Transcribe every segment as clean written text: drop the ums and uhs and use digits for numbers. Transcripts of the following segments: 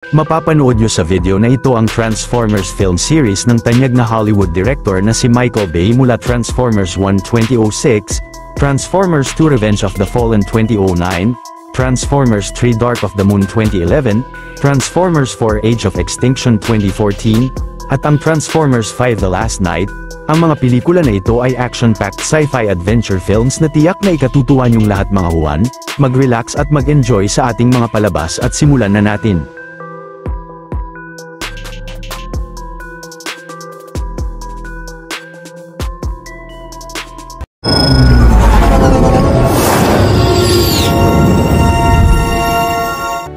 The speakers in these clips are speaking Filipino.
Mapapanood nyo sa video na ito ang Transformers film series ng tanyag na Hollywood director na si Michael Bay mula Transformers 1 2006, Transformers 2 Revenge of the Fallen 2009, Transformers 3 Dark of the Moon 2011, Transformers 4 Age of Extinction 2014, at ang Transformers 5 The Last Night. Ang mga pelikula na ito ay action-packed sci-fi adventure films na tiyak na ikatutuwa niyong lahat mga huwan, mag-relax at mag-enjoy sa ating mga palabas at simulan na natin.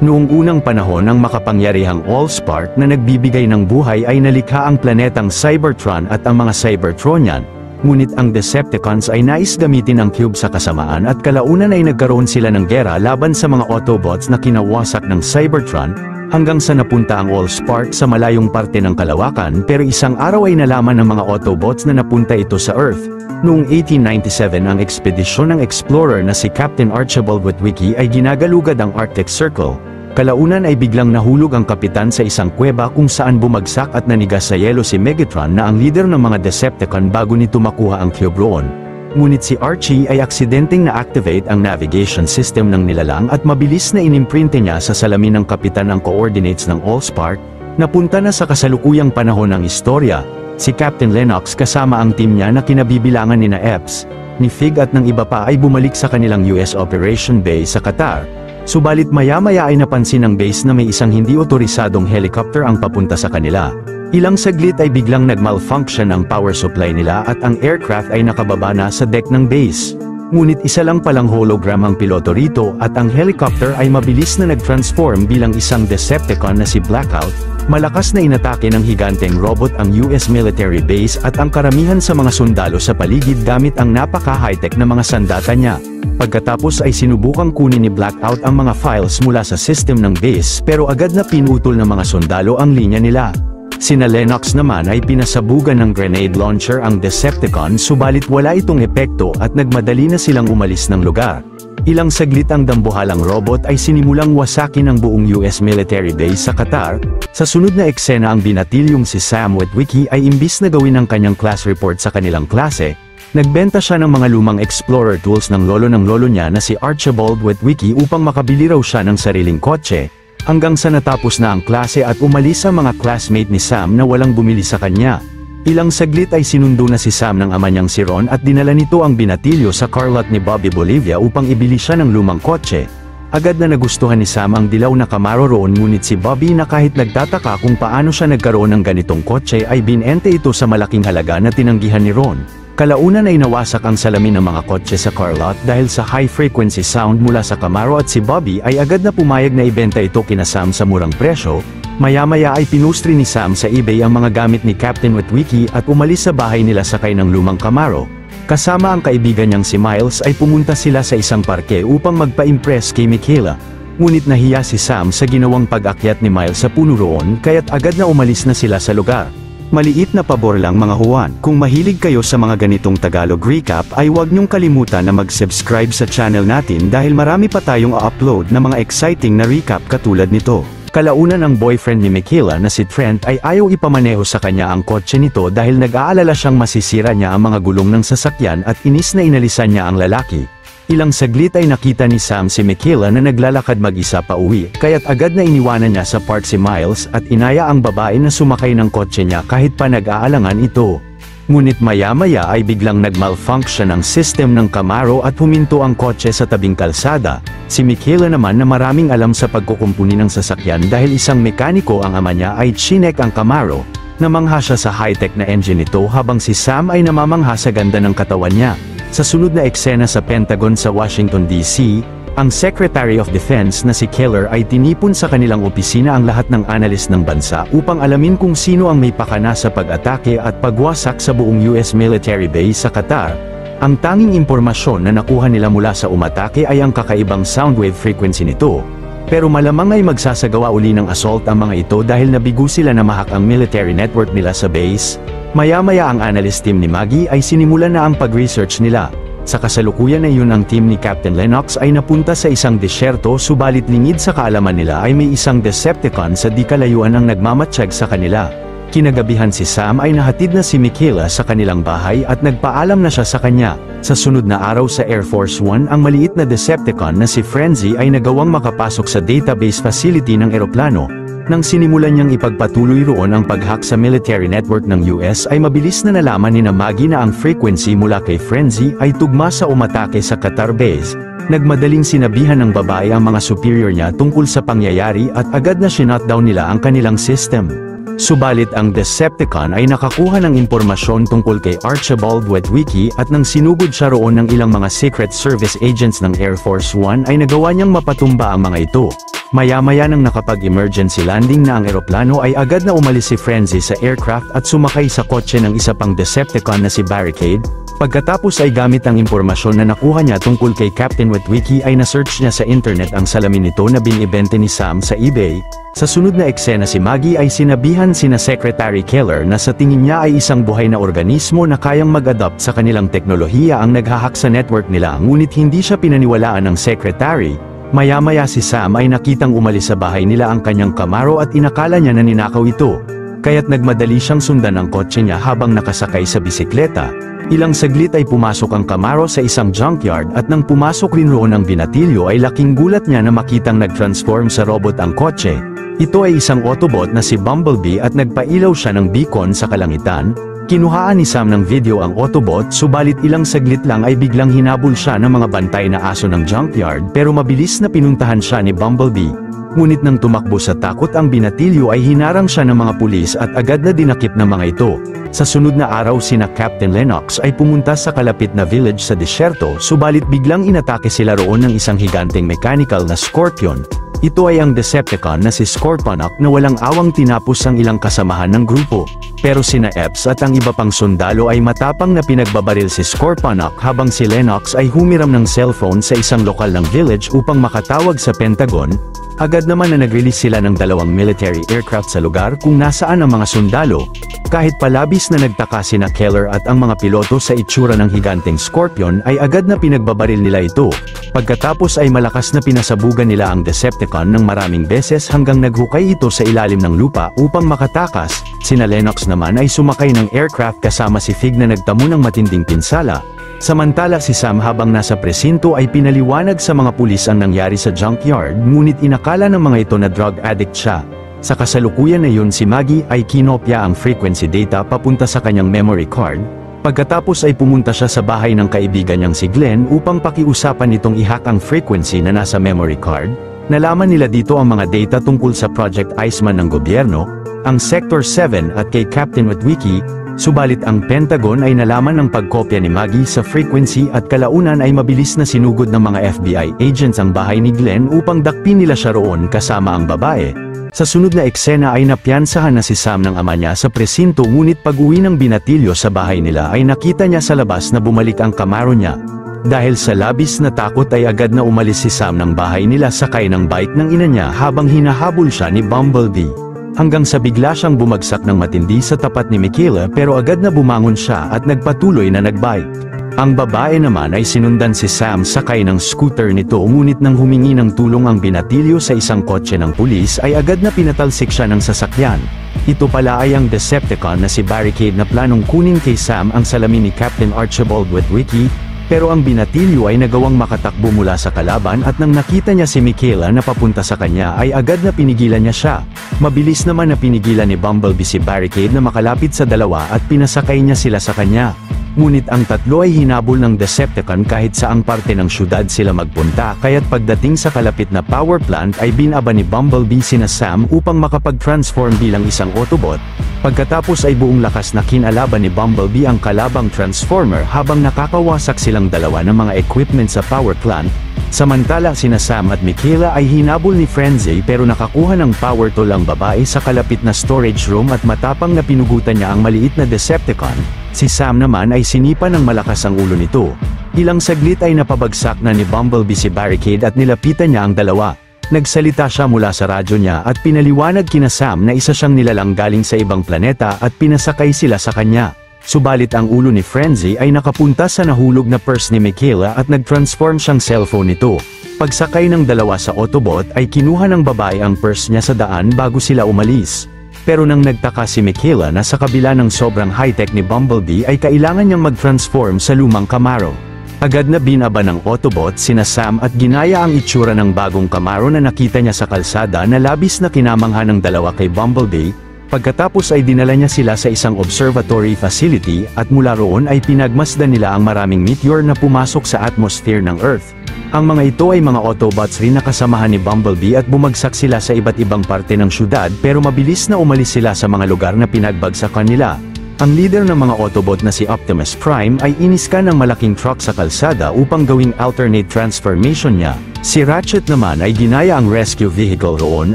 Noong unang panahon ang makapangyarihang Allspark na nagbibigay ng buhay ay nalikha ang planetang Cybertron at ang mga Cybertronian, ngunit ang Decepticons ay nais gamitin ang cube sa kasamaan at kalaunan ay nagkaroon sila ng gera laban sa mga Autobots na kinawasak ng Cybertron, hanggang sa napunta ang Allspark sa malayong parte ng kalawakan pero isang araw ay nalaman ng mga Autobots na napunta ito sa Earth. Noong 1897 ang ekspedisyon ng explorer na si Captain Archibald Witwicky ay ginagalugad ang Arctic Circle. Kalaunan ay biglang nahulog ang kapitan sa isang kuweba kung saan bumagsak at nanigas sa yelo si Megatron na ang leader ng mga Decepticon bago nito makuha ang cube roon. Ngunit si Archie ay aksidenteng na-activate ang navigation system ng nilalang at mabilis na inimprinte niya sa salamin ng kapitan ang coordinates ng Allspark. Napunta na sa kasalukuyang panahon ng istorya, si Captain Lennox kasama ang team niya na kinabibilangan nina Epps, ni Fig at ng iba pa ay bumalik sa kanilang US Operation Base sa Qatar. Subalit maya-maya ay napansin ng base na may isang hindi otorisadong helicopter ang papunta sa kanila. Ilang saglit ay biglang nag-malfunction ang power supply nila at ang aircraft ay nakababa na sa deck ng base. Ngunit isa lang palang hologram ang piloto rito at ang helicopter ay mabilis na nag-transform bilang isang Decepticon na si Blackout. Malakas na inatake ng higanteng robot ang US military base at ang karamihan sa mga sundalo sa paligid gamit ang napaka-high-tech na mga sandata niya. Pagkatapos ay sinubukang kunin ni Blackout ang mga files mula sa system ng base pero agad na pinutol ng mga sundalo ang linya nila. Sina Lennox naman ay pinasabugan ng grenade launcher ang Decepticon subalit wala itong epekto at nagmadali na silang umalis ng lugar. Ilang saglit ang dambuhalang robot ay sinimulang wasakin ang buong US military base sa Qatar. Sa sunod na eksena ang binatilyong si Sam Witwicky ay imbis na gawin ang kanyang class report sa kanilang klase, nagbenta siya ng mga lumang explorer tools ng lolo niya na si Archibald Witwicky upang makabili raw siya ng sariling kotse, hanggang sa natapos na ang klase at umalis ang mga classmate ni Sam na walang bumili sa kanya. Ilang saglit ay sinundo na si Sam ng ama niyang si Ron at dinala nito ang binatilyo sa car lot ni Bobby Bolivia upang ibili siya ng lumang kotse. Agad na nagustuhan ni Sam ang dilaw na Camaro roon ngunit si Bobby na kahit nagtataka kung paano siya nagkaroon ng ganitong kotse ay binente ito sa malaking halaga na tinanggihan ni Ron. Kalaunan ay nawasak ang salamin ng mga kotse sa car lot dahil sa high-frequency sound mula sa Camaro at si Bobby ay agad na pumayag na ibenta ito kina Sam sa murang presyo. Maya-maya ay pinustri ni Sam sa eBay ang mga gamit ni Captain Witwicky at umalis sa bahay nila sakay ng lumang Camaro. Kasama ang kaibigan niyang si Miles ay pumunta sila sa isang parke upang magpa-impress kay Michaela. Ngunit nahiya si Sam sa ginawang pag-akyat ni Miles sa puno roon kaya't agad na umalis na sila sa lugar. Maliit na pabor lang mga huwan, kung mahilig kayo sa mga ganitong Tagalog recap ay huwag niyong kalimutan na mag-subscribe sa channel natin dahil marami pa tayong upload na mga exciting na recap katulad nito. Kalaunan ang boyfriend ni Michaela na si Trent ay ayaw ipamaneho sa kanya ang kotse nito dahil nag-aalala siyang masisira niya ang mga gulong ng sasakyan at inis na inalisan niya ang lalaki. Ilang saglit ay nakita ni Sam si Michaela na naglalakad mag-isa pa uwi, kaya't agad na iniwanan niya sa park si Miles at inaya ang babae na sumakay ng kotse niya kahit pa nag-aalangan ito. Ngunit maya-maya ay biglang nag-malfunction ang system ng Camaro at huminto ang kotse sa tabing kalsada. Si Michaela naman na maraming alam sa pagkukumpuni ng sasakyan dahil isang mekaniko ang ama niya ay chinek ang Camaro. Namangha siya sa high-tech na engine nito habang si Sam ay namamangha sa ganda ng katawan niya. Sa sunod na eksena sa Pentagon sa Washington DC, ang Secretary of Defense na si Keller ay tinipon sa kanilang opisina ang lahat ng analyst ng bansa upang alamin kung sino ang may pakana sa pag-atake at pagwasak sa buong US military base sa Qatar. Ang tanging impormasyon na nakuha nila mula sa umatake ay ang kakaibang soundwave frequency nito. Pero malamang ay magsasagawa uli ng assault ang mga ito dahil nabigo sila na mahak ang military network nila sa base. Maya-maya ang analyst team ni Maggie ay sinimulan na ang pag-research nila. Sa kasalukuyan ay yun ang team ni Captain Lennox ay napunta sa isang disyerto subalit lingid sa kaalaman nila ay may isang Decepticon sa di kalayuan ang nagmamatsyag sa kanila. Kinagabihan si Sam ay nahatid na si Michaela sa kanilang bahay at nagpaalam na siya sa kanya. Sa sunod na araw sa Air Force One ang maliit na Decepticon na si Frenzy ay nagawang makapasok sa database facility ng eroplano. Nang sinimulan niyang ipagpatuloy roon ang pag-hack sa military network ng US ay mabilis na nalaman ni Maggie na ang frequency mula kay Frenzy ay tugma sa umatake sa Qatar base. Nagmadaling sinabihan ng babae ang mga superior niya tungkol sa pangyayari at agad na shutdown nila ang kanilang system. Subalit ang Decepticon ay nakakuha ng impormasyon tungkol kay Archibald Witwicky at nang sinugod siya roon ng ilang mga Secret Service agents ng Air Force One ay nagawa niyang mapatumba ang mga ito. Maya-maya nang nakapag-emergency landing na ang eroplano ay agad na umalis si Frenzy sa aircraft at sumakay sa kotse ng isa pang Decepticon na si Barricade. Pagkatapos ay gamit ang impormasyon na nakuha niya tungkol kay Captain Witwicky ay na-search niya sa internet ang salamin nito na binibente ni Sam sa eBay. Sa sunod na eksena si Maggie ay sinabihan sina Secretary Keller na sa tingin niya ay isang buhay na organismo na kayang mag-adapt sa kanilang teknolohiya ang naghahack sa network nila ngunit hindi siya pinaniwalaan ng Secretary. Maya-maya si Sam ay nakitang umalis sa bahay nila ang kanyang Camaro at inakala niya na ninakaw ito. Kaya't nagmadali siyang sundan ang kotse niya habang nakasakay sa bisikleta. Ilang saglit ay pumasok ang Camaro sa isang junkyard at nang pumasok rin roon ang binatilyo ay laking gulat niya na makitang nag-transform sa robot ang kotse. Ito ay isang Autobot na si Bumblebee at nagpailaw siya ng beacon sa kalangitan. Kinuhaan ni Sam ng video ang Autobot subalit ilang saglit lang ay biglang hinabol siya ng mga bantay na aso ng junkyard pero mabilis na pinuntahan siya ni Bumblebee. Ngunit nang tumakbo sa takot ang binatilyo ay hinarang siya ng mga pulis at agad na dinakip ng mga ito. Sa sunod na araw sina Captain Lennox ay pumunta sa kalapit na village sa disyerto subalit biglang inatake sila roon ng isang higanteng mechanical na Scorpion. Ito ay ang Decepticon na si Scorponok na walang awang tinapos ang ilang kasamahan ng grupo. Pero sina Epps at ang iba pang sundalo ay matapang na pinagbabaril si Scorponok habang si Lennox ay humiram ng cellphone sa isang lokal ng village upang makatawag sa Pentagon. Agad naman na nag-release sila ng 2 military aircraft sa lugar kung nasaan ang mga sundalo. Kahit palabis na nagtaka sina Keller at ang mga piloto sa itsura ng higanteng Scorpion ay agad na pinagbabaril nila ito. Pagkatapos ay malakas na pinasabugan nila ang Decepticon ng maraming beses hanggang naghukay ito sa ilalim ng lupa upang makatakas. Sina Lennox naman ay sumakay ng aircraft kasama si Fig na nagtamo ng matinding pinsala. Samantala si Sam habang nasa presinto ay pinaliwanag sa mga pulis ang nangyari sa junkyard ngunit inakala ng mga ito na drug addict siya. Sa kasalukuyan na yun si Maggie ay kinopya ang frequency data papunta sa kanyang memory card. Pagkatapos ay pumunta siya sa bahay ng kaibigan niyang si Glenn upang pakiusapan nitong i-hack ang frequency na nasa memory card. Nalaman nila dito ang mga data tungkol sa Project Iceman ng gobyerno, ang Sector 7 at kay Captain Witwicky. Subalit ang Pentagon ay nalaman ng pagkopya ni Maggie sa frequency at kalaunan ay mabilis na sinugod ng mga FBI agents ang bahay ni Glenn upang dakpin nila siya roon kasama ang babae. Sa sunod na eksena ay napiansahan na si Sam ng ama niya sa presinto ngunit pag-uwi ng binatilyo sa bahay nila ay nakita niya sa labas na bumalik ang Camaro niya. Dahil sa labis na takot ay agad na umalis si Sam ng bahay nila sakay ng bike ng ina niya habang hinahabol siya ni Bumblebee. Hanggang sa bigla siyang bumagsak ng matindi sa tapat ni Michaela pero agad na bumangon siya at nagpatuloy na nagbike. Ang babae naman ay sinundan si Sam sakay ng scooter nito ngunit nang humingi ng tulong ang binatilyo sa isang kotse ng pulis ay agad na pinatalsik siya ng sasakyan. Ito pala ay ang Decepticon na si Barricade na planong kunin kay Sam ang salamin ni Captain Archibald Witwicky. Pero ang binatilyo ay nagawang makatakbo mula sa kalaban at nang nakita niya si Michaela na papunta sa kanya ay agad na pinigilan niya siya. Mabilis naman na pinigilan ni Bumblebee si Barricade na makalapit sa dalawa at pinasakay niya sila sa kanya. Ngunit ang tatlo ay hinabol ng Decepticon kahit saang parte ng syudad sila magpunta kaya't pagdating sa kalapit na power plant ay binaba ni Bumblebee sina Sam upang makapag-transform bilang isang Autobot. Pagkatapos ay buong lakas na kinalaban ni Bumblebee ang kalabang Transformer habang nakakawasak silang dalawa ng mga equipment sa power plant. Samantala sina Sam at Michaela ay hinabol ni Frenzy pero nakakuha ng power tool ang babae sa kalapit na storage room at matapang na pinugutan niya ang maliit na Decepticon. Si Sam naman ay sinipa ng malakas ang ulo nito. Ilang saglit ay napabagsak na ni Bumblebee si Barricade at nilapitan niya ang dalawa. Nagsalita siya mula sa radyo niya at pinaliwanag kina Sam na isa siyang nilalang galing sa ibang planeta at pinasakay sila sa kanya. Subalit ang ulo ni Frenzy ay nakapunta sa nahulog na purse ni Michaela at nag-transform siyang cellphone nito. Pagsakay ng dalawa sa Autobot ay kinuha ng babae ang purse niya sa daan bago sila umalis. Pero nang nagtaka si Michaela na sa kabila ng sobrang high-tech ni Bumblebee ay kailangan niyang mag-transform sa lumang Camaro. Agad na binaba ng Autobot sina Sam at ginaya ang itsura ng bagong Camaro na nakita niya sa kalsada na labis na kinamangha ng dalawa kay Bumblebee. Pagkatapos ay dinala niya sila sa isang observatory facility at mula roon ay pinagmasdan nila ang maraming meteor na pumasok sa atmosphere ng Earth. Ang mga ito ay mga Autobots rin na kasamahan ni Bumblebee at bumagsak sila sa iba't ibang parte ng syudad pero mabilis na umalis sila sa mga lugar na pinagbagsakan nila. Ang leader ng mga Autobot na si Optimus Prime ay iniskan ng malaking truck sa kalsada upang gawing alternate transformation niya. Si Ratchet naman ay ginaya ang rescue vehicle roon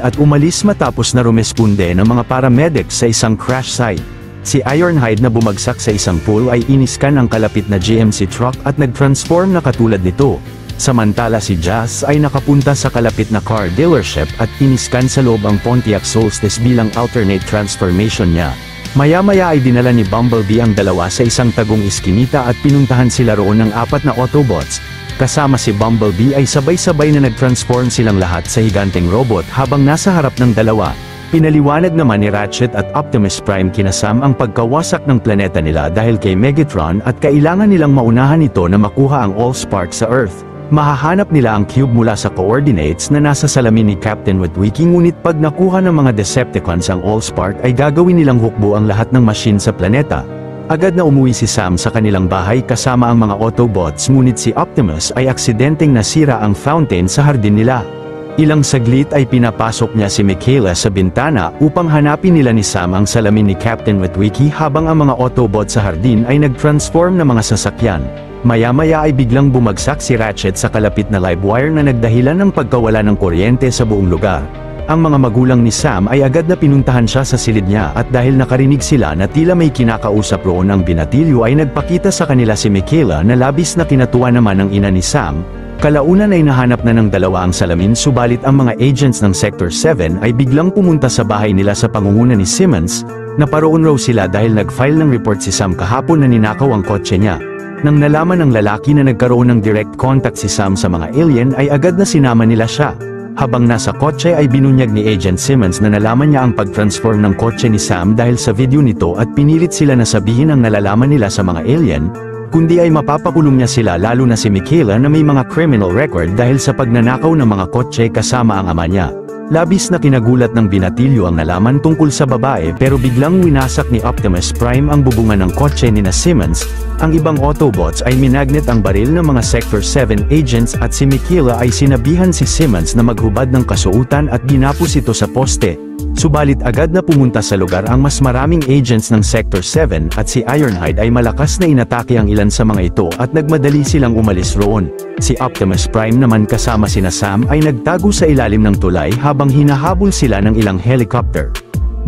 at umalis matapos na rumesponde ng mga paramedics sa isang crash site. Si Ironhide na bumagsak sa isang pool ay iniskan ang kalapit na GMC truck at nag-transform na katulad nito. Samantala si Jazz ay nakapunta sa kalapit na car dealership at iniskan sa loob ang Pontiac Solstice bilang alternate transformation niya. Maya-maya ay dinala ni Bumblebee ang dalawa sa isang tagong iskinita at pinuntahan sila roon ng 4 na Autobots. Kasama si Bumblebee ay sabay-sabay na nag-transform silang lahat sa higanteng robot habang nasa harap ng dalawa. Pinaliwanag naman ni Ratchet at Optimus Prime kina Sam ang pagkawasak ng planeta nila dahil kay Megatron at kailangan nilang maunahan ito na makuha ang Allspark sa Earth. Mahahanap nila ang cube mula sa coordinates na nasa salamin ni Captain Witwicky ngunit pag nakuha ng mga Decepticons ang Allspark ay gagawin nilang hukbo ang lahat ng machine sa planeta. Agad na umuwi si Sam sa kanilang bahay kasama ang mga Autobots ngunit si Optimus ay aksidenteng nasira ang fountain sa hardin nila. Ilang saglit ay pinapasok niya si Michaela sa bintana upang hanapin nila ni Sam ang salamin ni Captain Witwicky habang ang mga Autobots sa hardin ay nag-transform na mga sasakyan. Maya-maya ay biglang bumagsak si Ratchet sa kalapit na live wire na nagdahilan ng pagkawala ng kuryente sa buong lugar. Ang mga magulang ni Sam ay agad na pinuntahan siya sa silid niya at dahil nakarinig sila na tila may kinakausap roon ang binatilyo ay nagpakita sa kanila si Michaela na labis na kinatuwa naman ng ina ni Sam. Kalaunan ay nahanap na ng dalawa ang salamin subalit ang mga agents ng Sector 7 ay biglang pumunta sa bahay nila sa pangunguna ni Simmons. Naparoon raw sila dahil nag-file ng report si Sam kahapon na ninakaw ang kotse niya. Nang nalaman ng lalaki na nagkaroon ng direct contact si Sam sa mga alien ay agad na sinama nila siya. Habang nasa kotse ay binunyag ni Agent Simmons na nalaman niya ang pag-transform ng kotse ni Sam dahil sa video nito at pinilit sila na sabihin ang nalalaman nila sa mga alien, kundi ay mapapakulong niya sila lalo na si Michaela na may mga criminal record dahil sa pagnanakaw ng mga kotse kasama ang ama niya. Labis na kinagulat ng binatilyo ang nalaman tungkol sa babae pero biglang winasak ni Optimus Prime ang bubungan ng kotse ni na Simmons. Ang ibang Autobots ay minagnet ang baril ng mga Sector 7 agents at si Michaela ay sinabihan si Simmons na maghubad ng kasuotan at ginapos ito sa poste. Subalit agad na pumunta sa lugar ang mas maraming agents ng Sector 7 at si Ironhide ay malakas na inatake ang ilan sa mga ito at nagmadali silang umalis roon. Si Optimus Prime naman kasama sina Sam ay nagtago sa ilalim ng tulay habang hinahabol sila ng ilang helicopter.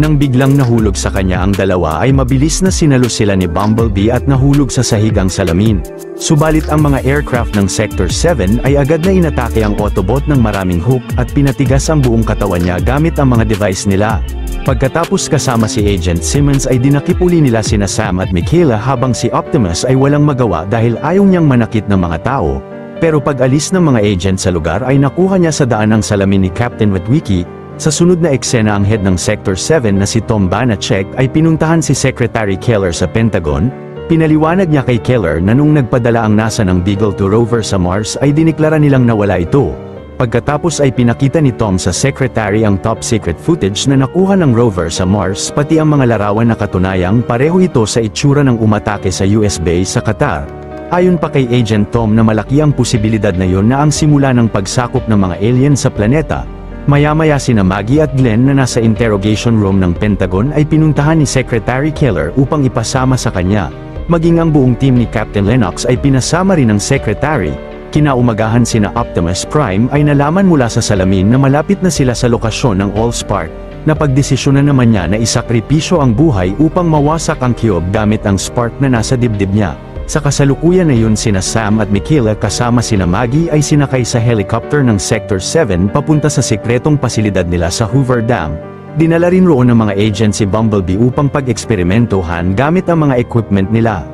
Nang biglang nahulog sa kanya ang dalawa ay mabilis na sinalo sila ni Bumblebee at nahulog sa sahigang salamin. Subalit ang mga aircraft ng Sector 7 ay agad na inatake ang Autobot ng maraming hook at pinatigas ang buong katawan niya gamit ang mga device nila. Pagkatapos kasama si Agent Simmons ay dinakip-uli nila sina Sam at Michaela habang si Optimus ay walang magawa dahil ayaw niyang manakit ng mga tao. Pero pag-alis ng mga agent sa lugar ay nakuha niya sa daan ang salamin ni Captain Witwicky. Sa sunod na eksena ang head ng Sector 7 na si Tom Banachek ay pinuntahan si Secretary Keller sa Pentagon. Pinaliwanag niya kay Keller na nung nagpadala ang NASA ng Beagle 2 rover sa Mars ay diniklara nilang nawala ito. Pagkatapos ay pinakita ni Tom sa Secretary ang top secret footage na nakuha ng rover sa Mars pati ang mga larawan na katunayang pareho ito sa itsura ng umatake sa US base sa Qatar. Ayon pa kay Agent Tom na malaki ang posibilidad na yon na ang simula ng pagsakop ng mga alien sa planeta. Maya-maya sina Maggie at Glenn na nasa interrogation room ng Pentagon ay pinuntahan ni Secretary Keller upang ipasama sa kanya. Maging ang buong team ni Captain Lennox ay pinasama rin ng Secretary. Kinaumagahan sina Optimus Prime ay nalaman mula sa salamin na malapit na sila sa lokasyon ng Allspark. Napagdesisyonan naman niya na isakripisyo ang buhay upang mawasak ang cube gamit ang spark na nasa dibdib niya. Sa kasalukuyan na yun sina Sam at Michaela kasama sina Maggie ay sinakay sa helicopter ng Sector 7 papunta sa sikretong pasilidad nila sa Hoover Dam. Dinala rin roon ng mga agent si Bumblebee upang pag-eksperimentuhan gamit ang mga equipment nila.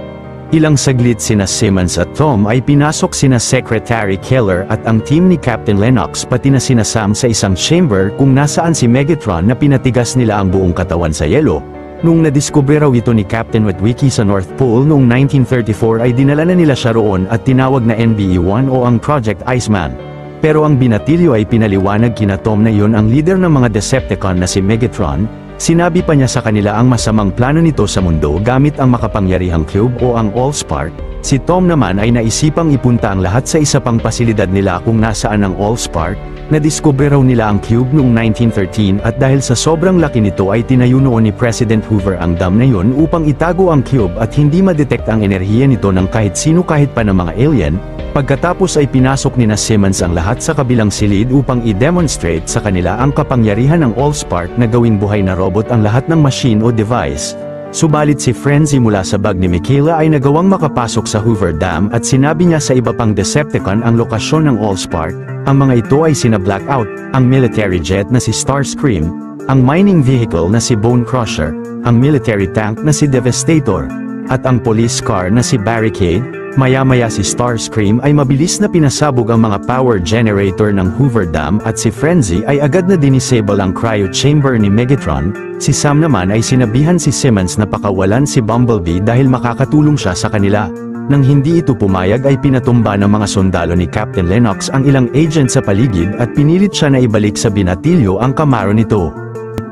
Ilang saglit sina Simmons at Tom ay pinasok sina Secretary Keller at ang team ni Captain Lennox pati na sina Sam sa isang chamber kung nasaan si Megatron na pinatigas nila ang buong katawan sa yelo. Nung nadiskubre raw ito ni Captain Witwicky sa North Pole noong 1934 ay dinala na nila siya roon at tinawag na NBE-1 o ang Project Iceman. Pero ang binatilyo ay pinaliwanag kina Tom na iyon ang leader ng mga Decepticon na si Megatron. Sinabi pa niya sa kanila ang masamang plano nito sa mundo gamit ang makapangyarihang cube o ang Allspark. Si Tom naman ay naisipang ipunta ang lahat sa isa pang pasilidad nila kung nasaan ang Allspark. Nadiskubre raw nila ang cube noong 1913 at dahil sa sobrang laki nito ay tinayo noon ni President Hoover ang dam na yun upang itago ang cube at hindi madetect ang enerhiya nito ng kahit sino kahit pa ng mga alien. Pagkatapos ay pinasok ni Simmons ang lahat sa kabilang silid upang i-demonstrate sa kanila ang kapangyarihan ng Allspark na gawing buhay na robot ang lahat ng machine o device. Subalit si Frenzy mula sa bag ni Michaela ay nagawang makapasok sa Hoover Dam at sinabi niya sa iba pang Decepticon ang lokasyon ng Allspark. Ang mga ito ay sina Blackout, ang military jet na si Starscream, ang mining vehicle na si Bone Crusher, ang military tank na si Devastator, at ang police car na si Barricade. Maya-maya si Starscream ay mabilis na pinasabog ang mga power generator ng Hoover Dam at si Frenzy ay agad na dinisable ang cryo chamber ni Megatron. Si Sam naman ay sinabihan si Simmons na pakawalan si Bumblebee dahil makakatulong siya sa kanila. Nang hindi ito pumayag ay pinatumba ng mga sundalo ni Captain Lennox ang ilang agent sa paligid at pinilit siya na ibalik sa binatilyo ang kamaro nito.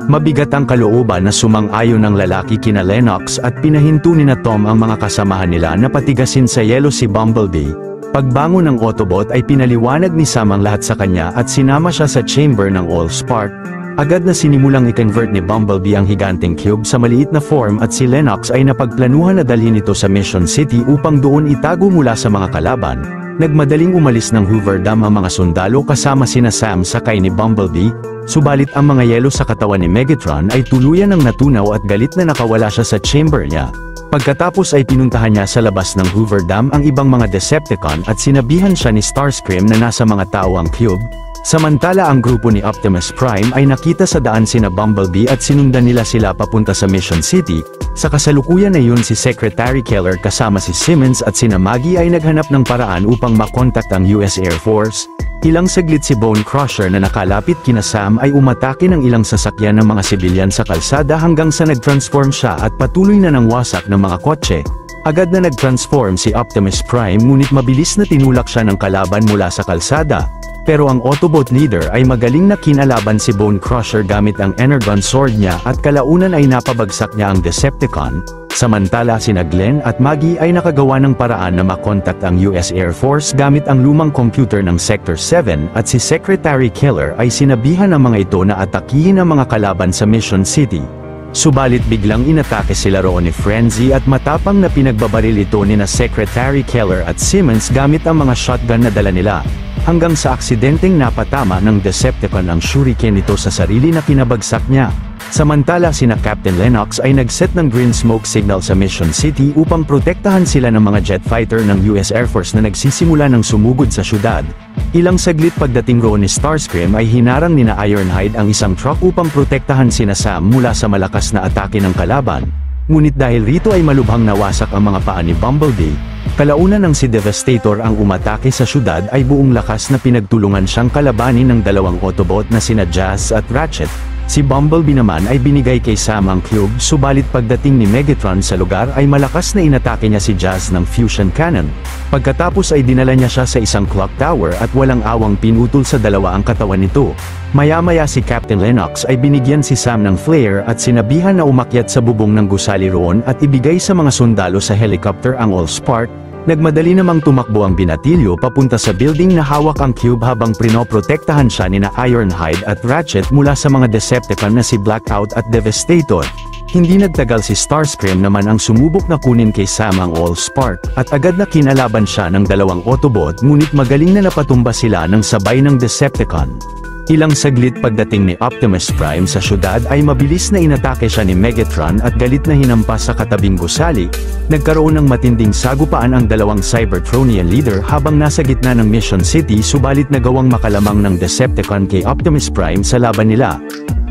Mabigat ang kalooban na sumang-ayon ng lalaki kina Lennox at pinahinto ni na Tom ang mga kasamahan nila na patigasin sa yelo si Bumblebee. Pagbangon ng Autobot ay pinaliwanag ni Sam ang lahat sa kanya at sinama siya sa chamber ng Allspark. Agad na sinimulang i-convert ni Bumblebee ang higanteng cube sa maliit na form at si Lennox ay napagplanuhan na dalhin ito sa Mission City upang doon itago mula sa mga kalaban. Nagmadaling umalis ng Hoover Dam ang mga sundalo kasama sina Sam sakay ni Bumblebee. Subalit ang mga yelo sa katawan ni Megatron ay tuluyan ng natunaw at galit na nakawala siya sa chamber niya. Pagkatapos ay pinuntahan niya sa labas ng Hoover Dam ang ibang mga Decepticon at sinabihan siya ni Starscream na nasa mga tao ang cube. Samantala ang grupo ni Optimus Prime ay nakita sa daan sina Bumblebee at sinundan nila sila papunta sa Mission City. Sa kasalukuyan na yun si Secretary Keller kasama si Simmons at sina Maggie ay naghanap ng paraan upang makontakt ang US Air Force. Ilang saglit si Bone Crusher na nakalapit kina Sam ay umatake ng ilang sasakyan ng mga sibilyan sa kalsada hanggang sa nag-transform siya at patuloy na nang wasak ng mga kotse. Agad na nag-transform si Optimus Prime ngunit mabilis na tinulak siya ng kalaban mula sa kalsada. Pero ang Autobot leader ay magaling na kinalaban si Bone Crusher gamit ang Energon sword niya at kalaunan ay napabagsak niya ang Decepticon. Samantala sina Glenn at Maggie ay nakagawa ng paraan na makontak ang US Air Force gamit ang lumang computer ng Sector 7 at si Secretary Keller ay sinabihan ng mga ito na atakihin ang mga kalaban sa Mission City. Subalit biglang inatake sila roon ni Frenzy at matapang na pinagbabaril ito ni na Secretary Keller at Simmons gamit ang mga shotgun na dala nila. Hanggang sa aksidenteng napatama ng Decepticon ang shuriken nito sa sarili na kinabagsak niya. Samantala sina Captain Lennox ay nagset ng green smoke signal sa Mission City upang protektahan sila ng mga jet fighter ng US Air Force na nagsisimula ng sumugod sa syudad. Ilang saglit pagdating roon ni Starscream ay hinarang ni na Ironhide ang isang truck upang protektahan sina Sam mula sa malakas na atake ng kalaban. Ngunit dahil rito ay malubhang nawasak ang mga paa ni Bumblebee. Kalaunan ng si Devastator ang umatake sa syudad ay buong lakas na pinagtulungan siyang kalabanin ng dalawang Autobot na sina Jazz at Ratchet. Si Bumblebee naman ay binigay kay Sam ang cube subalit pagdating ni Megatron sa lugar ay malakas na inatake niya si Jazz ng fusion cannon. Pagkatapos ay dinala niya siya sa isang clock tower at walang awang pinutol sa dalawa ang katawan nito. Maya-maya si Captain Lennox ay binigyan si Sam ng flare at sinabihan na umakyat sa bubong ng gusali roon at ibigay sa mga sundalo sa helicopter ang Allspark. Nagmadali namang tumakbo ang binatilyo papunta sa building na hawak ang cube habang prinoprotektahan siya ni na Ironhide at Ratchet mula sa mga Decepticon na si Blackout at Devastator. Hindi nagtagal si Starscream naman ang sumubok na kunin kay Sam ang Allspark at agad na kinalaban siya ng dalawang Autobot ngunit magaling na napatumba sila ng sabay ng Decepticon. Ilang saglit pagdating ni Optimus Prime sa syudad ay mabilis na inatake siya ni Megatron at galit na hinampas sa katabing gusali. Nagkaroon ng matinding sagupaan ang dalawang Cybertronian leader habang nasa gitna ng Mission City subalit nagawang makalamang ng Decepticon kay Optimus Prime sa laban nila.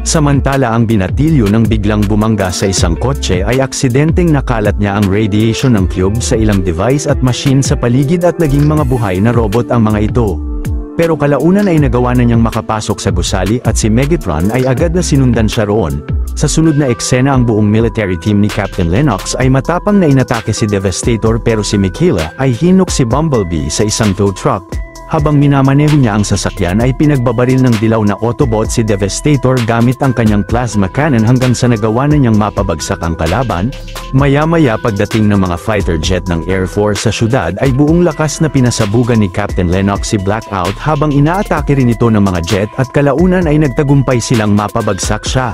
Samantala ang binatilyo nang biglang bumangga sa isang kotse ay aksidenteng nakalat niya ang radiation ng cube sa ilang device at machine sa paligid at naging mga buhay na robot ang mga ito. Pero kalaunan ay nagawa na niyang makapasok sa gusali at si Megatron ay agad na sinundan siya roon. Sa sunod na eksena ang buong military team ni Captain Lennox ay matapang na inatake si Devastator pero si Mikhaila ay hinok si Bumblebee sa isang tow truck. Habang minamaneho niya ang sasakyan ay pinagbabaril ng dilaw na Autobot si Devastator gamit ang kanyang plasma cannon hanggang sa nagawa na niyang mapabagsak ang kalaban. Maya-maya pagdating ng mga fighter jet ng Air Force sa syudad ay buong lakas na pinasabugan ni Captain Lennox si Blackout habang inaatake rin ito ng mga jet at kalaunan ay nagtagumpay silang mapabagsak siya.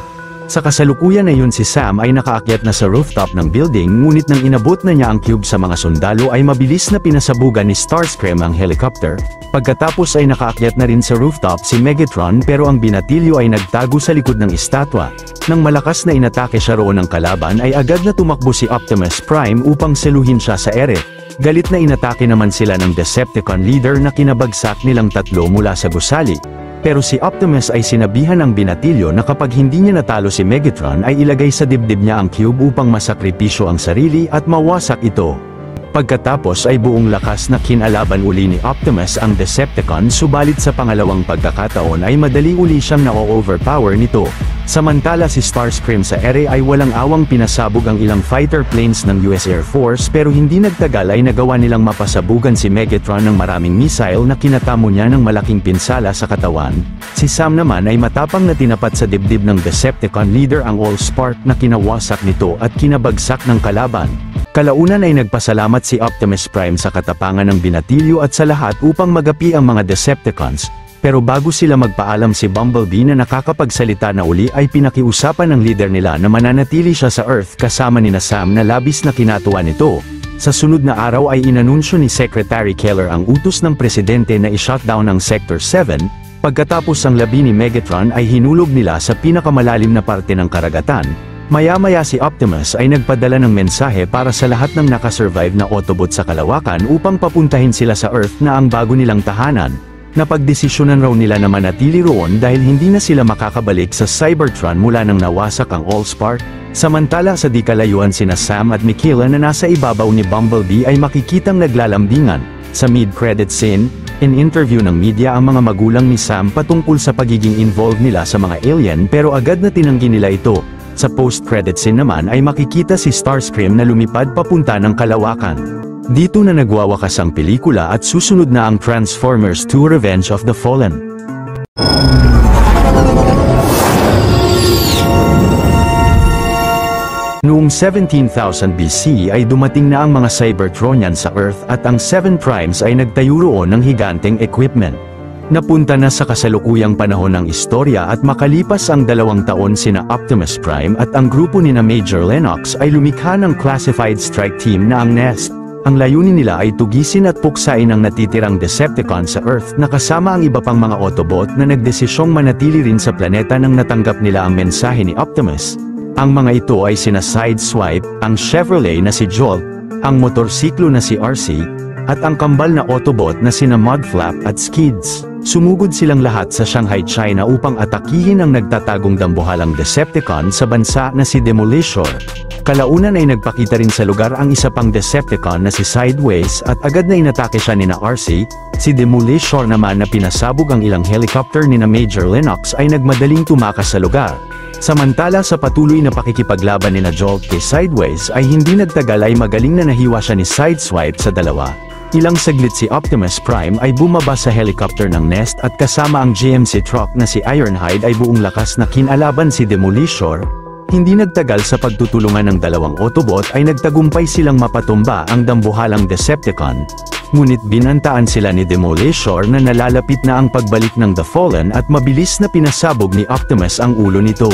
Sa kasalukuyan na yun si Sam ay nakaakyat na sa rooftop ng building ngunit nang inabot na niya ang cube sa mga sundalo ay mabilis na pinasabugan ni Starscream ang helicopter. Pagkatapos ay nakaakyat na rin sa rooftop si Megatron pero ang binatilyo ay nagtago sa likod ng estatwa. Nang malakas na inatake siya roon ng kalaban ay agad na tumakbo si Optimus Prime upang seluhin siya sa ere. Galit na inatake naman sila ng Decepticon leader na kinabagsak nilang tatlo mula sa gusali. Pero si Optimus ay sinabihan ng binatilyo na kapag hindi niya natalo si Megatron ay ilagay sa dibdib niya ang cube upang masakripisyo ang sarili at mawasak ito. Pagkatapos ay buong lakas na kinalaban uli ni Optimus ang Decepticon subalit sa pangalawang pagkakataon ay madali uli siyang na-overpower nito. Samantala si Starscream sa ere ay walang awang pinasabog ang ilang fighter planes ng US Air Force pero hindi nagtagal ay nagawa nilang mapasabugan si Megatron ng maraming missile na kinatamo niya ng malaking pinsala sa katawan. Si Sam naman ay matapang na tinapat sa dibdib ng Decepticon leader ang Allspark na kinawasak nito at kinabagsak ng kalaban. Kalaunan ay nagpasalamat si Optimus Prime sa katapangan ng binatilyo at sa lahat upang magapi ang mga Decepticons. Pero bago sila magpaalam si Bumblebee na nakakapagsalita na uli ay pinakiusapan ng leader nila na mananatili siya sa Earth kasama nina Sam na labis na kinatuwa nito. Sa sunod na araw ay inanunsyo ni Secretary Keller ang utos ng presidente na i-shutdown ang Sector 7, pagkatapos ang labi ni Megatron ay hinulog nila sa pinakamalalim na parte ng karagatan. Maya-maya si Optimus ay nagpadala ng mensahe para sa lahat ng nakasurvive na Autobot sa kalawakan upang papuntahin sila sa Earth na ang bago nilang tahanan. Napagdesisyonan raw nila na manatili roon dahil hindi na sila makakabalik sa Cybertron mula nang nawasak ang Allspark. Samantala sa di kalayuan sina Sam at Mikhaila na nasa ibabaw ni Bumblebee ay makikitang naglalambingan. Sa mid-credit scene, in interview ng media ang mga magulang ni Sam patungkol sa pagiging involved nila sa mga alien pero agad na tinanggi nila ito. Sa post-credit scene naman ay makikita si Starscream na lumipad papunta ng kalawakan. Dito na nagwawakas ang pelikula at susunod na ang Transformers 2 Revenge of the Fallen. Noong 17,000 BC ay dumating na ang mga Cybertronian sa Earth at ang Seven Primes ay nagtayo roon ng higanteng equipment. Napunta na sa kasalukuyang panahon ng istorya at makalipas ang 2 taon sina Optimus Prime at ang grupo nina Major Lennox ay lumikha ng classified strike team na ang Nest. Ang layunin nila ay tugisin at puksain ang natitirang Decepticon sa Earth na kasama ang iba pang mga Autobot na nagdesisyong manatili rin sa planeta nang natanggap nila ang mensahe ni Optimus. Ang mga ito ay sina Sideswipe, ang Chevrolet na si Jolt, ang motorsiklo na si RC, at ang kambal na Autobot na sina Mudflap at Skids. Sumugod silang lahat sa Shanghai, China upang atakihin ang nagtatagong dambuhalang Decepticon sa bansa na si Demolishor. Kalaunan ay nagpakita rin sa lugar ang isa pang Decepticon na si Sideways at agad na inatake siya nina RC. Si Demolishor naman na pinasabog ang ilang helicopter nina Major Lennox ay nagmadaling tumakas sa lugar. Samantala sa patuloy na pakikipaglaban nina Jolt kay Sideways ay hindi nagtagal ay magaling na nahiwa siya ni Sideswipe sa dalawa. Ilang saglit si Optimus Prime ay bumaba sa helicopter ng Nest at kasama ang GMC truck na si Ironhide ay buong lakas na kinalaban si Demolishor. Hindi nagtagal sa pagtutulungan ng dalawang Autobot ay nagtagumpay silang mapatumba ang dambuhalang Decepticon. Ngunit binantaan sila ni Demolishor na nalalapit na ang pagbalik ng The Fallen at mabilis na pinasabog ni Optimus ang ulo nito.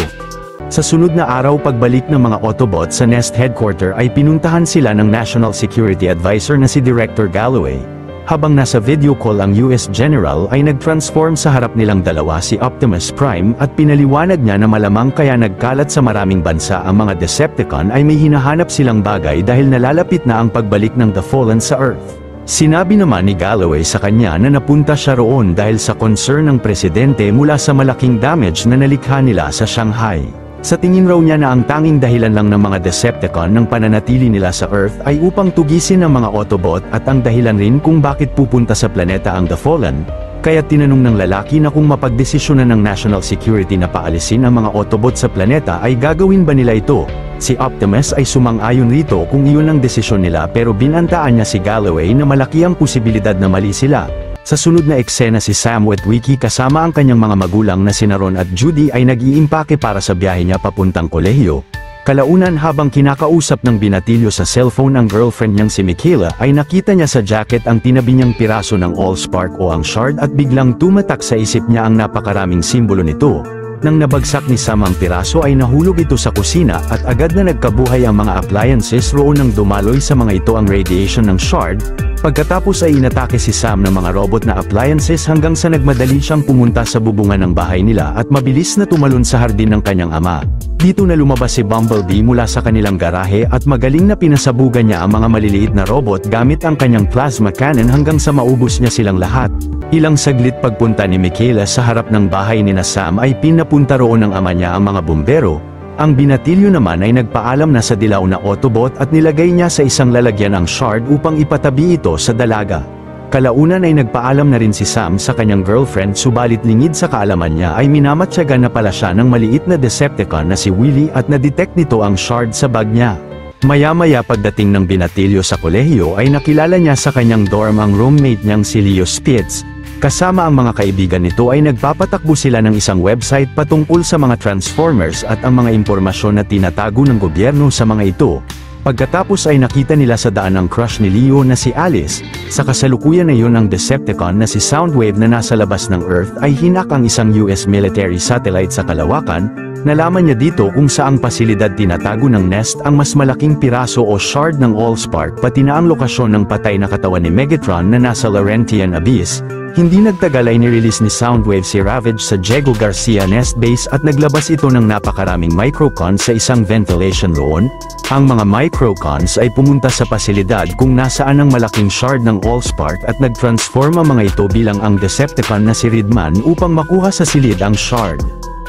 Sa sunod na araw pagbalik ng mga Autobot sa Nest headquarter ay pinuntahan sila ng National Security Advisor na si Director Galloway. Habang nasa video call ang US General ay nag-transform sa harap nilang dalawa si Optimus Prime at pinaliwanag niya na malamang kaya nagkalat sa maraming bansa ang mga Decepticon ay may hinahanap silang bagay dahil nalalapit na ang pagbalik ng The Fallen sa Earth. Sinabi naman ni Galloway sa kanya na napunta siya roon dahil sa concern ng presidente mula sa malaking damage na nalikha nila sa Shanghai. Sa tingin raw niya na ang tanging dahilan lang ng mga Decepticon ng pananatili nila sa Earth ay upang tugisin ang mga Autobot at ang dahilan rin kung bakit pupunta sa planeta ang The Fallen, kaya tinanong ng lalaki na kung mapagdesisyonan ng national security na paalisin ang mga Autobot sa planeta ay gagawin ba nila ito. Si Optimus ay sumang-ayon rito kung iyon ang desisyon nila pero binantaan niya si Galloway na malaki ang posibilidad na mali sila. Sa sunod na eksena si Sam Witwicky kasama ang kanyang mga magulang na sina Ron at Judy ay nag-iimpake para sa biyahe niya papuntang kolehiyo. Kalaunan habang kinakausap ng binatilyo sa cellphone ang girlfriend niyang si Michaela ay nakita niya sa jacket ang tinabi niyang piraso ng Allspark o ang shard at biglang tumatak sa isip niya ang napakaraming simbolo nito. Nang nabagsak ni Sam ang piraso ay nahulog ito sa kusina at agad na nagkabuhay ang mga appliances roon nang dumaloy sa mga ito ang radiation ng shard. Pagkatapos ay inatake si Sam ng mga robot na appliances hanggang sa nagmadali siyang pumunta sa bubungan ng bahay nila at mabilis na tumalon sa hardin ng kanyang ama. Dito na lumabas si Bumblebee mula sa kanilang garahe at magaling na pinasabugan niya ang mga maliliit na robot gamit ang kanyang plasma cannon hanggang sa maubos niya silang lahat. Ilang saglit pagpunta ni Michaela sa harap ng bahay ni Sam ay pinapunta roon ng ama niya ang mga bumbero. Ang binatilyo naman ay nagpaalam na sa dilaw na Autobot at nilagay niya sa isang lalagyan ang shard upang ipatabi ito sa dalaga. Kalaunan ay nagpaalam na rin si Sam sa kanyang girlfriend subalit lingid sa kaalaman niya ay minamatyagan na pala siya ng maliit na Decepticon na si Willy at na-detect nito ang shard sa bag niya. Maya-maya pagdating ng binatilyo sa kolehiyo ay nakilala niya sa kanyang dorm ang roommate niyang si Leo Spitz. Kasama ang mga kaibigan nito ay nagpapatakbo sila ng isang website patungkol sa mga Transformers at ang mga impormasyon na tinatago ng gobyerno sa mga ito. Pagkatapos ay nakita nila sa daan ang crush ni Leo na si Alice. Sa kasalukuyan na iyon ang Decepticon na si Soundwave na nasa labas ng Earth ay hinak ang isang US military satellite sa kalawakan. Nalaman niya dito kung saang pasilidad tinatago ng Nest ang mas malaking piraso o shard ng Allspark pati na ang lokasyon ng patay na katawan ni Megatron na nasa Laurentian Abyss. Hindi nagtagal ay nirelease ni Soundwave si Ravage sa Diego Garcia Nest Base at naglabas ito ng napakaraming microcons sa isang ventilation roon. Ang mga microcons ay pumunta sa pasilidad kung nasaan ang malaking shard ng Allspark at nagtransform ang mga ito bilang ang Decepticon na si Ridman upang makuha sa silid ang shard.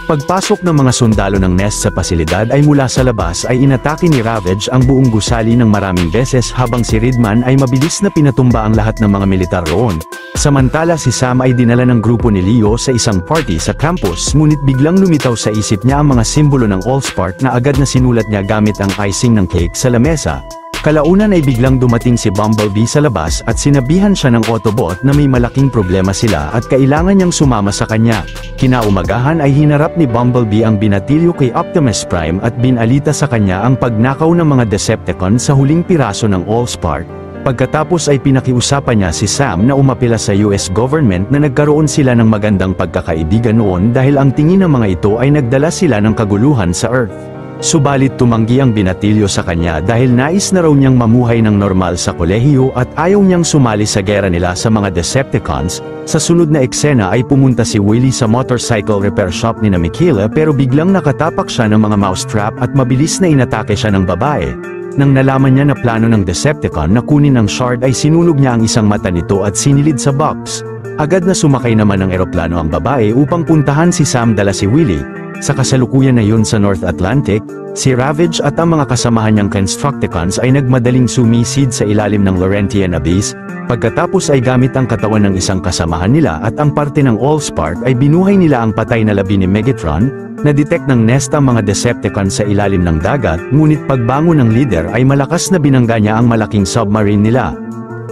Pagpasok ng mga sundalo ng Nest sa pasilidad ay mula sa labas ay inatake ni Ravage ang buong gusali ng maraming beses habang si Ridman ay mabilis na pinatumba ang lahat ng mga militar roon. Samantala si Sam ay dinala ng grupo ni Leo sa isang party sa campus ngunit biglang lumitaw sa isip niya ang mga simbolo ng Allspark na agad na sinulat niya gamit ang icing ng cake sa lamesa. Kalaunan ay biglang dumating si Bumblebee sa labas at sinabihan siya ng Autobot na may malaking problema sila at kailangan niyang sumama sa kanya. Kinaumagahan ay hinarap ni Bumblebee ang binatilyo kay Optimus Prime at binalita sa kanya ang pagnakaw ng mga Decepticon sa huling piraso ng Allspark. Pagkatapos ay pinakiusapan niya si Sam na umapela sa US government na nagkaroon sila ng magandang pagkakaibigan noon dahil ang tingin ng mga ito ay nagdala sila ng kaguluhan sa Earth. Subalit tumanggi ang binatilyo sa kanya dahil nais na raw niyang mamuhay ng normal sa kolehiyo at ayaw niyang sumali sa gera nila sa mga Decepticons. Sa sunod na eksena ay pumunta si Willy sa motorcycle repair shop ni na Michaela pero biglang nakatapak siya ng mga mousetrap at mabilis na inatake siya ng babae. Nang nalaman niya na plano ng Decepticon na kunin ang shard ay sinunog niya ang isang mata nito at sinilid sa box. Agad na sumakay naman ng eroplano ang babae upang puntahan si Sam dala si Willy. Sa kasalukuyan na yun sa North Atlantic, si Ravage at ang mga kasamahan niyang Constructicons ay nagmadaling sumisid sa ilalim ng Laurentian Abyss. Pagkatapos ay gamit ang katawan ng isang kasamahan nila at ang parte ng Allspark ay binuhay nila ang patay na labi ni Megatron. Na-detect ng Nest ang mga Decepticons sa ilalim ng dagat, ngunit pagbangon ng leader ay malakas na binangga niya ang malaking submarine nila.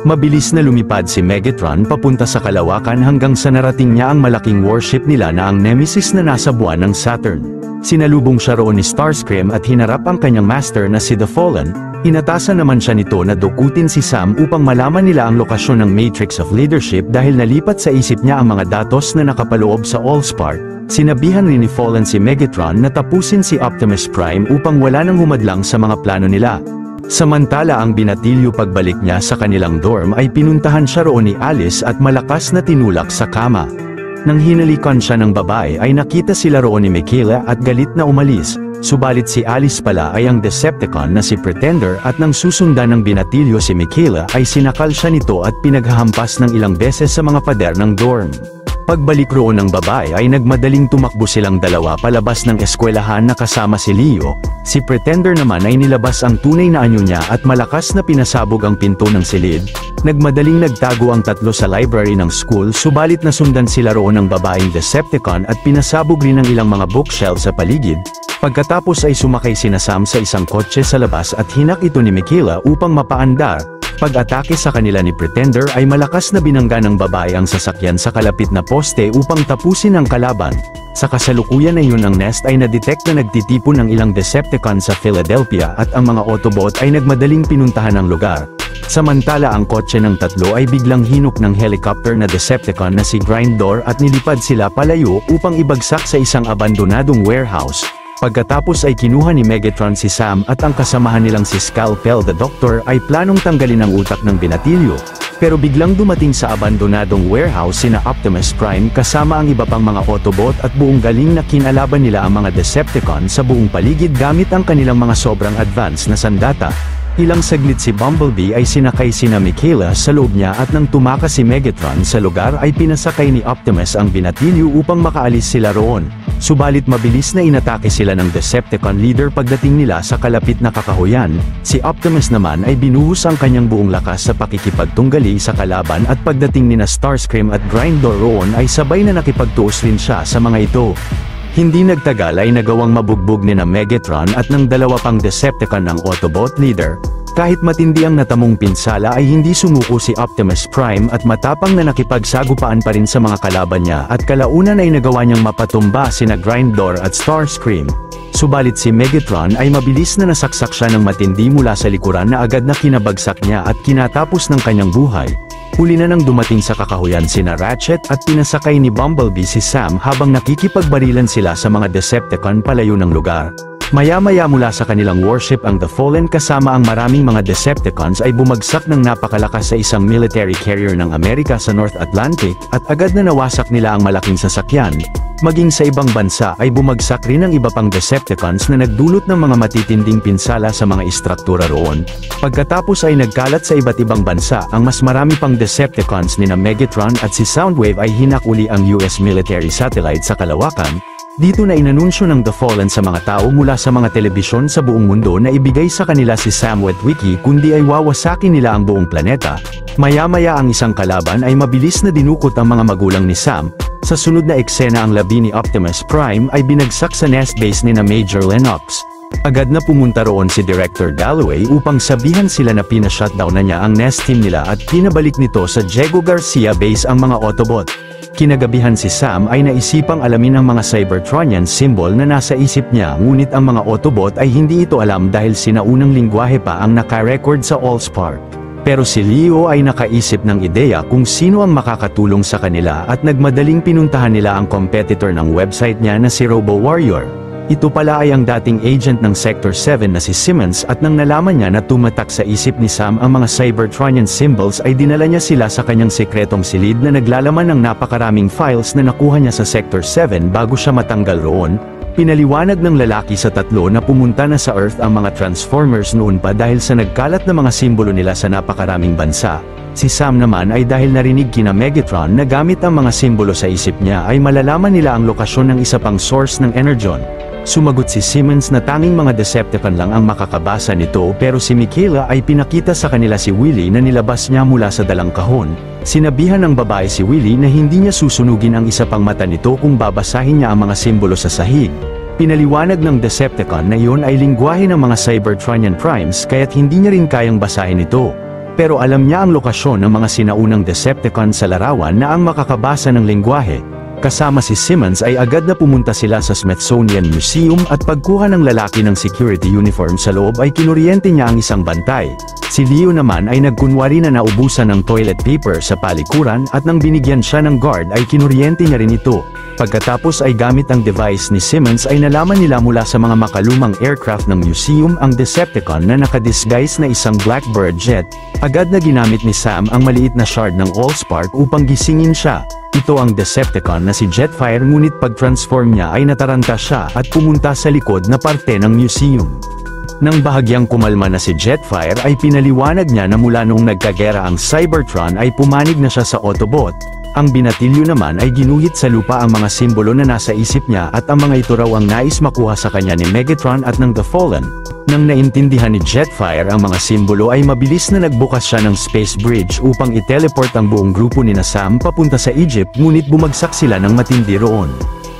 Mabilis na lumipad si Megatron papunta sa kalawakan hanggang sa narating niya ang malaking warship nila na ang Nemesis na nasa buwan ng Saturn. Sinalubong siya roon ni Starscream at hinarap ang kanyang master na si The Fallen. Inatasan naman siya nito na dukutin si Sam upang malaman nila ang lokasyon ng Matrix of Leadership dahil nalipat sa isip niya ang mga datos na nakapaloob sa Allspark. Sinabihan rin ni Fallen si Megatron na tapusin si Optimus Prime upang wala nang humadlang sa mga plano nila. Samantala ang binatilyo pagbalik niya sa kanilang dorm ay pinuntahan siya roon ni Alice at malakas na tinulak sa kama. Nang hinalikan siya ng babae ay nakita sila roon ni Michaela at galit na umalis, subalit si Alice pala ay ang Decepticon na si Pretender at nang susundan ng binatilyo si Michaela ay sinakal siya nito at pinaghahampas ng ilang beses sa mga pader ng dorm. Pagbalik roon ng babae ay nagmadaling tumakbo silang dalawa palabas ng eskwelahan na kasama si Leo. Si Pretender naman ay nilabas ang tunay na anyo niya at malakas na pinasabog ang pinto ng silid. Nagmadaling nagtago ang tatlo sa library ng school subalit nasundan sila roon ng babaeng Decepticon at pinasabog rin ang ilang mga bookshelf sa paligid. Pagkatapos ay sumakay sina Sam sa isang kotse sa labas at hinak ito ni Michaela upang mapaandar. Pag-atake sa kanila ni Pretender ay malakas na binangga ng babae ang sasakyan sa kalapit na poste upang tapusin ang kalaban. Sa kasalukuyan na yun ang Nest ay na-detect na nagtitipon ng ilang Decepticon sa Philadelphia at ang mga Autobot ay nagmadaling pinuntahan ang lugar. Samantala ang kotse ng tatlo ay biglang hinuk ng helicopter na Decepticon na si Grindor at nilipad sila palayo upang ibagsak sa isang abandonadong warehouse. Pagkatapos ay kinuha ni Megatron si Sam at ang kasamahan nilang si Scalpel the Doctor ay planong tanggalin ang utak ng binatilyo. Pero biglang dumating sa abandonadong warehouse sina Optimus Prime kasama ang iba pang mga Autobot at buong galing na kinalaban nila ang mga Decepticon sa buong paligid gamit ang kanilang mga sobrang advanced na sandata. Ilang saglit si Bumblebee ay sinakay sina Michaela sa loob niya at nang tumakas si Megatron sa lugar ay pinasakay ni Optimus ang binatilyo upang makaalis sila roon. Subalit mabilis na inatake sila ng Decepticon leader pagdating nila sa kalapit na kakahuyan. Si Optimus naman ay binuhos ang kanyang buong lakas sa pakikipagtunggali sa kalaban at pagdating nina Starscream at Grindor roon ay sabay na nakipagtuos rin siya sa mga ito. Hindi nagtagal ay nagawang mabugbog ni na Megatron at ng dalawa pang Decepticon ng Autobot leader. Kahit matindi ang natamong pinsala ay hindi sumuko si Optimus Prime at matapang na nakipagsagupaan pa rin sa mga kalaban niya at kalaunan ay nagawa niyang mapatumba sina Grindor at Starscream. Subalit si Megatron ay mabilis na nasaksak siya ng matindi mula sa likuran na agad na kinabagsak niya at kinatapos ng kanyang buhay. Huli na nang dumating sa kakahuyan sina Ratchet at pinasakay ni Bumblebee si Sam habang nakikipagbarilan sila sa mga Decepticon palayo ng lugar. Maya-maya mula sa kanilang warship ang The Fallen kasama ang maraming mga Decepticons ay bumagsak ng napakalakas sa isang military carrier ng Amerika sa North Atlantic at agad na nawasak nila ang malaking sasakyan. Maging sa ibang bansa ay bumagsak rin ang iba pang Decepticons na nagdulot ng mga matitinding pinsala sa mga istruktura roon. Pagkatapos ay nagkalat sa iba't ibang bansa ang mas marami pang Decepticons ni na Megatron at si Soundwave ay hinak uli ang US military satellite sa kalawakan. Dito na inanunsyo ng The Fallen sa mga tao mula sa mga telebisyon sa buong mundo na ibigay sa kanila si Sam Witwicky kundi ay wawasakin nila ang buong planeta. Maya-maya ang isang kalaban ay mabilis na dinukot ang mga magulang ni Sam. Sa sunod na eksena ang labi ni Optimus Prime ay binagsak sa nest base ni na Major Lennox. Agad na pumunta roon si Director Galloway upang sabihan sila na pina-shutdown na niya ang nest team nila at pinabalik nito sa Diego Garcia base ang mga Autobot. Kinagabihan si Sam ay naisipang alamin ang mga Cybertronian symbol na nasa isip niya ngunit ang mga Autobot ay hindi ito alam dahil sinaunang lingwahe pa ang naka-record sa Allspark. Pero si Leo ay nakaisip ng ideya kung sino ang makakatulong sa kanila at nagmadaling pinuntahan nila ang competitor ng website niya na si Robo Warrior. Ito pala ay ang dating agent ng Sector 7 na si Simmons at nang nalaman niya na tumatak sa isip ni Sam ang mga Cybertronian symbols ay dinala niya sila sa kanyang sekretong silid na naglalaman ng napakaraming files na nakuha niya sa Sector 7 bago siya matanggal roon. Pinaliwanag ng lalaki sa tatlo na pumunta na sa Earth ang mga Transformers noon pa dahil sa nagkalat na mga simbolo nila sa napakaraming bansa. Si Sam naman ay dahil narinig kina Megatron na gamit ang mga simbolo sa isip niya ay malalaman nila ang lokasyon ng isa pang source ng Energon. Sumagot si Simmons na tanging mga Decepticon lang ang makakabasa nito pero si Michaela ay pinakita sa kanila si Willy na nilabas niya mula sa dalang kahon. Sinabihan ng babae si Willy na hindi niya susunugin ang isa pang mata nito kung babasahin niya ang mga simbolo sa sahig. Pinaliwanag ng Decepticon na iyon ay lingwahe ng mga Cybertronian Primes kaya't hindi niya rin kayang basahin ito. Pero alam niya ang lokasyon ng mga sinaunang Decepticon sa larawan na ang makakabasa ng lingwahe. Kasama si Simmons ay agad na pumunta sila sa Smithsonian Museum at pagkuha ng lalaki ng security uniform sa loob ay kinuryente niya ang isang bantay. Si Leo naman ay nagkunwari na naubusan ng toilet paper sa palikuran at nang binigyan siya ng guard ay kinuryente niya rin ito. Pagkatapos ay gamit ang device ni Simmons ay nalaman nila mula sa mga makalumang aircraft ng museum ang Decepticon na nakadisguise na isang Blackbird jet. Agad na ginamit ni Sam ang maliit na shard ng Allspark upang gisingin siya. Ito ang Decepticon na si Jetfire, ngunit pag-transform niya ay nataranta siya at pumunta sa likod na parte ng museum. Nang bahagyang kumalma na si Jetfire ay pinaliwanag niya na mula noong nagkagera ang Cybertron ay pumanig na siya sa Autobot. Ang binatilyo naman ay ginuhit sa lupa ang mga simbolo na nasa isip niya at ang mga ito raw ang nais makuha sa kanya ni Megatron at ng The Fallen. Nang naintindihan ni Jetfire ang mga simbolo ay mabilis na nagbukas siya ng space bridge upang i-teleport ang buong grupo ni Sam papunta sa Egypt, ngunit bumagsak sila ng matindi roon.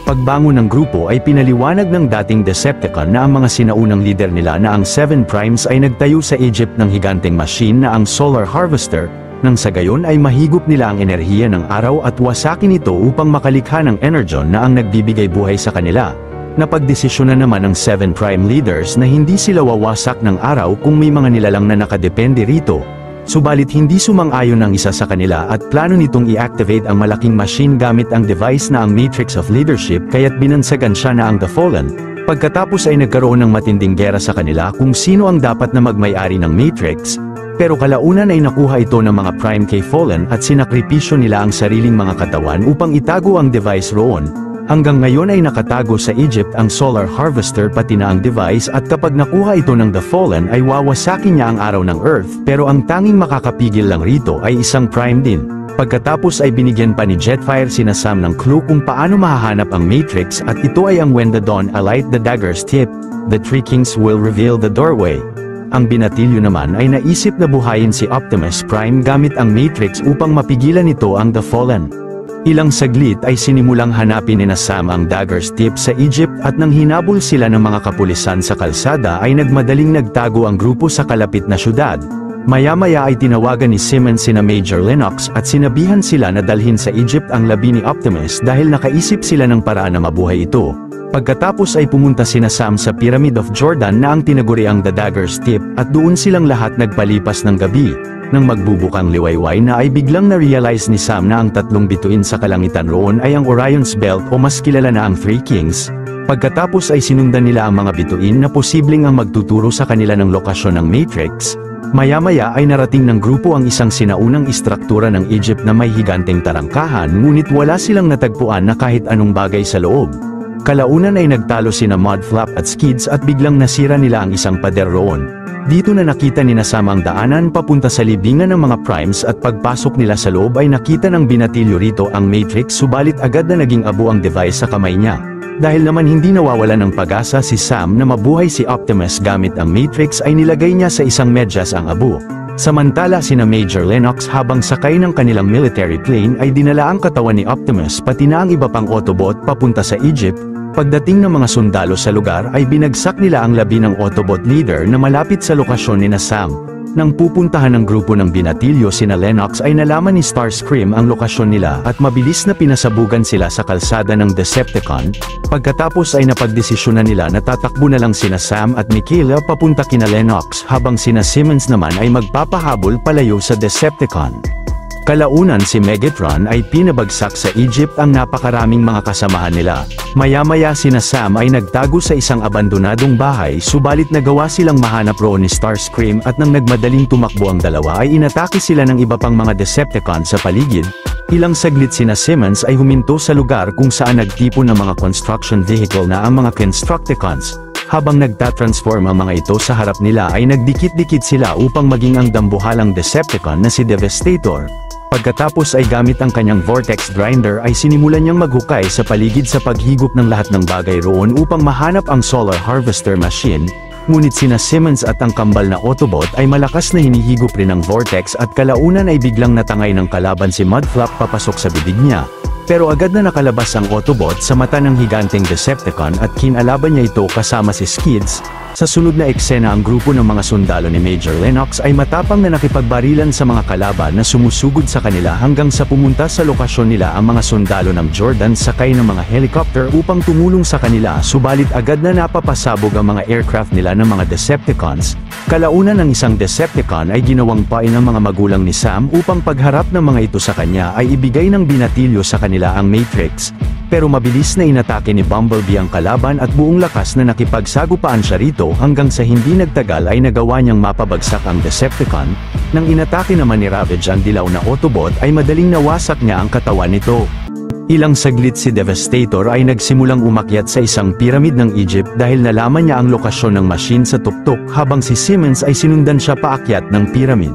Pagbangon ng grupo ay pinaliwanag ng dating Decepticon na ang mga sinaunang leader nila na ang Seven Primes ay nagtayo sa Egypt ng higanteng machine na ang Solar Harvester, nang sa gayon ay mahigop nila ang enerhiya ng araw at wasakin ito upang makalikha ng energon na ang nagbibigay buhay sa kanila. Napagdesisyonan naman ng Seven Prime leaders na hindi sila wawasak ng araw kung may mga nilalang na nakadepende rito. Subalit hindi sumang-ayon ang isa sa kanila at plano nitong i-activate ang malaking machine gamit ang device na ang Matrix of Leadership, kaya't binansagan siya na ang The Fallen. Pagkatapos ay nagkaroon ng matinding gera sa kanila kung sino ang dapat na magmay-ari ng Matrix, pero kalaunan ay nakuha ito ng mga Prime kay Fallen at sinakripisyo nila ang sariling mga katawan upang itago ang device roon. Hanggang ngayon ay nakatago sa Egypt ang Solar Harvester pati na ang device, at kapag nakuha ito ng The Fallen ay wawasakin niya ang araw ng Earth, pero ang tanging makakapigil lang rito ay isang Prime din. Pagkatapos ay binigyan pa ni Jetfire sina Sam ng clue kung paano mahahanap ang Matrix, at ito ay ang When the Dawn alight the dagger's tip, the Three Kings will reveal the doorway. Ang binatilyo naman ay naisip na buhayin si Optimus Prime gamit ang Matrix upang mapigilan ito ang The Fallen. Ilang saglit ay sinimulang hanapin ni Sam ang dagger's tip sa Egypt, at nang hinabol sila ng mga kapulisan sa kalsada ay nagmadaling nagtago ang grupo sa kalapit na syudad. Maya-maya ay tinawagan ni Simmons sina Major Lennox at sinabihan sila na dalhin sa Egypt ang labi ni Optimus dahil nakaisip sila ng paraan na mabuhay ito. Pagkatapos ay pumunta sina Sam sa Pyramid of Jordan na ang tinaguriang The Dagger's Tip, at doon silang lahat nagpalipas ng gabi. Nang magbubukang liwayway na ay biglang na-realize ni Sam na ang tatlong bituin sa kalangitan roon ay ang Orion's Belt o mas kilala na ang Three Kings. Pagkatapos ay sinundan nila ang mga bituin na posibleng ang magtuturo sa kanila ng lokasyon ng Matrix. Maya-maya ay narating ng grupo ang isang sinaunang istruktura ng Egypt na may higanteng tarangkahan, ngunit wala silang natagpuan na kahit anong bagay sa loob. Kalaunan ay nagtalo sina Mudflap at Skids at biglang nasira nila ang isang pader roon. Dito na nakita ni Sam ang daanan papunta sa libingan ng mga Primes, at pagpasok nila sa loob ay nakita ng binatilyo rito ang Matrix, subalit agad na naging abo ang device sa kamay niya. Dahil naman hindi nawawalan ng pag-asa si Sam na mabuhay si Optimus gamit ang Matrix ay nilagay niya sa isang medyas ang abo. Samantala sina Major Lennox habang sakay ng kanilang military plane ay dinala ang katawan ni Optimus pati na ang iba pang Autobot papunta sa Egypt. Pagdating ng mga sundalo sa lugar ay binagsak nila ang labi ng Autobot leader na malapit sa lokasyon ni Sam. Nang pupuntahan ng grupo ng binatilyo sina Lennox ay nalaman ni Starscream ang lokasyon nila at mabilis na pinasabugan sila sa kalsada ng Decepticon. Pagkatapos ay napagdesisyonan nila na tatakbo na lang sina Sam at Mikhaila papunta kina Lennox habang sina Simmons naman ay magpapahabol palayo sa Decepticon. Kalaunan si Megatron ay pinabagsak sa Egypt ang napakaraming mga kasamahan nila. Maya-maya sina Sam ay nagtago sa isang abandonadong bahay, subalit nagawa silang mahanap roon ni Starscream, at nang nagmadaling tumakbo ang dalawa ay inatake sila ng iba pang mga Decepticon sa paligid. Ilang saglit sina Simmons ay huminto sa lugar kung saan nagtipon ng mga construction vehicle na ang mga Constructicons. Habang nagtatransform ang mga ito sa harap nila ay nagdikit-dikit sila upang maging ang dambuhalang Decepticon na si Devastator. Pagkatapos ay gamit ang kanyang Vortex Grinder ay sinimulan niyang maghukay sa paligid sa paghigop ng lahat ng bagay roon upang mahanap ang Solar Harvester Machine, ngunit sina Simmons at ang kambal na Autobot ay malakas na hinihigop rin ng Vortex, at kalaunan ay biglang natangay ng kalaban si Mudflap papasok sa bibig niya. Pero agad na nakalabas ang Autobot sa mata ng higanteng Decepticon at kinalaban niya ito kasama si Skids. Sa sunod na eksena ang grupo ng mga sundalo ni Major Lennox ay matapang na nakipagbarilan sa mga kalaban na sumusugod sa kanila hanggang sa pumunta sa lokasyon nila ang mga sundalo ng Jordan sakay ng mga helicopter upang tumulong sa kanila, subalit agad na napapasabog ang mga aircraft nila ng mga Decepticons. Kalaunan ng isang Decepticon ay ginawang pain ng mga magulang ni Sam upang pagharap ng mga ito sa kanya ay ibigay ng binatilyo sa kanila ang Matrix. pero mabilis na inatake ni Bumblebee ang kalaban at buong lakas na nakipagsagupaan siya rito hanggang sa hindi nagtagal ay nagawa niyang mapabagsak ang Decepticon. Nang inatake naman ni Ravage ang dilaw na Autobot ay madaling nawasak niya ang katawan nito. Ilang saglit si Devastator ay nagsimulang umakyat sa isang piramid ng Egypt dahil nalaman niya ang lokasyon ng machine sa tuktok habang si Simmons ay sinundan siya paakyat ng piramid.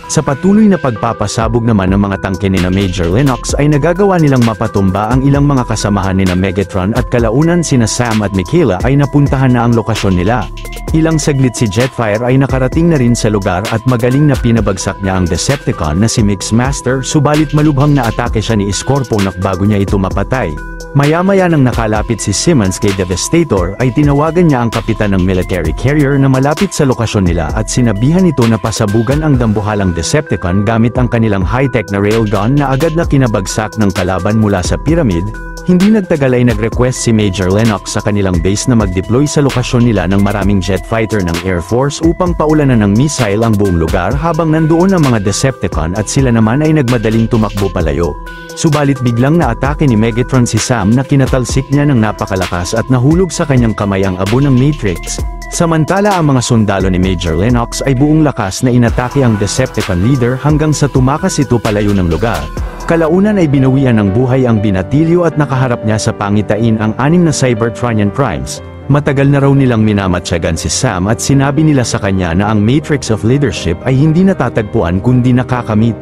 Sa patuloy na pagpapasabog naman ng mga tangke ni na Major Lennox ay nagagawa nilang mapatumba ang ilang mga kasamahan ni na Megatron at kalaunan sina Sam at Mikaela ay napuntahan na ang lokasyon nila. Ilang saglit si Jetfire ay nakarating na rin sa lugar at magaling na pinabagsak niya ang Decepticon na si Mixmaster subalit malubhang na atake siya ni Scorponok bago niya ito mapatay. Maya-maya nang nakalapit si Simmons kay Devastator ay tinawagan niya ang kapitan ng military carrier na malapit sa lokasyon nila at sinabihan ito na pasabugan ang dambuhalang Decepticon gamit ang kanilang high-tech na railgun na agad na kinabagsak ng kalaban mula sa pyramid. Hindi nagtagal ay nag-request si Major Lennox sa kanilang base na mag-deploy sa lokasyon nila ng maraming jet fighter ng Air Force upang paulanan ng missile ang buong lugar habang nandoon ang mga Decepticon at sila naman ay nagmadaling tumakbo palayo. Subalit biglang naatake ni Megatron si Sam na kinatalsik niya ng napakalakas at nahulog sa kanyang kamay ang abo ng Matrix. Samantala ang mga sundalo ni Major Lennox ay buong lakas na inatake ang Decepticon leader hanggang sa tumakas ito palayo ng lugar. Kalaunan ay binawian ng buhay ang binatilyo at nakaharap niya sa pangitain ang 6 na Cybertronian Primes. Matagal na raw nilang minamatyagan si Sam at sinabi nila sa kanya na ang Matrix of Leadership ay hindi natatagpuan kundi nakakamit.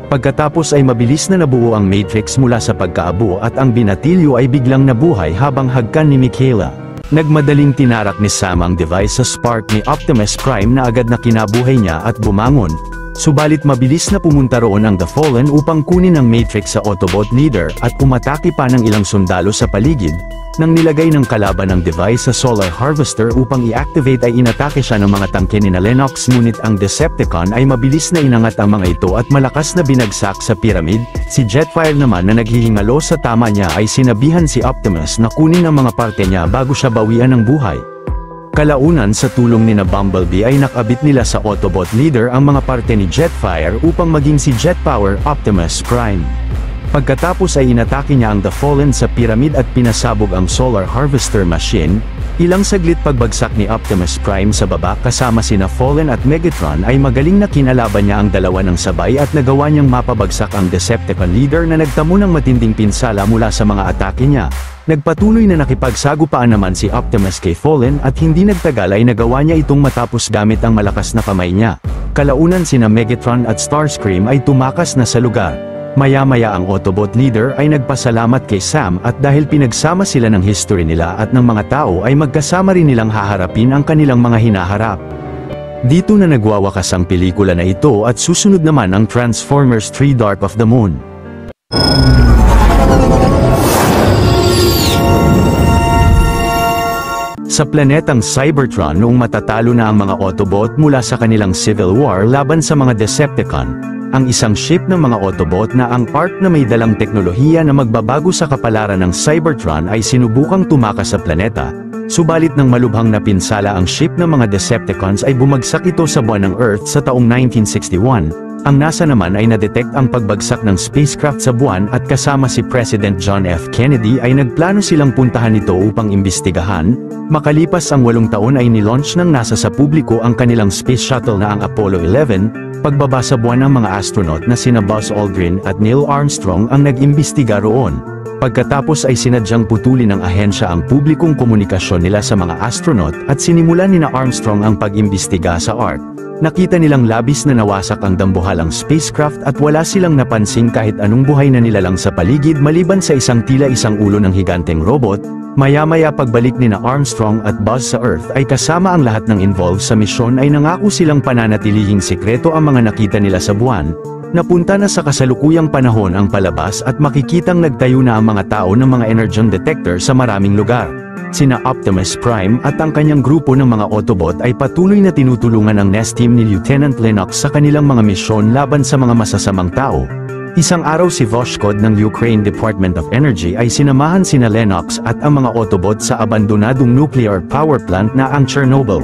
Pagkatapos ay mabilis na nabuo ang Matrix mula sa pagkaabo at ang binatilyo ay biglang nabuhay habang hagkan ni Mikaela. Nagmadaling tinarak ni Sam ang device sa spark ni Optimus Prime na agad na kinabuhay niya at bumangon. Subalit mabilis na pumunta roon ang The Fallen upang kunin ang Matrix sa Autobot leader at umatake pa ng ilang sundalo sa paligid. Nang nilagay ng kalaban ang device sa Solar Harvester upang i-activate ay inatake siya ng mga tangke ni na Lennox ngunit ang Decepticon ay mabilis na inangat ang mga ito at malakas na binagsak sa pyramid. Si Jetfire naman na naghihingalo sa tama niya ay sinabihan si Optimus na kunin ang mga parte niya bago siya bawian ng buhay. Kalaunan sa tulong ni na Bumblebee ay nakabit nila sa Autobot leader ang mga parte ni Jetfire upang maging si Jetpower Optimus Prime. Pagkatapos ay inatake niya ang The Fallen sa pyramid at pinasabog ang Solar Harvester machine. Ilang saglit pagbagsak ni Optimus Prime sa baba kasama sina Fallen at Megatron ay magaling na kinalaban niya ang dalawa ng sabay at nagawa niyang mapabagsak ang Decepticon leader na nagtamo ng matinding pinsala mula sa mga atake niya. Nagpatuloy na nakipagsagupaan naman si Optimus kay Fallen at hindi nagtagal ay nagawa niya itong matapos gamit ang malakas na kamay niya. Kalaunan sina Megatron at Starscream ay tumakas na sa lugar. Maya-maya ang Autobot leader ay nagpasalamat kay Sam at dahil pinagsama sila ng history nila at ng mga tao ay magkasama rin nilang haharapin ang kanilang mga hinaharap. Dito na nagwawakas ang pelikula na ito at susunod naman ang Transformers 3 Dark of the Moon. Sa planetang Cybertron noong matatalo na ang mga Autobot mula sa kanilang civil war laban sa mga Decepticon, ang isang ship ng mga Autobot na ang ARC na may dalang teknolohiya na magbabago sa kapalaran ng Cybertron ay sinubukang tumakas sa planeta. Subalit nang malubhang napinsala ang ship ng mga Decepticons ay bumagsak ito sa buwan ng Earth sa taong 1961. Ang NASA naman ay nadetect ang pagbagsak ng spacecraft sa buwan at kasama si President John F. Kennedy ay nagplano silang puntahan ito upang imbestigahan. Makalipas ang 8 taon ay nilaunch ng NASA sa publiko ang kanilang space shuttle na ang Apollo 11. Pagbaba sa buwan ng mga astronaut na sina Buzz Aldrin at Neil Armstrong ang nag-imbestiga roon. Pagkatapos ay sinadyang putulin ng ahensya ang publikong komunikasyon nila sa mga astronaut at sinimulan ni na Armstrong ang pag-imbestiga sa ARC. Nakita nilang labis na nawasak ang dambuhalang spacecraft at wala silang napansing kahit anong buhay na nilalang sa paligid maliban sa isang tila isang ulo ng higanteng robot. Maya-maya pagbalik ni na Armstrong at Buzz sa Earth ay kasama ang lahat ng involved sa misyon ay nangako silang pananatilihing sikreto ang mga nakita nila sa buwan. Napunta na sa kasalukuyang panahon ang palabas at makikitang nagtayo na ang mga tao ng mga energon detector sa maraming lugar. Sina Optimus Prime at ang kanyang grupo ng mga Autobot ay patuloy na tinutulungan ang NES team ni Lieutenant Lennox sa kanilang mga misyon laban sa mga masasamang tao. Isang araw si Voskhod ng Ukraine Department of Energy ay sinamahan sina Lennox at ang mga Autobot sa abandonadong nuclear power plant na ang Chernobyl.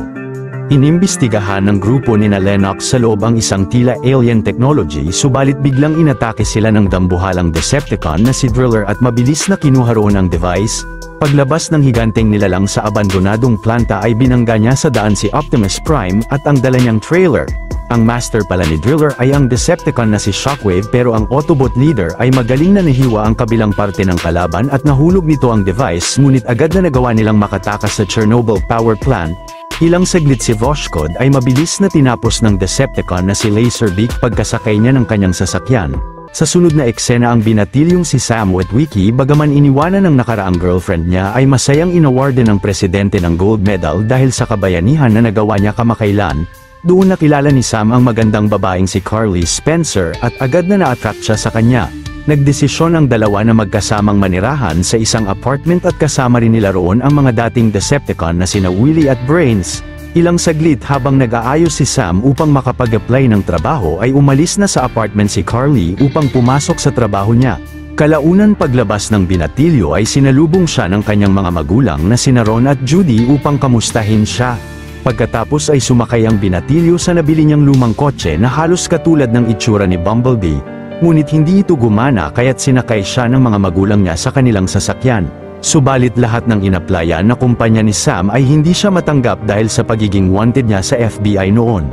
Inimbestigahan ng grupo ni Lennox sa loob ang isang tila alien technology subalit biglang inatake sila ng dambuhalang Decepticon na si Driller at mabilis na kinuha roon ang device. Paglabas ng higanteng nilalang sa abandonadong planta ay binangga niya sa daan si Optimus Prime at ang dala niyang trailer. Ang master pala ni Driller ay ang Decepticon na si Shockwave pero ang Autobot leader ay magaling na nahiwa ang kabilang parte ng kalaban at nahulog nito ang device ngunit agad na nagawa nilang makatakas sa Chernobyl power plant. Ilang saglit si Voskhod ay mabilis na tinapos ng Decepticon na si Laserbeak pagkasakay niya ng kanyang sasakyan. Sa sunod na eksena ang binatilyong si Sam Witwicky bagaman iniwanan ng nakaraang girlfriend niya ay masayang inawarde ng presidente ng gold medal dahil sa kabayanihan na nagawa niya kamakailan. Doon nakilala ni Sam ang magandang babaeng si Carly Spencer at agad na na-attract siya sa kanya. Nagdesisyon ang dalawa na magkasamang manirahan sa isang apartment at kasama rin nila roon ang mga dating Decepticon na sina Willy at Brains. Ilang saglit habang nag-aayos si Sam upang makapag-apply ng trabaho ay umalis na sa apartment si Carly upang pumasok sa trabaho niya. Kalaunan paglabas ng binatilyo ay sinalubong siya ng kanyang mga magulang na sina Ron at Judy upang kamustahin siya. Pagkatapos ay sumakay ang binatilyo sa nabili niyang lumang kotse na halos katulad ng itsura ni Bumblebee. Ngunit hindi ito gumana kaya't sinakay siya ng mga magulang niya sa kanilang sasakyan. Subalit lahat ng inaplayan na kumpanya ni Sam ay hindi siya matanggap dahil sa pagiging wanted niya sa FBI noon.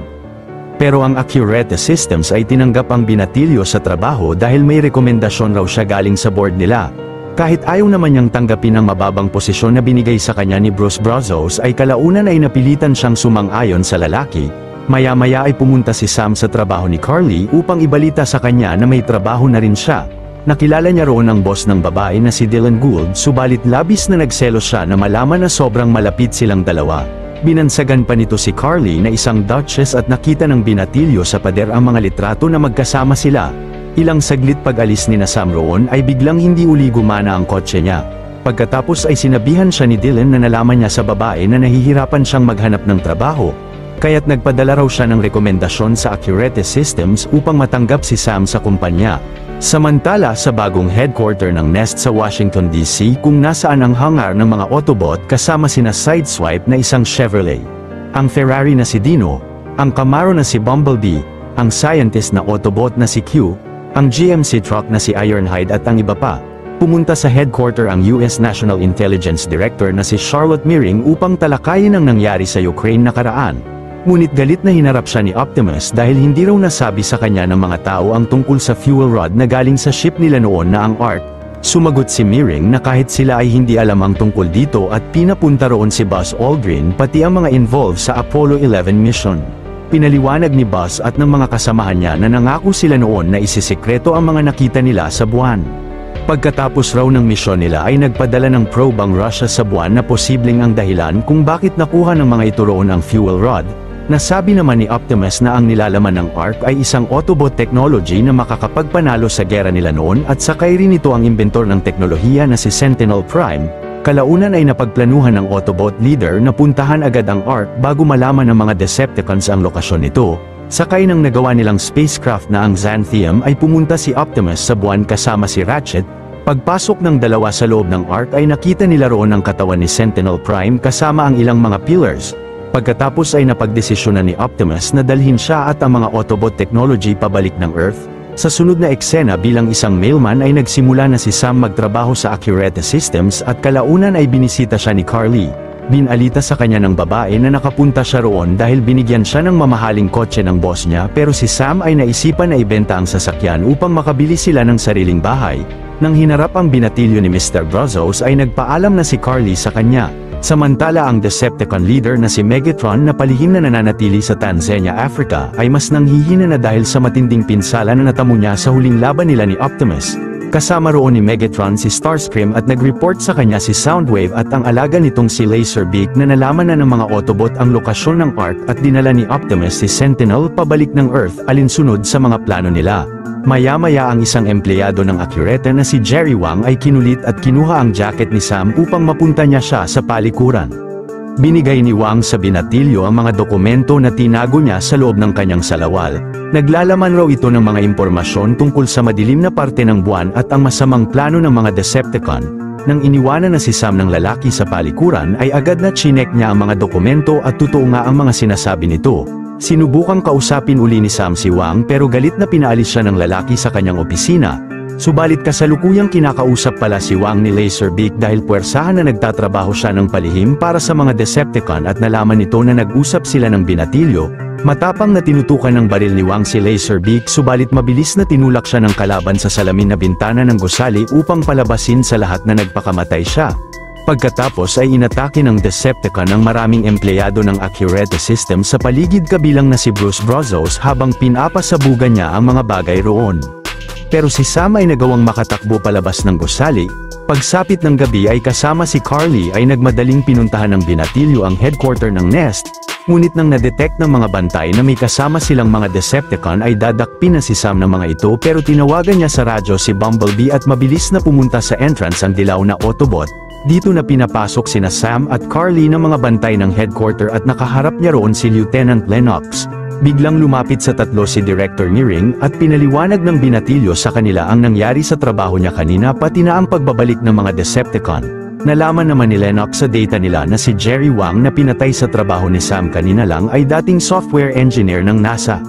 Pero ang Accurate Systems ay tinanggap ang binatilyo sa trabaho dahil may rekomendasyon raw siya galing sa board nila. Kahit ayaw naman niyang tanggapin ang mababang posisyon na binigay sa kanya ni Bruce Brazos ay kalaunan ay napilitan siyang sumang-ayon sa lalaki. Maya-maya ay pumunta si Sam sa trabaho ni Carly upang ibalita sa kanya na may trabaho na rin siya. Nakilala niya roon ang boss ng babae na si Dylan Gould subalit labis na nagselos siya na malaman na sobrang malapit silang dalawa. Binansagan pa nito si Carly na isang duchess at nakita ng binatilyo sa pader ang mga litrato na magkasama sila. Ilang saglit pag-alis ni na Sam roon ay biglang hindi uli gumana ang kotse niya. Pagkatapos ay sinabihan siya ni Dylan na nalaman niya sa babae na nahihirapan siyang maghanap ng trabaho. Kaya't nagpadala raw siya ng rekomendasyon sa Accurate Systems upang matanggap si Sam sa kumpanya. Samantala sa bagong headquarter ng Nest sa Washington DC kung nasaan ang hangar ng mga Autobot kasama sina Sideswipe na isang Chevrolet, ang Ferrari na si Dino, ang Camaro na si Bumblebee, ang scientist na Autobot na si Q, ang GMC truck na si Ironhide at ang iba pa. Pumunta sa headquarter ang US National Intelligence Director na si Charlotte Meering upang talakayin ang nangyari sa Ukraine nakaraan. Ngunit galit na hinarap siya ni Optimus dahil hindi raw nasabi sa kanya ng mga tao ang tungkol sa fuel rod na galing sa ship nila noon na ang Ark. Sumagot si Meering na kahit sila ay hindi alam ang tungkol dito at pinapunta roon si Buzz Aldrin pati ang mga involved sa Apollo 11 mission. Pinaliwanag ni Buzz at ng mga kasamahan niya na nangako sila noon na isisikreto ang mga nakita nila sa buwan. Pagkatapos raw ng misyon nila ay nagpadala ng probe ang Russia sa buwan na posibleng ang dahilan kung bakit nakuha ng mga ito roon ang fuel rod. Nasabi naman ni Optimus na ang nilalaman ng Ark ay isang Autobot technology na makakapagpanalo sa gera nila noon at sakay rin ito ang inventor ng teknolohiya na si Sentinel Prime. Kalaunan ay napagplanuhan ng Autobot leader na puntahan agad ang Ark bago malaman ng mga Decepticons ang lokasyon nito. Sakay ng nagawa nilang spacecraft na ang Xanthium ay pumunta si Optimus sa buwan kasama si Ratchet. Pagpasok ng dalawa sa loob ng Ark ay nakita nila roon ang katawan ni Sentinel Prime kasama ang ilang mga pillars. Pagkatapos ay napagdesisyonan ni Optimus na dalhin siya at ang mga Autobot technology pabalik ng Earth. Sa sunod na eksena bilang isang mailman ay nagsimula na si Sam magtrabaho sa Accurate Systems at kalaunan ay binisita siya ni Carly. Binalita sa kanya ng babae na nakapunta siya roon dahil binigyan siya ng mamahaling kotse ng boss niya pero si Sam ay naisipan na ibenta ang sasakyan upang makabili sila ng sariling bahay. Nang hinarap ang binatilyo ni Mr. Brazos ay nagpaalam na si Carly sa kanya. Samantala ang Decepticon leader na si Megatron na palihim na nananatili sa Tanzania, Africa ay mas nanghihina na dahil sa matinding pinsala na natamo niya sa huling laban nila ni Optimus. Kasama roon ni Megatron si Starscream at nag-report sa kanya si Soundwave at ang alaga nitong si Laserbeak na nalaman na ng mga Autobot ang lokasyon ng Ark at dinala ni Optimus si Sentinel pabalik ng Earth alinsunod sa mga plano nila. Maya-maya ang isang empleyado ng Accurate na si Jerry Wang ay kinulit at kinuha ang jacket ni Sam upang mapunta niya siya sa palikuran. Binigay ni Wang sa binatilyo ang mga dokumento na tinago niya sa loob ng kanyang salawal. Naglalaman raw ito ng mga impormasyon tungkol sa madilim na parte ng buwan at ang masamang plano ng mga Decepticon. Nang iniwanan na si Sam ng lalaki sa palikuran ay agad na chinek niya ang mga dokumento at totoo nga ang mga sinasabi nito. Sinubukang kausapin uli ni Sam si Wang pero galit na pinaalis siya ng lalaki sa kanyang opisina. Subalit kasalukuyang kinakausap pala si Wang ni Laserbeak dahil puwersahan na nagtatrabaho siya ng palihim para sa mga Decepticon at nalaman nito na nag-usap sila ng binatilyo. Matapang na tinutukan ng baril ni Wang si Laserbeak subalit mabilis na tinulak siya ng kalaban sa salamin na bintana ng gusali upang palabasin sa lahat na nagpakamatay siya. Pagkatapos ay inatake ng Decepticon ang maraming empleyado ng Accurate System sa paligid kabilang na si Bruce Brazos habang pinapasabugan niya ang mga bagay roon. Pero si Sam ay nagawang makatakbo palabas ng gusali. Pagsapit ng gabi ay kasama si Carly ay nagmadaling pinuntahan ng binatilyo ang headquarter ng Nest. Ngunit nang na-detect ng mga bantay na may kasama silang mga Decepticon ay dadakpin na si Sam ng mga ito pero tinawagan niya sa radyo si Bumblebee at mabilis na pumunta sa entrance ang dilaw na Autobot. Dito na pinapasok sina Sam at Carly ng mga bantay ng headquarter at nakaharap niya roon si Lieutenant Lennox. Biglang lumapit sa tatlo si Director Meering at pinaliwanag ng binatilyo sa kanila ang nangyari sa trabaho niya kanina pati na ang pagbabalik ng mga Decepticon. Nalaman naman ni Lennox sa data nila na si Jerry Wang na pinatay sa trabaho ni Sam kanina lang ay dating software engineer ng NASA.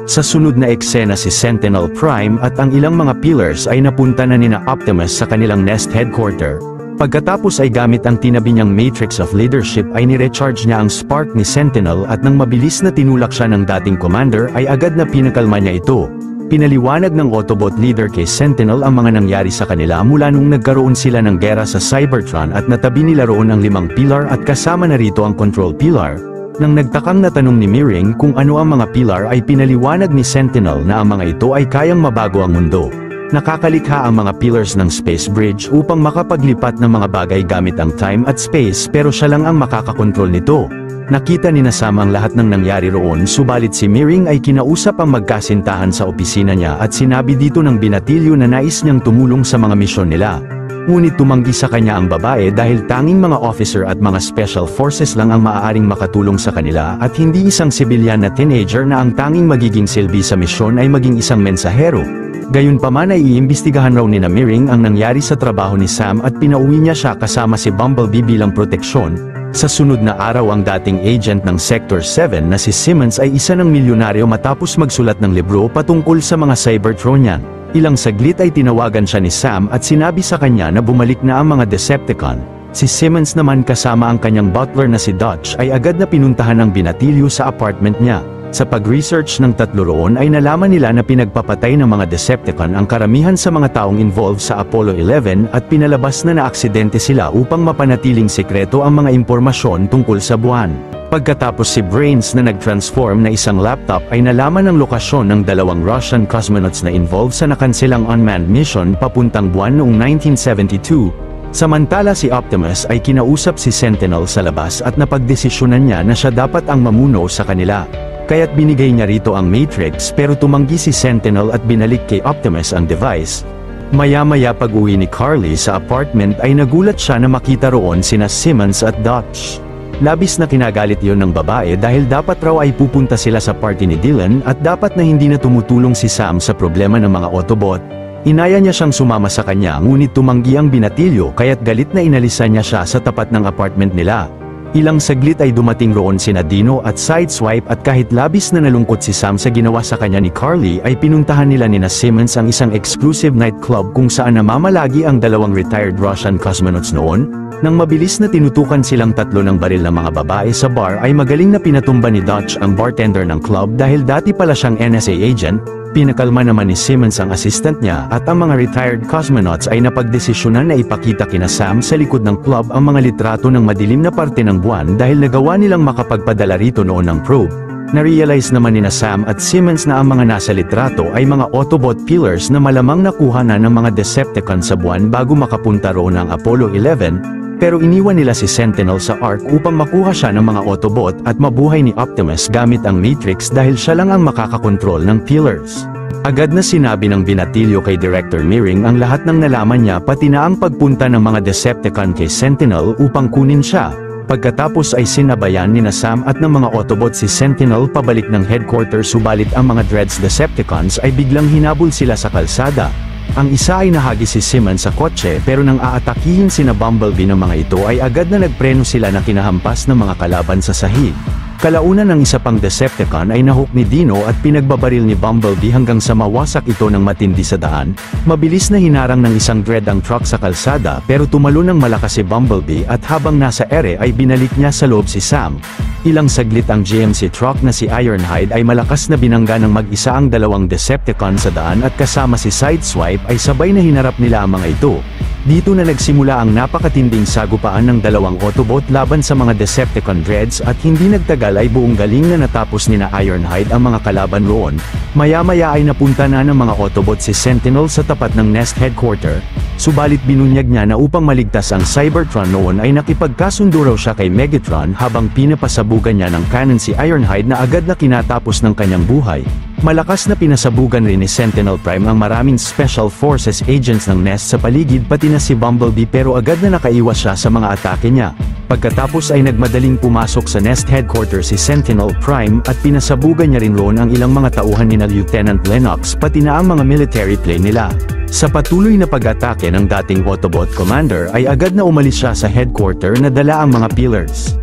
Sa sunod na eksena si Sentinel Prime at ang ilang mga pillars ay napunta na nina Optimus sa kanilang Nest headquarter. Pagkatapos ay gamit ang tinabi niyang Matrix of Leadership ay ni-recharge niya ang spark ni Sentinel at nang mabilis na tinulak siya ng dating commander ay agad na pinakalma niya ito. Pinaliwanag ng Autobot leader kay Sentinel ang mga nangyari sa kanila mula nung nagkaroon sila ng gera sa Cybertron at natabi nila roon ang 5 pillar at kasama na rito ang control pillar. Nang nagtakang natanong ni Meering kung ano ang mga pillar ay pinaliwanag ni Sentinel na ang mga ito ay kayang mabago ang mundo. Nakakalikha ang mga pillars ng space bridge upang makapaglipat ng mga bagay gamit ang time at space pero siya lang ang makakakontrol nito. Nakita ni Sam ang lahat ng nangyari roon subalit si Meering ay kinausap ang magkasintahan sa opisina niya at sinabi dito ng binatilyo na nais niyang tumulong sa mga misyon nila. Ngunit tumanggi sa kanya ang babae dahil tanging mga officer at mga special forces lang ang maaaring makatulong sa kanila at hindi isang sibilyan na teenager na ang tanging magiging silbi sa misyon ay maging isang mensahero. Gayunpaman ay iimbestigahan raw ni Meering ang nangyari sa trabaho ni Sam at pinauwi niya siya kasama si Bumblebee bilang proteksyon. Sa sunod na araw ang dating agent ng Sector 7 na si Simmons ay isa ng milyonaryo matapos magsulat ng libro patungkol sa mga Cybertronian. Ilang saglit ay tinawagan siya ni Sam at sinabi sa kanya na bumalik na ang mga Decepticon. Si Simmons naman kasama ang kanyang butler na si Dutch ay agad na pinuntahan ang binatilyo sa apartment niya. Sa pag-research ng tatlo roon ay nalaman nila na pinagpapatay ng mga Decepticon ang karamihan sa mga taong involved sa Apollo 11 at pinalabas na naaksidente sila upang mapanatiling sekreto ang mga impormasyon tungkol sa buwan. Pagkatapos si Brains na nag-transform na isang laptop ay nalaman ang lokasyon ng 2 Russian cosmonauts na involved sa nakanselang unmanned mission papuntang buwan noong 1972. Samantala si Optimus ay kinausap si Sentinel sa labas at napagdesisyonan niya na siya dapat ang mamuno sa kanila. Kaya't binigay niya rito ang Matrix pero tumanggi si Sentinel at binalik kay Optimus ang device. Maya-maya pag-uwi ni Carly sa apartment ay nagulat siya na makita roon sina Simmons at Dutch. Labis na kinagalit yon ng babae dahil dapat raw ay pupunta sila sa party ni Dylan at dapat na hindi na tumutulong si Sam sa problema ng mga Autobot. Inaya niya siyang sumama sa kanya ngunit tumanggi ang binatilyo kaya't galit na inalisan niya siya sa tapat ng apartment nila. Ilang saglit ay dumating roon sina Dino at Sideswipe at kahit labis na nalungkot si Sam sa ginawa sa kanya ni Carly ay pinuntahan nila ni Simmons ang isang exclusive nightclub kung saan namamalagi ang 2 retired Russian cosmonauts noon. Nang mabilis na tinutukan silang tatlo ng baril ng mga babae sa bar ay magaling na pinatumba ni Dutch ang bartender ng club dahil dati pala siyang NSA agent. Pinakalma naman ni Simmons ang assistant niya at ang mga retired cosmonauts ay napagdesisyonan na ipakita kina Sam sa likod ng club ang mga litrato ng madilim na parte ng buwan dahil nagawa nilang makapagpadala rito noon ng probe. Na-realize naman nina Sam at Simmons na ang mga nasa litrato ay mga Autobot pillars na malamang nakuha na ng mga Decepticon sa buwan bago makapunta roon ang Apollo 11, pero iniwan nila si Sentinel sa Ark upang makuha siya ng mga Autobot at mabuhay ni Optimus gamit ang Matrix dahil siya lang ang makakakontrol ng pillars. Agad na sinabi ng binatilyo kay Director Meering ang lahat ng nalaman niya pati na ang pagpunta ng mga Decepticon kay Sentinel upang kunin siya. Pagkatapos ay sinabayan nina Sam at ng mga Autobot si Sentinel pabalik ng headquarters subalit ang mga Dreads Decepticons ay biglang hinabol sila sa kalsada. Ang isa ay nahagi si Simmons sa kotse pero nang aatakihin sina Bumblebee ng mga ito ay agad na nagpreno sila na kinahampas ng mga kalaban sa sahig. Kalaunan ng isa pang Decepticon ay nahook ni Dino at pinagbabaril ni Bumblebee hanggang sa mawasak ito ng matindi sa daan. Mabilis na hinarang ng isang Dread ang truck sa kalsada pero tumalo ng malakas si Bumblebee at habang nasa ere ay binalik niya sa loob si Sam. Ilang saglit ang GMC truck na si Ironhide ay malakas na binangga ng mag-isa ang dalawang Decepticon sa daan at kasama si Sideswipe ay sabay na hinarap nila ang mga ito. Dito na nagsimula ang napakatinding sagupaan ng dalawang Autobot laban sa mga Decepticon Dreads at hindi nagtagal ay buong galing na natapos ni na Ironhide ang mga kalaban roon. Maya-maya ay napunta na ng mga Autobot si Sentinel sa tapat ng Nest Headquarter, subalit binunyag niya na upang maligtas ang Cybertron noon ay nakipagkasundo raw siya kay Megatron habang pinapasabugan niya ng cannon si Ironhide na agad na kinatapos ng kanyang buhay. Malakas na pinasabugan rin ni Sentinel Prime ang maraming Special Forces agents ng Nest sa paligid pati na si Bumblebee pero agad na nakaiwas siya sa mga atake niya. Pagkatapos ay nagmadaling pumasok sa Nest Headquarters si Sentinel Prime at pinasabugan niya rin roon ang ilang mga tauhan ni Lieutenant Lennox pati na ang mga military plane nila. Sa patuloy na pag-atake ng dating Autobot Commander ay agad na umalis siya sa headquarter na dala ang mga pillars.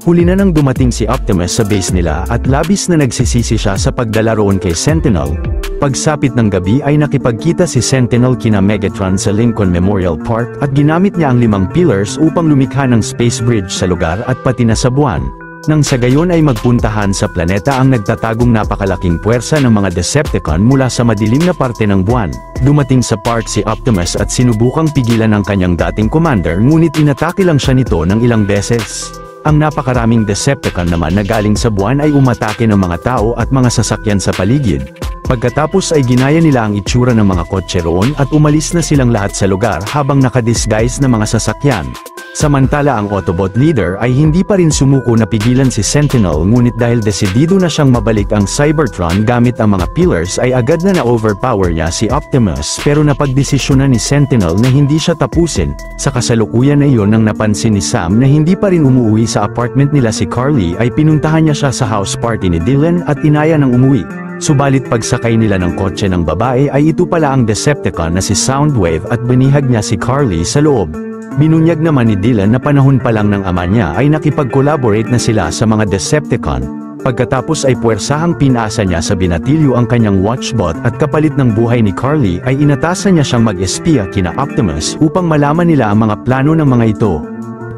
Huli na nang dumating si Optimus sa base nila at labis na nagsisisi siya sa pagdala roon kay Sentinel. Pagsapit ng gabi ay nakipagkita si Sentinel kina Megatron sa Lincoln Memorial Park at ginamit niya ang 5 pillars upang lumikha ng space bridge sa lugar at pati na sa buwan. Nang sa gayon ay magpuntahan sa planeta ang nagtatagong napakalaking puwersa ng mga Decepticon mula sa madilim na parte ng buwan. Dumating sa park si Optimus at sinubukang pigilan ang kanyang dating commander ngunit inatake lang siya nito ng ilang beses. Ang napakaraming Decepticon naman na galing sa buwan ay umatake ng mga tao at mga sasakyan sa paligid. Pagkatapos ay ginaya nila ang itsura ng mga kotse roon at umalis na silang lahat sa lugar habang nakadisguise na mga sasakyan. Samantala ang Autobot leader ay hindi pa rin sumuko na pigilan si Sentinel ngunit dahil desidido na siyang mabalik ang Cybertron gamit ang mga pillars ay agad na na-overpower niya si Optimus pero napagdesisyonan ni Sentinel na hindi siya tapusin. Sa kasalukuyan na iyon nang napansin ni Sam na hindi pa rin umuwi sa apartment nila si Carly ay pinuntahan niya siya sa house party ni Dylan at inaya ng umuwi. Subalit pagsakay nila ng kotse ng babae ay ito pala ang Decepticon na si Soundwave at binihag niya si Carly sa loob. Binunyag naman ni Dylan na panahon pa lang ng ama niya ay nakipag-collaborate na sila sa mga Decepticon. Pagkatapos ay puwersahang pinasa niya sa binatilyo ang kanyang Watchbot at kapalit ng buhay ni Carly ay inatasan niya siyang mag-espiya kina Optimus upang malaman nila ang mga plano ng mga ito.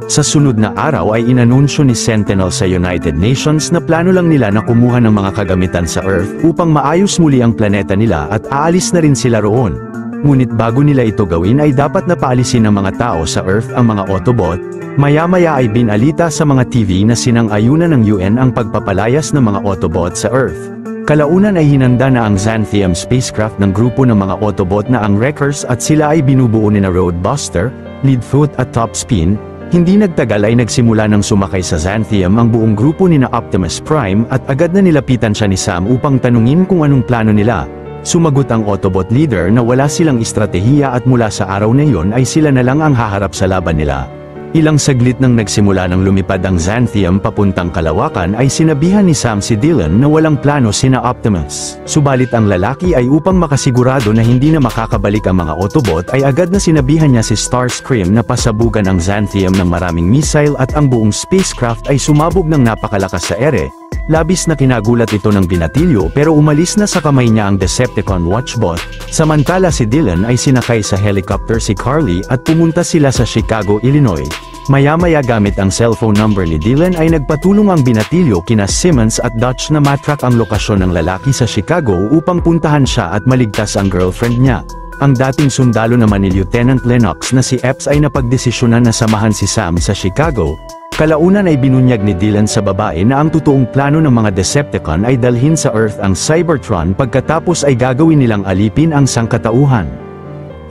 Sa sunod na araw ay inanunsyo ni Sentinel sa United Nations na plano lang nila na kumuha ng mga kagamitan sa Earth upang maayos muli ang planeta nila at aalis na rin sila roon. Ngunit bago nila ito gawin ay dapat na paalisin ng mga tao sa Earth ang mga Autobot. Maya-maya ay binalita sa mga TV na sinang-ayunan ng UN ang pagpapalayas ng mga Autobot sa Earth. Kalaunan ay hinanda na ang Xanthium spacecraft ng grupo ng mga Autobot na ang Wreckers at sila ay binubuo ni na Roadbuster, Leadfoot at Topspin. Hindi nagtagal ay nagsimula ng sumakay sa Xanthium ang buong grupo ni na Optimus Prime at agad na nilapitan siya ni Sam upang tanungin kung anong plano nila. Sumagot ang Autobot leader na wala silang estratehiya at mula sa araw na iyon ay sila na lang ang haharap sa laban nila. Ilang saglit nang nagsimula ng lumipad ang Xanthium papuntang kalawakan ay sinabihan ni Sam si Dylan na walang plano sina Optimus. Subalit ang lalaki ay upang makasigurado na hindi na makakabalik ang mga Autobot ay agad na sinabihan niya si Starscream na pasabugan ang Xanthium ng maraming missile at ang buong spacecraft ay sumabog ng napakalakas sa ere. Labis na kinagulat ito ng binatilyo pero umalis na sa kamay niya ang Decepticon Watchbot. Samantala si Dylan ay sinakay sa helicopter si Carly at pumunta sila sa Chicago, Illinois. Maya-maya gamit ang cellphone number ni Dylan ay nagpatulong ang binatilyo kina Simmons at Dutch na matrack ang lokasyon ng lalaki sa Chicago upang puntahan siya at maligtas ang girlfriend niya. Ang dating sundalo naman ni Lieutenant Lennox na si Epps ay napagdesisyonan na samahan si Sam sa Chicago. Kalaunan ay binunyag ni Dylan sa babae na ang totoong plano ng mga Decepticon ay dalhin sa Earth ang Cybertron pagkatapos ay gagawin nilang alipin ang sangkatauhan.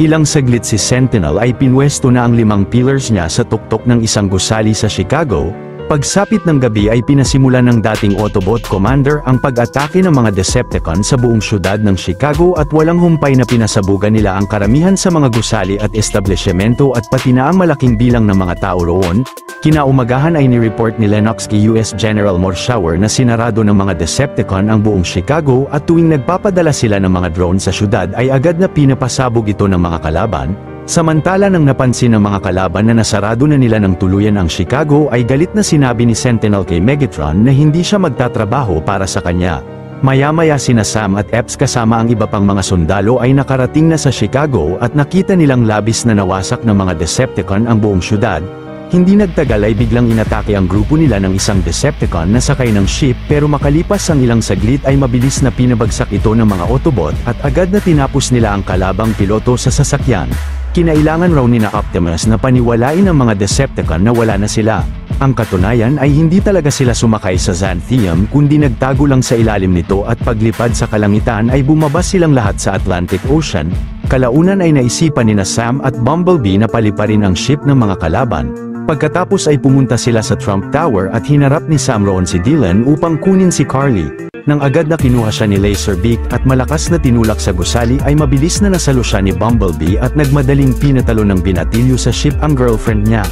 Ilang saglit si Sentinel ay pinwesto na ang 5 pillars niya sa tuktok ng isang gusali sa Chicago. Pagsapit ng gabi ay pinasimulan ng dating Autobot Commander ang pag-atake ng mga Decepticon sa buong syudad ng Chicago at walang humpay na pinasabugan nila ang karamihan sa mga gusali at establishmento at pati na ang malaking bilang ng mga tao roon. Kinaumagahan ay ni-report ni Lennox kay US General Morshower na sinarado ng mga Decepticon ang buong Chicago at tuwing nagpapadala sila ng mga drone sa syudad ay agad na pinapasabog ito ng mga kalaban. Samantala nang napansin ng mga kalaban na nasarado na nila ng tuluyan ang Chicago ay galit na sinabi ni Sentinel kay Megatron na hindi siya magtatrabaho para sa kanya. Maya-maya sina Sam at Epps kasama ang iba pang mga sundalo ay nakarating na sa Chicago at nakita nilang labis na nawasak ng mga Decepticon ang buong syudad. Hindi nagtagal ay biglang inatake ang grupo nila ng isang Decepticon na sakay ng ship pero makalipas ang ilang saglit ay mabilis na pinabagsak ito ng mga Autobot at agad na tinapos nila ang kalabang piloto sa sasakyan. Kinailangan raw ni Optimus na paniwalain ang mga Decepticon na wala na sila. Ang katunayan ay hindi talaga sila sumakay sa Xanthium kundi nagtago lang sa ilalim nito at paglipad sa kalangitan ay bumaba silang lahat sa Atlantic Ocean. Kalaunan ay naisipan ni Sam at Bumblebee na paliparin ang ship ng mga kalaban. Pagkatapos ay pumunta sila sa Trump Tower at hinarap ni Sam roon si Dylan upang kunin si Carly. Nang agad na kinuha siya ni Laserbeak at malakas na tinulak sa gusali ay mabilis na nasalo siya ni Bumblebee at nagmadaling pinatalo ng binatilyo sa ship ang girlfriend niya.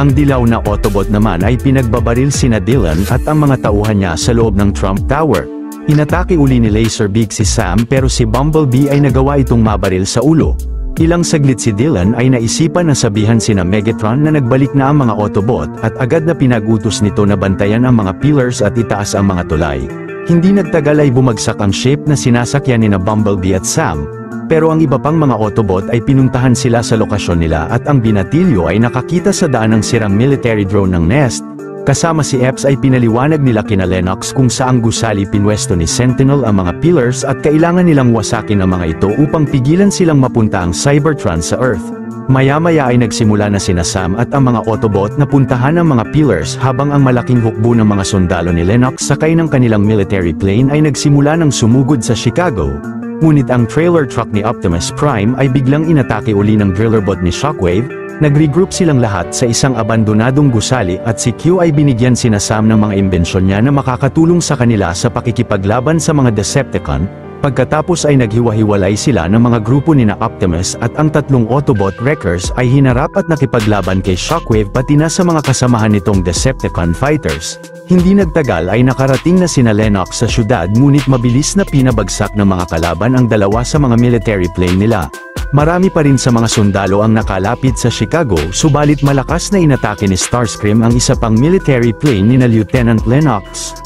Ang dilaw na Autobot naman ay pinagbabaril sina Dylan at ang mga tauhan niya sa loob ng Trump Tower. Inatake uli ni Laserbeak si Sam pero si Bumblebee ay nagawa itong mabaril sa ulo. Ilang saglit si Dylan ay naisipan na sabihan sina Megatron na nagbalik na ang mga Autobot at agad na pinag-utos nito na bantayan ang mga pillars at itaas ang mga tulay. Hindi nagtagal ay bumagsak ang ship na sinasakyan ni Bumblebee at Sam, pero ang iba pang mga Autobot ay pinuntahan sila sa lokasyon nila at ang binatilyo ay nakakita sa daan ng sirang military drone ng Nest. Kasama si Epps ay pinaliwanag nila kina Lennox kung saang gusali pinwesto ni Sentinel ang mga pillars at kailangan nilang wasakin ang mga ito upang pigilan silang mapunta ang Cybertron sa Earth. Maya-maya ay nagsimula na sina Sam at ang mga Autobot na puntahan ang mga pillars habang ang malaking hukbo ng mga sundalo ni Lennox sakay ng kanilang military plane ay nagsimula ng sumugod sa Chicago. Ngunit ang trailer truck ni Optimus Prime ay biglang inatake uli ng drillerbot ni Shockwave. Nag-regroup silang lahat sa isang abandonadong gusali at si Q ay binigyan sina Sam ng mga imbensyon niya na makakatulong sa kanila sa pakikipaglaban sa mga Decepticon. Pagkatapos ay naghiwa-hiwalay sila ng mga grupo ni Optimus at ang tatlong Autobot wreckers ay hinarap at nakipaglaban kay Shockwave pati na sa mga kasamahan nitong Decepticon fighters. Hindi nagtagal ay nakarating na sina Lennox sa syudad ngunit mabilis na pinabagsak ng mga kalaban ang dalawa sa mga military plane nila. Marami pa rin sa mga sundalo ang nakalapit sa Chicago subalit malakas na inatake ni Starscream ang isa pang military plane ni Lieutenant Lennox.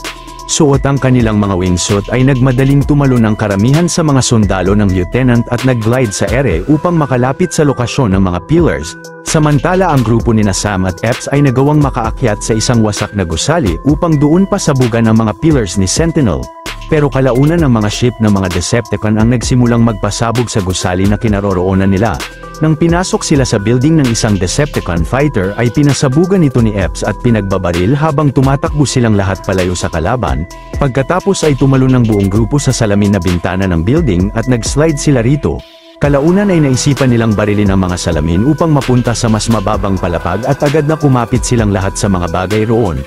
Suot ang kanilang mga wingsuit ay nagmadaling tumalon ang karamihan sa mga sundalo ng Lieutenant at nag-glide sa ere upang makalapit sa lokasyon ng mga pillars. Samantala ang grupo ni Sam at Epps ay nagawang makaakyat sa isang wasak na gusali upang doon pasabugan ang mga pillars ni Sentinel. Pero kalaunan ng mga ship ng mga Decepticon ang nagsimulang magpasabog sa gusali na kinaroroonan nila. Nang pinasok sila sa building ng isang Decepticon fighter ay pinasabugan ito ni Epps at pinagbabaril habang tumatakbo silang lahat palayo sa kalaban. Pagkatapos ay tumalon ng buong grupo sa salamin na bintana ng building at nag-slide sila rito. Kalaunan ay naisipan nilang barilin ang mga salamin upang mapunta sa mas mababang palapag at agad na kumapit silang lahat sa mga bagay roon.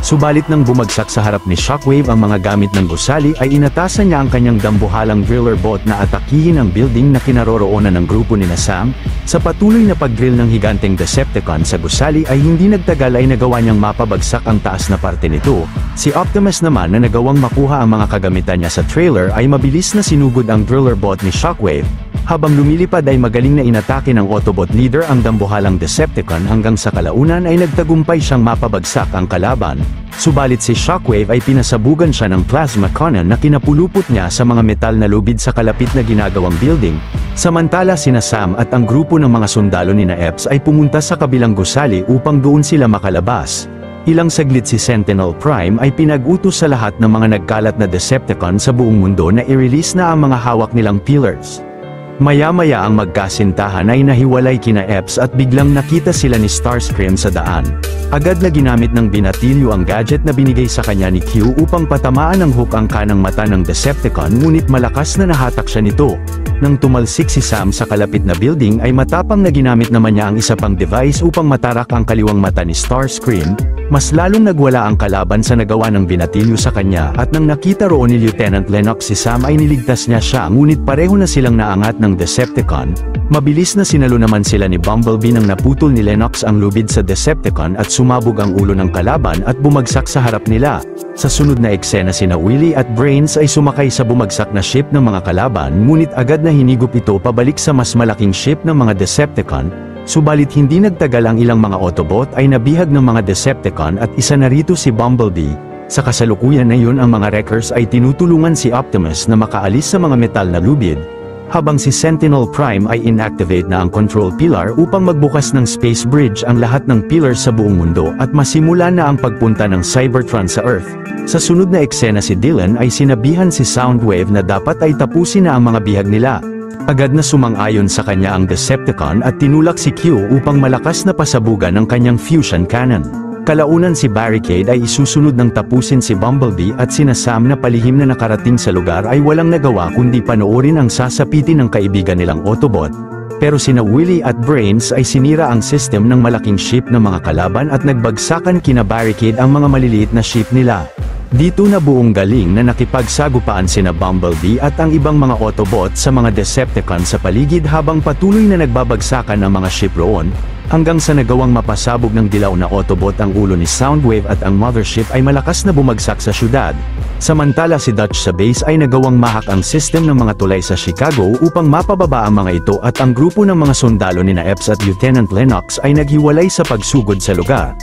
Subalit nang bumagsak sa harap ni Shockwave ang mga gamit ng gusali ay inatasan niya ang kanyang dambuhalang driller bot na atakihin ang building na kinaroroonan ng grupo ni Sam. Sa patuloy na pag-drill ng higanteng Decepticon sa gusali ay hindi nagtagal ay nagawa niyang mapabagsak ang taas na parte nito. Si Optimus naman na nagawang makuha ang mga kagamitan niya sa trailer ay mabilis na sinugod ang driller bot ni Shockwave. Habang lumilipad ay magaling na inatake ng Autobot leader ang dambuhalang Decepticon hanggang sa kalaunan ay nagtagumpay siyang mapabagsak ang kalaban. Subalit si Shockwave ay pinasabugan siya ng plasma cannon na kinapulupot niya sa mga metal na lubid sa kalapit na ginagawang building. Samantala sina Sam at ang grupo ng mga sundalo ni Epps ay pumunta sa kabilang gusali upang doon sila makalabas. Ilang saglit si Sentinel Prime ay pinag-utos sa lahat ng mga nagkalat na Decepticon sa buong mundo na i-release na ang mga hawak nilang pillars. Maya-maya ang magkasintahan ay nahiwalay kina Epps at biglang nakita sila ni Starscream sa daan. Agad na ginamit ng binatilyo ang gadget na binigay sa kanya ni Q upang patamaan ng hook ang kanang mata ng Decepticon, ngunit malakas na nahatak siya nito. Nang tumalsik si Sam sa kalapit na building ay matapang na ginamit naman niya ang isa pang device upang matarak ang kaliwang mata ni Starscream. Mas lalong nagwala ang kalaban sa nagawa ng binatilyo sa kanya, at nang nakita roon ni Lieutenant Lennox si Sam ay niligtas niya siya, ngunit pareho na silang naangat ng Decepticon. Mabilis na sinalo naman sila ni Bumblebee nang naputol ni Lennox ang lubid sa Decepticon at sumabog ang ulo ng kalaban at bumagsak sa harap nila. Sa sunod na eksena sina Willy at Brains ay sumakay sa bumagsak na ship ng mga kalaban, ngunit agad na hinigop ito pabalik sa mas malaking ship ng mga Decepticon. Subalit hindi nagtagal, ang ilang mga Autobot ay nabihag ng mga Decepticon at isa na rito si Bumblebee. Sa kasalukuyan na yun, ang mga Wreckers ay tinutulungan si Optimus na makaalis sa mga metal na lubid, habang si Sentinel Prime ay inactivate na ang control pillar upang magbukas ng space bridge ang lahat ng pillars sa buong mundo at masimula na ang pagpunta ng Cybertron sa Earth. Sa sunod na eksena si Dylan ay sinabihan si Soundwave na dapat ay tapusin na ang mga bihag nila. Agad na sumang-ayon sa kanya ang Decepticon at tinulak si Q upang malakas na pasabugan ng kanyang fusion cannon. Kalaunan si Barricade ay isusunod ng tapusin si Bumblebee, at sina Sam na palihim na nakarating sa lugar ay walang nagawa kundi panoorin ang sasapitin ng kaibigan nilang Autobot. Pero sina Willy at Brains ay sinira ang system ng malaking ship ng mga kalaban at nagbagsakan kina Barricade ang mga maliliit na ship nila. Dito na buong galing na nakipagsagupaan sina Bumblebee at ang ibang mga Autobot sa mga Decepticon sa paligid habang patuloy na nagbabagsakan ang mga ship roon, hanggang sa nagawang mapasabog ng dilaw na Autobot ang ulo ni Soundwave at ang mothership ay malakas na bumagsak sa syudad. Samantala si Dutch sa base ay nagawang mahak ang system ng mga tulay sa Chicago upang mapababa ang mga ito, at ang grupo ng mga sundalo ni Epps at Lieutenant Lennox ay naghiwalay sa pagsugod sa lugar.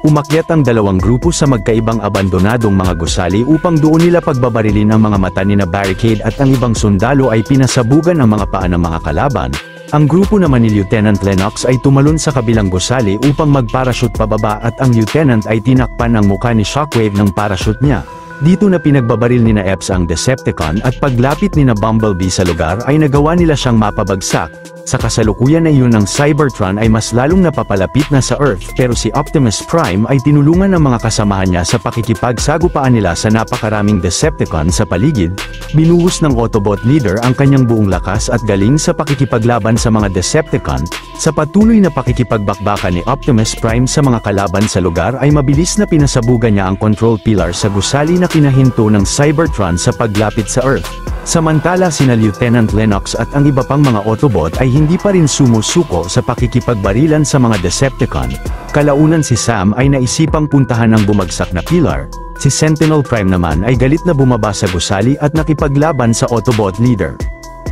Umakyat ang dalawang grupo sa magkaibang abandonadong mga gusali upang doon nila pagbabarilin ang mga mata ni Barricade, at ang ibang sundalo ay pinasabugan ang mga paa ng mga kalaban. Ang grupo naman ni Lieutenant Lennox ay tumalon sa kabilang gusali upang mag-parachute pababa, at ang lieutenant ay tinakpan ang mukha ni Shockwave ng parachute niya. Dito na pinagbabaril ni Epps ang Decepticon, at paglapit ni Bumblebee sa lugar ay nagawa nila siyang mapabagsak. Sa kasalukuyan na iyon, ang Cybertron ay mas lalong napapalapit na sa Earth, pero si Optimus Prime ay tinulungan ng mga kasamahan niya sa pakikipagsagupaan nila sa napakaraming Decepticon sa paligid. Binuhos ng Autobot leader ang kanyang buong lakas at galing sa pakikipaglaban sa mga Decepticon. Sa patuloy na pakikipagbakbakan ni Optimus Prime sa mga kalaban sa lugar ay mabilis na pinasabugan niya ang control pillar sa gusali na kinahinto ng Cybertron sa paglapit sa Earth. Samantala sina Lieutenant Lennox at ang iba pang mga Autobot ay hindi pa rin sumusuko sa pakikipagbarilan sa mga Decepticon. Kalaunan si Sam ay naisipang puntahan ang bumagsak na pillar. Si Sentinel Prime naman ay galit na bumaba sa gusali at nakipaglaban sa Autobot leader.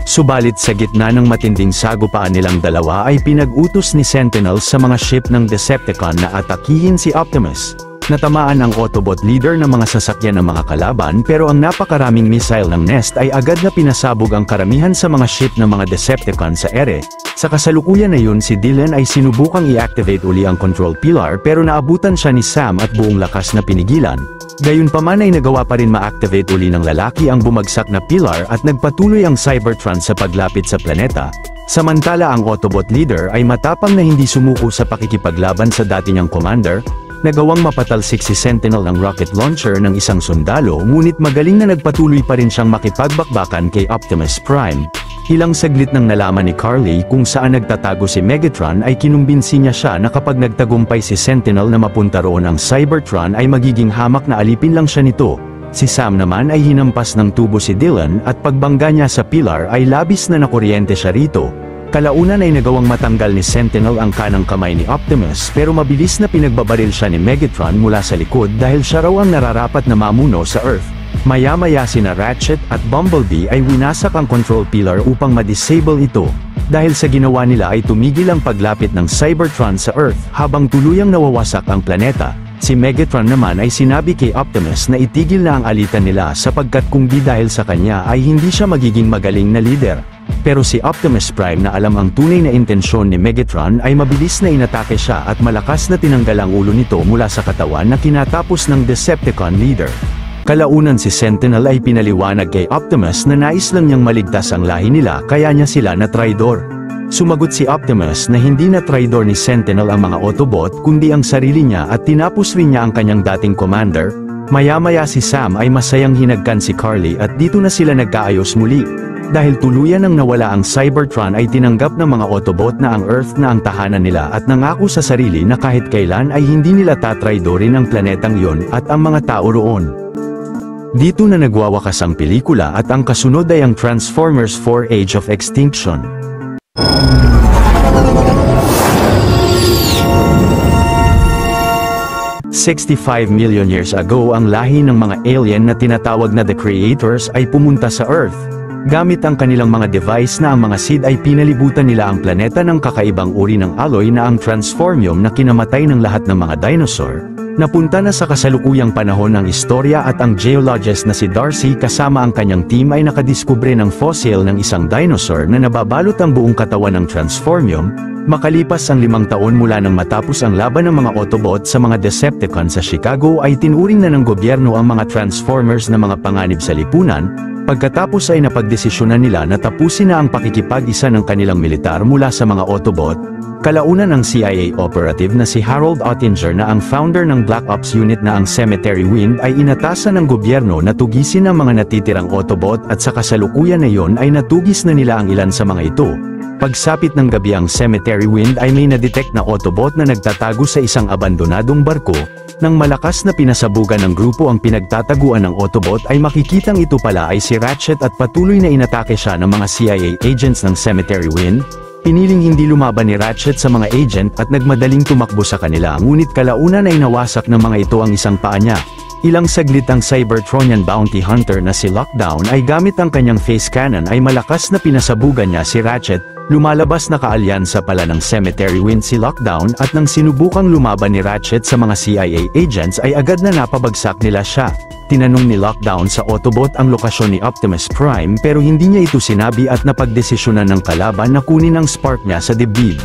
Subalit sa gitna ng matinding sagupaan nilang dalawa ay pinag-utos ni Sentinel sa mga ship ng Decepticon na atakihin si Optimus. Natamaan ang Autobot leader ng mga sasakyan ng mga kalaban, pero ang napakaraming missile ng Nest ay agad na pinasabog ang karamihan sa mga ship ng mga Decepticon sa ere. Sa kasalukuyan na yun, si Dylan ay sinubukang i-activate uli ang control pillar, pero naabutan siya ni Sam at buong lakas na pinigilan. Gayunpaman ay nagawa pa rin ma-activate uli ng lalaki ang bumagsak na pillar at nagpatuloy ang Cybertron sa paglapit sa planeta. Samantala ang Autobot leader ay matapang na hindi sumuko sa pakikipaglaban sa dati niyang commander. Nagawang mapatalsik si Sentinel ng rocket launcher ng isang sundalo, ngunit magaling na nagpatuloy pa rin siyang makipagbakbakan kay Optimus Prime. Ilang saglit nang nalaman ni Carly kung saan nagtatago si Megatron ay kinumbinsi niya siya na kapag nagtagumpay si Sentinel na mapunta roon ang Cybertron ay magiging hamak na alipin lang siya nito. Si Sam naman ay hinampas ng tubo si Dylan, at pagbangga niya sa pillar ay labis na nakuryente siya rito. Kalaunan ay nagawang matanggal ni Sentinel ang kanang kamay ni Optimus, pero mabilis na pinagbabaril siya ni Megatron mula sa likod dahil siya raw ang nararapat na mamuno sa Earth. Maya-maya sina Ratchet at Bumblebee ay winasak ang control pillar upang ma-disable ito. Dahil sa ginawa nila ay tumigil ang paglapit ng Cybertron sa Earth habang tuluyang nawawasak ang planeta. Si Megatron naman ay sinabi kay Optimus na itigil na ang alitan nila sapagkat kung di dahil sa kanya ay hindi siya magiging magaling na leader. Pero si Optimus Prime na alam ang tunay na intensyon ni Megatron ay mabilis na inatake siya at malakas na tinanggal ang ulo nito mula sa katawan na kinatapos ng Decepticon leader. Kalaunan si Sentinel ay pinaliwanag kay Optimus na nais lang niyang maligtas ang lahi nila kaya niya sila na traidor. Sumagot si Optimus na hindi na traidor ni Sentinel ang mga Autobot kundi ang sarili niya at tinapos rin niya ang kanyang dating commander. Maya-maya si Sam ay masayang hinagkan si Carly at dito na sila nagkaayos muli. Dahil tuluyan nang nawala ang Cybertron ay tinanggap ng mga Autobot na ang Earth na ang tahanan nila at nangako sa sarili na kahit kailan ay hindi nila tatraidorin ang planetang yon at ang mga tao roon. Dito na nagwawakas ang pelikula at ang kasunod ay ang Transformers 4 Age of Extinction. $65 million years ago ang lahi ng mga alien na tinatawag na The Creators ay pumunta sa Earth. Gamit ang kanilang mga device na ang mga Sid ay pinalibutan nila ang planeta ng kakaibang uri ng alloy na ang Transformium na kinamatay ng lahat ng mga dinosaur. Napunta na sa kasalukuyang panahon ng istorya at ang geologist na si Darcy kasama ang kanyang team ay nakadiskubre ng fossil ng isang dinosaur na nababalot ang buong katawan ng Transformium. Makalipas ang 5 taon mula nang matapos ang laban ng mga Autobot sa mga Decepticons sa Chicago ay tinuring na ng gobyerno ang mga Transformers na mga panganib sa lipunan. Pagkatapos ay napagdesisyonan nila na tapusin na ang pakikipag-isa ng kanilang militar mula sa mga Autobot. Kalaunan ng CIA operative na si Harold Ottinger na ang founder ng Black Ops Unit na ang Cemetery Wind ay inatasan ng gobyerno na tugisin ang mga natitirang Autobot at sa kasalukuyan na iyon ay natugis na nila ang ilan sa mga ito. Pagsapit ng gabi ang Cemetery Wind ay may nadetect na Autobot na nagtatago sa isang abandonadong barko. Nang malakas na pinasabugan ng grupo ang pinagtataguan ng Autobot ay makikitang ito pala ay si Ratchet at patuloy na inatake siya ng mga CIA agents ng Cemetery Wind. Piniling hindi lumaban ni Ratchet sa mga agent at nagmadaling tumakbo sa kanila ngunit kalaunan ay nawasak ng mga ito ang isang paa niya. Ilang saglit ang Cybertronian bounty hunter na si Lockdown ay gamit ang kanyang face cannon ay malakas na pinasabugan niya si Ratchet. Lumalabas na kaalyansa pala ng Cemetery Wind si Lockdown at nang sinubukang lumaban ni Ratchet sa mga CIA agents ay agad na napabagsak nila siya. Tinanong ni Lockdown sa Autobot ang lokasyon ni Optimus Prime pero hindi niya ito sinabi at napagdesisyonan ng kalaban na kunin ang spark niya sa dibdib.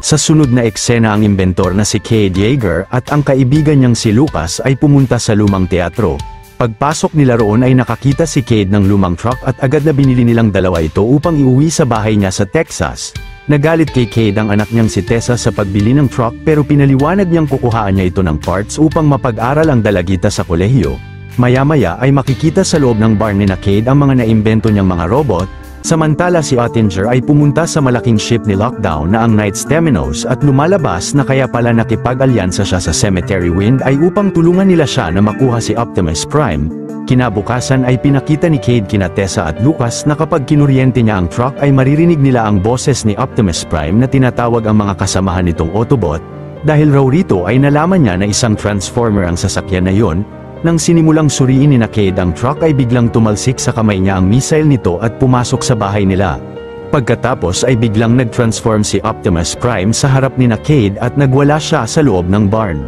Sa sunod na eksena ang inventor na si Cade Yeager at ang kaibigan niyang si Lucas ay pumunta sa lumang teatro. Pagpasok nila roon ay nakakita si Cade ng lumang truck at agad na binili nilang dalawa ito upang iuwi sa bahay niya sa Texas. Nagalit kay Cade ang anak niyang si Tessa sa pagbili ng truck pero pinaliwanag niyang kukuhaan niya ito ng parts upang mapag-aral ang dalagita sa kolehiyo. Maya-maya ay makikita sa loob ng barn ni Cade ang mga naimbento niyang mga robot. Samantala si Ottinger ay pumunta sa malaking ship ni Lockdown na ang Knights Temenos at lumalabas na kaya pala nakipag-alyansa siya sa Cemetery Wind ay upang tulungan nila siya na makuha si Optimus Prime. Kinabukasan ay pinakita ni Cade kina Tessa at Lucas na kapag kinuryente niya ang truck ay maririnig nila ang boses ni Optimus Prime na tinatawag ang mga kasamahan nitong Autobot. Dahil raw rito ay nalaman niya na isang Transformer ang sasakyan na yon. Nang sinimulang suriin ni Cade ang truck ay biglang tumalsik sa kamay niya ang missile nito at pumasok sa bahay nila. Pagkatapos ay biglang nag-transform si Optimus Prime sa harap ni Cade at nagwala siya sa loob ng barn.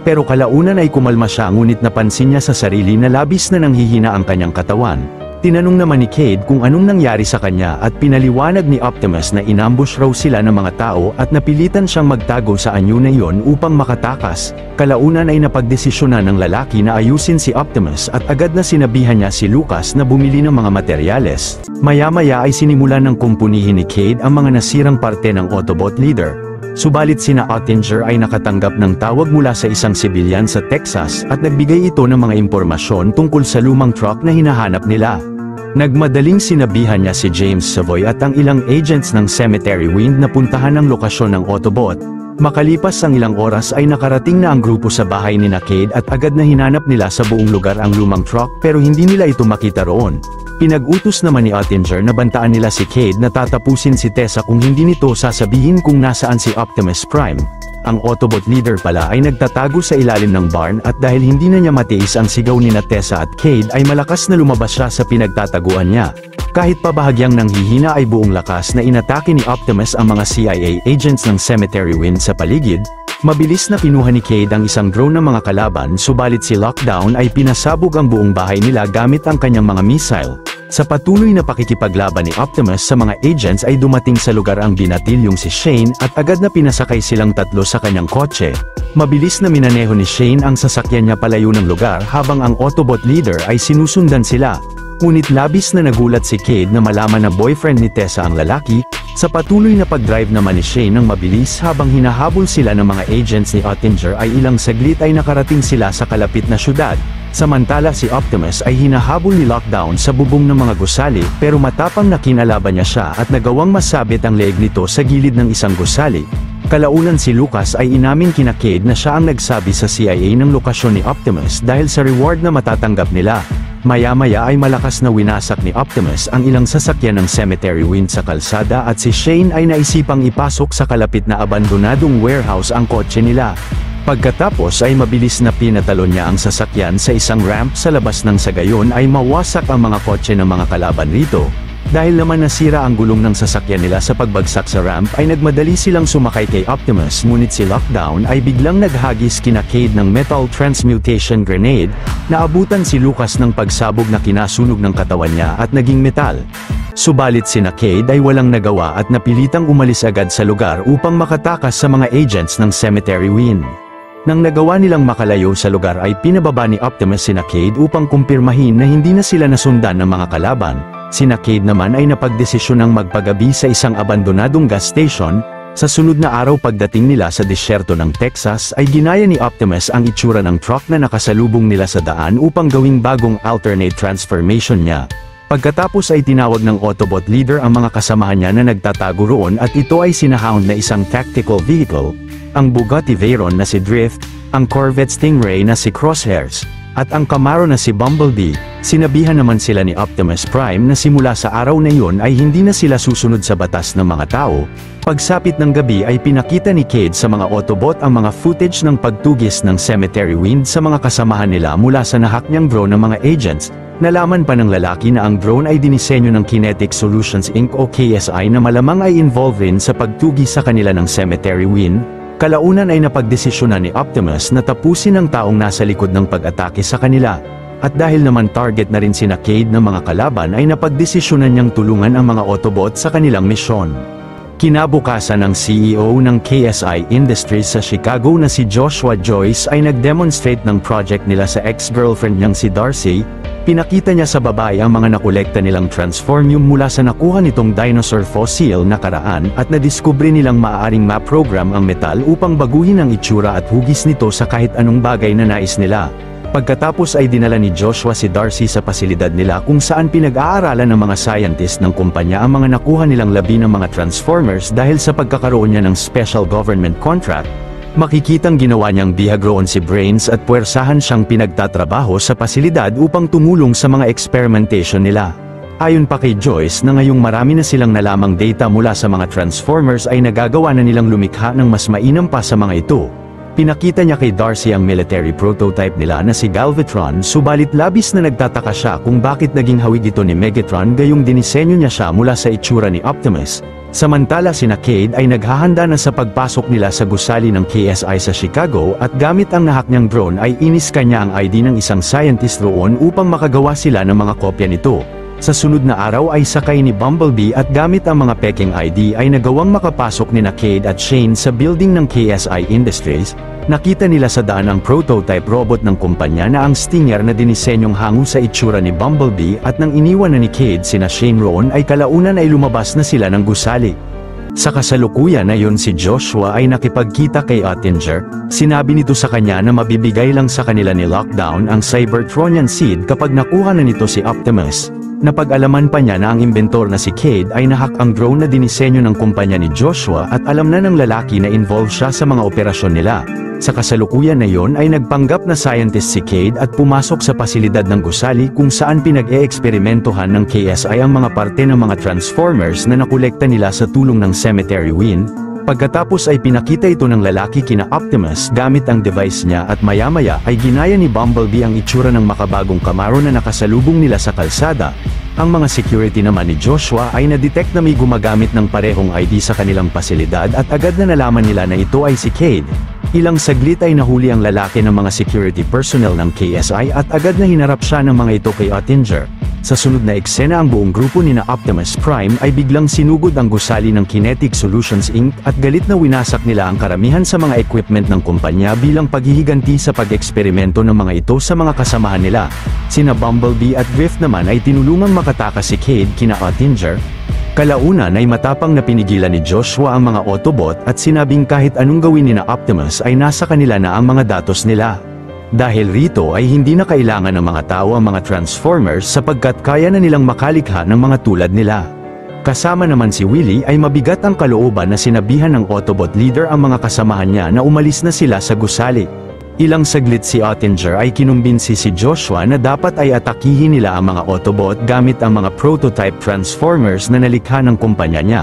Pero kalaunan ay kumalma siya ngunit napansin niya sa sarili na labis na nanghihina ang kanyang katawan. Tinanong naman ni Cade kung anong nangyari sa kanya at pinaliwanag ni Optimus na inambush raw sila ng mga tao at napilitan siyang magtago sa anyo na iyon upang makatakas. Kalaunan ay napagdesisyonan ng lalaki na ayusin si Optimus at agad na sinabihan niya si Lucas na bumili ng mga materyales. Maya-maya ay sinimulan ng kumpunihin ni Cade ang mga nasirang parte ng Autobot leader. Subalit sina Ottinger ay nakatanggap ng tawag mula sa isang sibilyan sa Texas at nagbigay ito ng mga impormasyon tungkol sa lumang truck na hinahanap nila. Nagmadaling sinabihan niya si James Savoy at ang ilang agents ng Cemetery Wind na puntahan ang lokasyon ng Autobot. Makalipas ang ilang oras ay nakarating na ang grupo sa bahay ni Cade at agad na hinanap nila sa buong lugar ang lumang truck pero hindi nila ito makita roon. Pinag-utos naman ni Ottinger na bantaan nila si Cade na tatapusin si Tessa kung hindi nito sasabihin kung nasaan si Optimus Prime. Ang Autobot leader pala ay nagtatago sa ilalim ng barn at dahil hindi na niya matiis ang sigaw ni Tessa at Cade ay malakas na lumabas siya sa pinagtataguan niya. Kahit pa bahagyang nanghihina ay buong lakas na inatake ni Optimus ang mga CIA agents ng Cemetery Wind sa paligid. Mabilis na pinuha ni Cade ang isang drone ng mga kalaban subalit si Lockdown ay pinasabog ang buong bahay nila gamit ang kanyang mga missile. Sa patuloy na pakikipaglaban ni Optimus sa mga agents ay dumating sa lugar ang binatilyong si Shane at agad na pinasakay silang tatlo sa kanyang kotse. Mabilis na minaneho ni Shane ang sasakyan niya palayo ng lugar habang ang Autobot leader ay sinusundan sila. Ngunit labis na nagulat si Cade na malaman na boyfriend ni Tessa ang lalaki. Sa patuloy na pag-drive naman ni Shane ng mabilis habang hinahabol sila ng mga agents ni Ottinger ay ilang saglit ay nakarating sila sa kalapit na syudad. Samantala si Optimus ay hinahabol ni Lockdown sa bubong ng mga gusali pero matapang na kinalaban niya siya at nagawang masabit ang leeg nito sa gilid ng isang gusali. Kalaunan si Lucas ay inamin kina Cade na siya ang nagsabi sa CIA ng lokasyon ni Optimus dahil sa reward na matatanggap nila. Maya-maya ay malakas na winasak ni Optimus ang ilang sasakyan ng Cemetery Wind sa kalsada at si Shane ay naisipang ipasok sa kalapit na abandonadong warehouse ang kotse nila. Pagkatapos ay mabilis na pinatalon niya ang sasakyan sa isang ramp sa labas ng sa gayon ay mawasak ang mga kotse ng mga kalaban rito. Dahil naman nasira ang gulong ng sasakyan nila sa pagbagsak sa ramp ay nagmadali silang sumakay kay Optimus ngunit si Lockdown ay biglang naghagis kina Cade ng metal transmutation grenade, naabutan si Lucas ng pagsabog na kinasunog ng katawan niya at naging metal. Subalit sina Cade ay walang nagawa at napilitang umalis agad sa lugar upang makatakas sa mga agents ng Cemetery Wind. Nang nagawa nilang makalayo sa lugar ay pinababa ni Optimus sina Cade upang kumpirmahin na hindi na sila nasundan ng mga kalaban. Sina Cade naman ay napagdesisyonang magpagabi sa isang abandonadong gas station. Sa sunod na araw pagdating nila sa disyerto ng Texas ay ginaya ni Optimus ang itsura ng truck na nakasalubong nila sa daan upang gawing bagong alternate transformation niya. Pagkatapos ay tinawag ng Autobot leader ang mga kasamahan niya na nagtatago roon at ito ay sinahound na isang tactical vehicle, ang Bugatti Veyron na si Drift, ang Corvette Stingray na si Crosshairs, at ang Camaro na si Bumblebee. Sinabihan naman sila ni Optimus Prime na simula sa araw na iyon ay hindi na sila susunod sa batas ng mga tao. Pagsapit ng gabi ay pinakita ni Cade sa mga Autobot ang mga footage ng pagtugis ng Cemetery Wind sa mga kasamahan nila mula sa nahack niyang drone ng mga agents. Nalaman pa ng lalaki na ang drone ay dinisenyo ng Kinetic Solutions Inc. o KSI na malamang ay involved rin sa pagtugis sa kanila ng Cemetery Wind. Kalaunan ay napagdesisyonan ni Optimus na tapusin ang taong nasa likod ng pag-atake sa kanila. At dahil naman target na rin sina Cade ng mga kalaban ay napagdesisyonan niyang tulungan ang mga Autobot sa kanilang misyon. Kinabukasan ng CEO ng KSI Industries sa Chicago na si Joshua Joyce ay nag-demonstrate ng project nila sa ex-girlfriend niyang si Darcy. Pinakita niya sa babae ang mga nakolekta nilang transformium mula sa nakuha nitong dinosaur fossil nakaraan at nadiskubre nilang maaaring ma-program ang metal upang baguhin ang itsura at hugis nito sa kahit anong bagay na nais nila. Pagkatapos ay dinala ni Joshua si Darcy sa pasilidad nila kung saan pinag-aaralan ng mga scientist ng kumpanya ang mga nakuha nilang labi ng mga transformers dahil sa pagkakaroon niya ng special government contract. Makikitang ginawa niyang bihagroon si Brains at puwersahan siyang pinagtatrabaho sa pasilidad upang tumulong sa mga experimentation nila. Ayon pa kay Joyce na ngayong marami na silang nalamang data mula sa mga transformers ay nagagawa na nilang lumikha ng mas mainam pa sa mga ito. Pinakita niya kay Darcy ang military prototype nila na si Galvatron subalit labis na nagtataka siya kung bakit naging hawig ito ni Megatron gayong dinisenyo niya siya mula sa itsura ni Optimus. Samantala sina Cade ay naghahanda na sa pagpasok nila sa gusali ng KSI sa Chicago at gamit ang nahack niyang drone ay iniska niya ang ID ng isang scientist roon upang makagawa sila ng mga kopya nito. Sa sunod na araw ay sakay ni Bumblebee at gamit ang mga peking ID ay nagawang makapasok ni Cade at Shane sa building ng KSI Industries. Nakita nila sa daan ang prototype robot ng kumpanya na ang Stinger na dinisenyong hango sa itsura ni Bumblebee at nang iniwan na ni Cade sina Shane roon ay kalaunan ay lumabas na sila ng gusali. Sa kasalukuyan na yon si Joshua ay nakipagkita kay Ottinger. Sinabi nito sa kanya na mabibigay lang sa kanila ni Lockdown ang Cybertronian seed kapag nakuha na nito si Optimus. Napag-alaman pa niya na ang inventor na si Cade ay nahack ang drone na dinisenyo ng kumpanya ni Joshua at alam na ng lalaki na involved siya sa mga operasyon nila. Sa kasalukuyan na yon ay nagpanggap na scientist si Cade at pumasok sa pasilidad ng gusali kung saan pinag-eeksperimentohan ng KSI ang mga parte ng mga transformers na nakolekta nila sa tulong ng Cemetery Wind. Pagkatapos ay pinakita ito ng lalaki kina Optimus gamit ang device niya at maya-maya ay ginaya ni Bumblebee ang itsura ng makabagong Camaro na nakasalubong nila sa kalsada. Ang mga security naman ni Joshua ay na-detect na may gumagamit ng parehong ID sa kanilang pasilidad at agad na nalaman nila na ito ay si Cade. Ilang saglit ay nahuli ang lalaki ng mga security personnel ng KSI at agad na hinarap siya ng mga ito kay Ottinger. Sa sunod na eksena ang buong grupo ni na Optimus Prime ay biglang sinugod ang gusali ng Kinetic Solutions Inc. at galit na winasak nila ang karamihan sa mga equipment ng kumpanya bilang paghihiganti sa pag-eksperimento ng mga ito sa mga kasamahan nila. Sina Bumblebee at Griff naman ay tinulungang makatakas si Cade kina Ottinger. Kalaunan ay matapang na pinigilan ni Joshua ang mga Autobot at sinabing kahit anong gawin ni na Optimus ay nasa kanila na ang mga datos nila. Dahil rito ay hindi na kailangan ng mga tao ang mga Transformers sapagkat kaya na nilang makalikha ng mga tulad nila. Kasama naman si Willie ay mabigat ang kalooban na sinabihan ng Autobot leader ang mga kasamahan niya na umalis na sila sa gusali. Ilang saglit si Ottinger ay kinumbinsi si Joshua na dapat ay atakihin nila ang mga Autobot gamit ang mga prototype Transformers na nalikha ng kumpanya niya.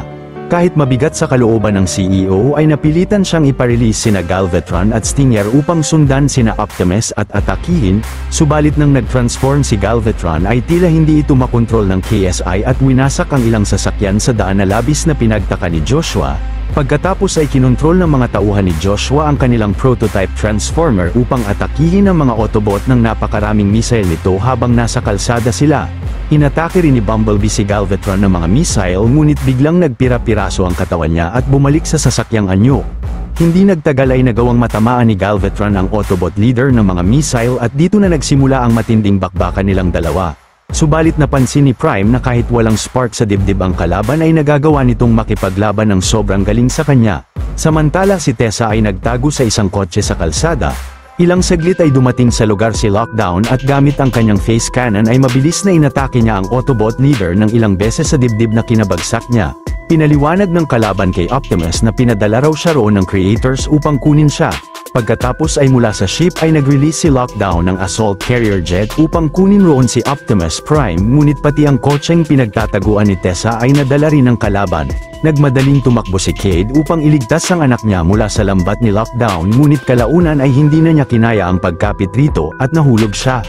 Kahit mabigat sa kalooban ng CEO ay napilitan siyang iparelease sina Galvatron at Stinger upang sundan sina Optimus at atakihin, subalit nang nag-transform si Galvatron ay tila hindi ito makontrol ng KSI at winasak ang ilang sasakyan sa daan na labis na pinagtaka ni Joshua. Pagkatapos ay kinontrol ng mga tauhan ni Joshua ang kanilang prototype Transformer upang atakihin ang mga Autobot ng napakaraming missile nito habang nasa kalsada sila. Inatake rin ni Bumblebee si Galvatron ng mga missile ngunit biglang nagpira-piraso ang katawan niya at bumalik sa sasakyang anyo. Hindi nagtagal ay nagawang matamaan ni Galvatron ang Autobot leader ng mga missile at dito na nagsimula ang matinding bakbakan nilang dalawa. Subalit napansin ni Prime na kahit walang spark sa dibdib ang kalaban ay nagagawa nitong makipaglaban ng sobrang galing sa kanya. Samantala si Tessa ay nagtago sa isang kotse sa kalsada. Ilang saglit ay dumating sa lugar si Lockdown at gamit ang kanyang face cannon ay mabilis na inatake niya ang Autobot leader ng ilang beses sa dibdib na kinabagsak niya. Pinaliwanag ng kalaban kay Optimus na pinadala raw siya roon ng creators upang kunin siya. Pagkatapos ay mula sa ship ay nag-release si Lockdown ng assault carrier jet upang kunin roon si Optimus Prime ngunit pati ang kotseng pinagtataguan ni Tessa ay nadala rin ng kalaban. Nagmadaling tumakbo si Cade upang iligtas ang anak niya mula sa lambat ni Lockdown ngunit kalaunan ay hindi na niya kinaya ang pagkapit rito at nahulog siya.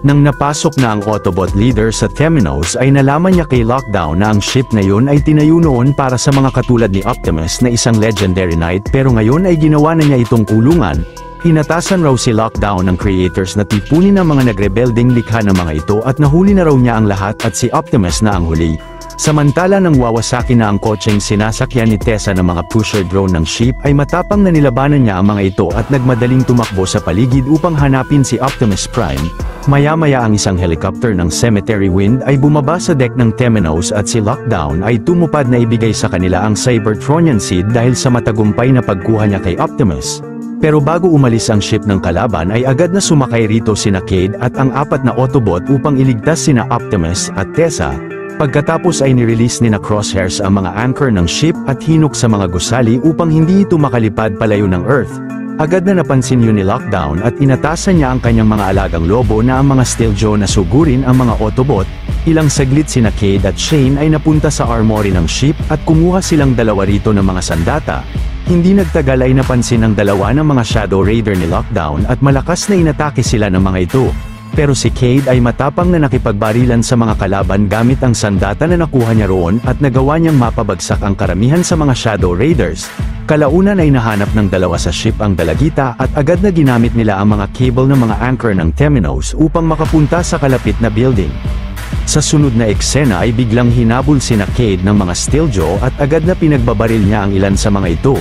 Nang napasok na ang Autobot leader sa Temenos ay nalaman niya kay Lockdown na ang ship na yun ay tinayo noon para sa mga katulad ni Optimus na isang legendary knight pero ngayon ay ginawa na niya itong kulungan. Hinatasan raw si Lockdown ng creators na tipunin ang mga nagrebelding likha ng mga ito at nahuli na raw niya ang lahat at si Optimus na ang huli. Samantala nang wawasaki na ang kotseng sinasakyan ni Tessa ng mga pusher drone ng ship ay matapang na nilabanan niya ang mga ito at nagmadaling tumakbo sa paligid upang hanapin si Optimus Prime. Maya-maya ang isang helicopter ng Cemetery Wind ay bumaba sa deck ng Temenos at si Lockdown ay tumupad na ibigay sa kanila ang Cybertronian Seed dahil sa matagumpay na pagkuha niya kay Optimus. Pero bago umalis ang ship ng kalaban ay agad na sumakay rito sina Cade at ang 4 na Autobot upang iligtas sina Optimus at Tessa. Pagkatapos ay nirelease ni na Crosshairs ang mga anchor ng ship at hinok sa mga gusali upang hindi ito makalipad palayo ng Earth. Agad na napansin yun ni Lockdown at inatasan niya ang kanyang mga alagang lobo na ang mga Steeljaw na sugurin ang mga Autobot. Ilang saglit sina Cade at Shane ay napunta sa armory ng ship at kumuha silang dalawa rito ng mga sandata. Hindi nagtagal ay napansin ang dalawa ng mga Shadow Raider ni Lockdown at malakas na inatake sila ng mga ito. Pero si Cade ay matapang na nakipagbarilan sa mga kalaban gamit ang sandata na nakuha niya roon at nagawa niyang mapabagsak ang karamihan sa mga Shadow Raiders. Kalaunan ay nahanap ng dalawa sa ship ang dalagita at agad na ginamit nila ang mga cable ng mga anchor ng Temenos upang makapunta sa kalapit na building. Sa sunod na eksena ay biglang hinabol sina Cade ng mga Steeljaw at agad na pinagbabaril niya ang ilan sa mga ito.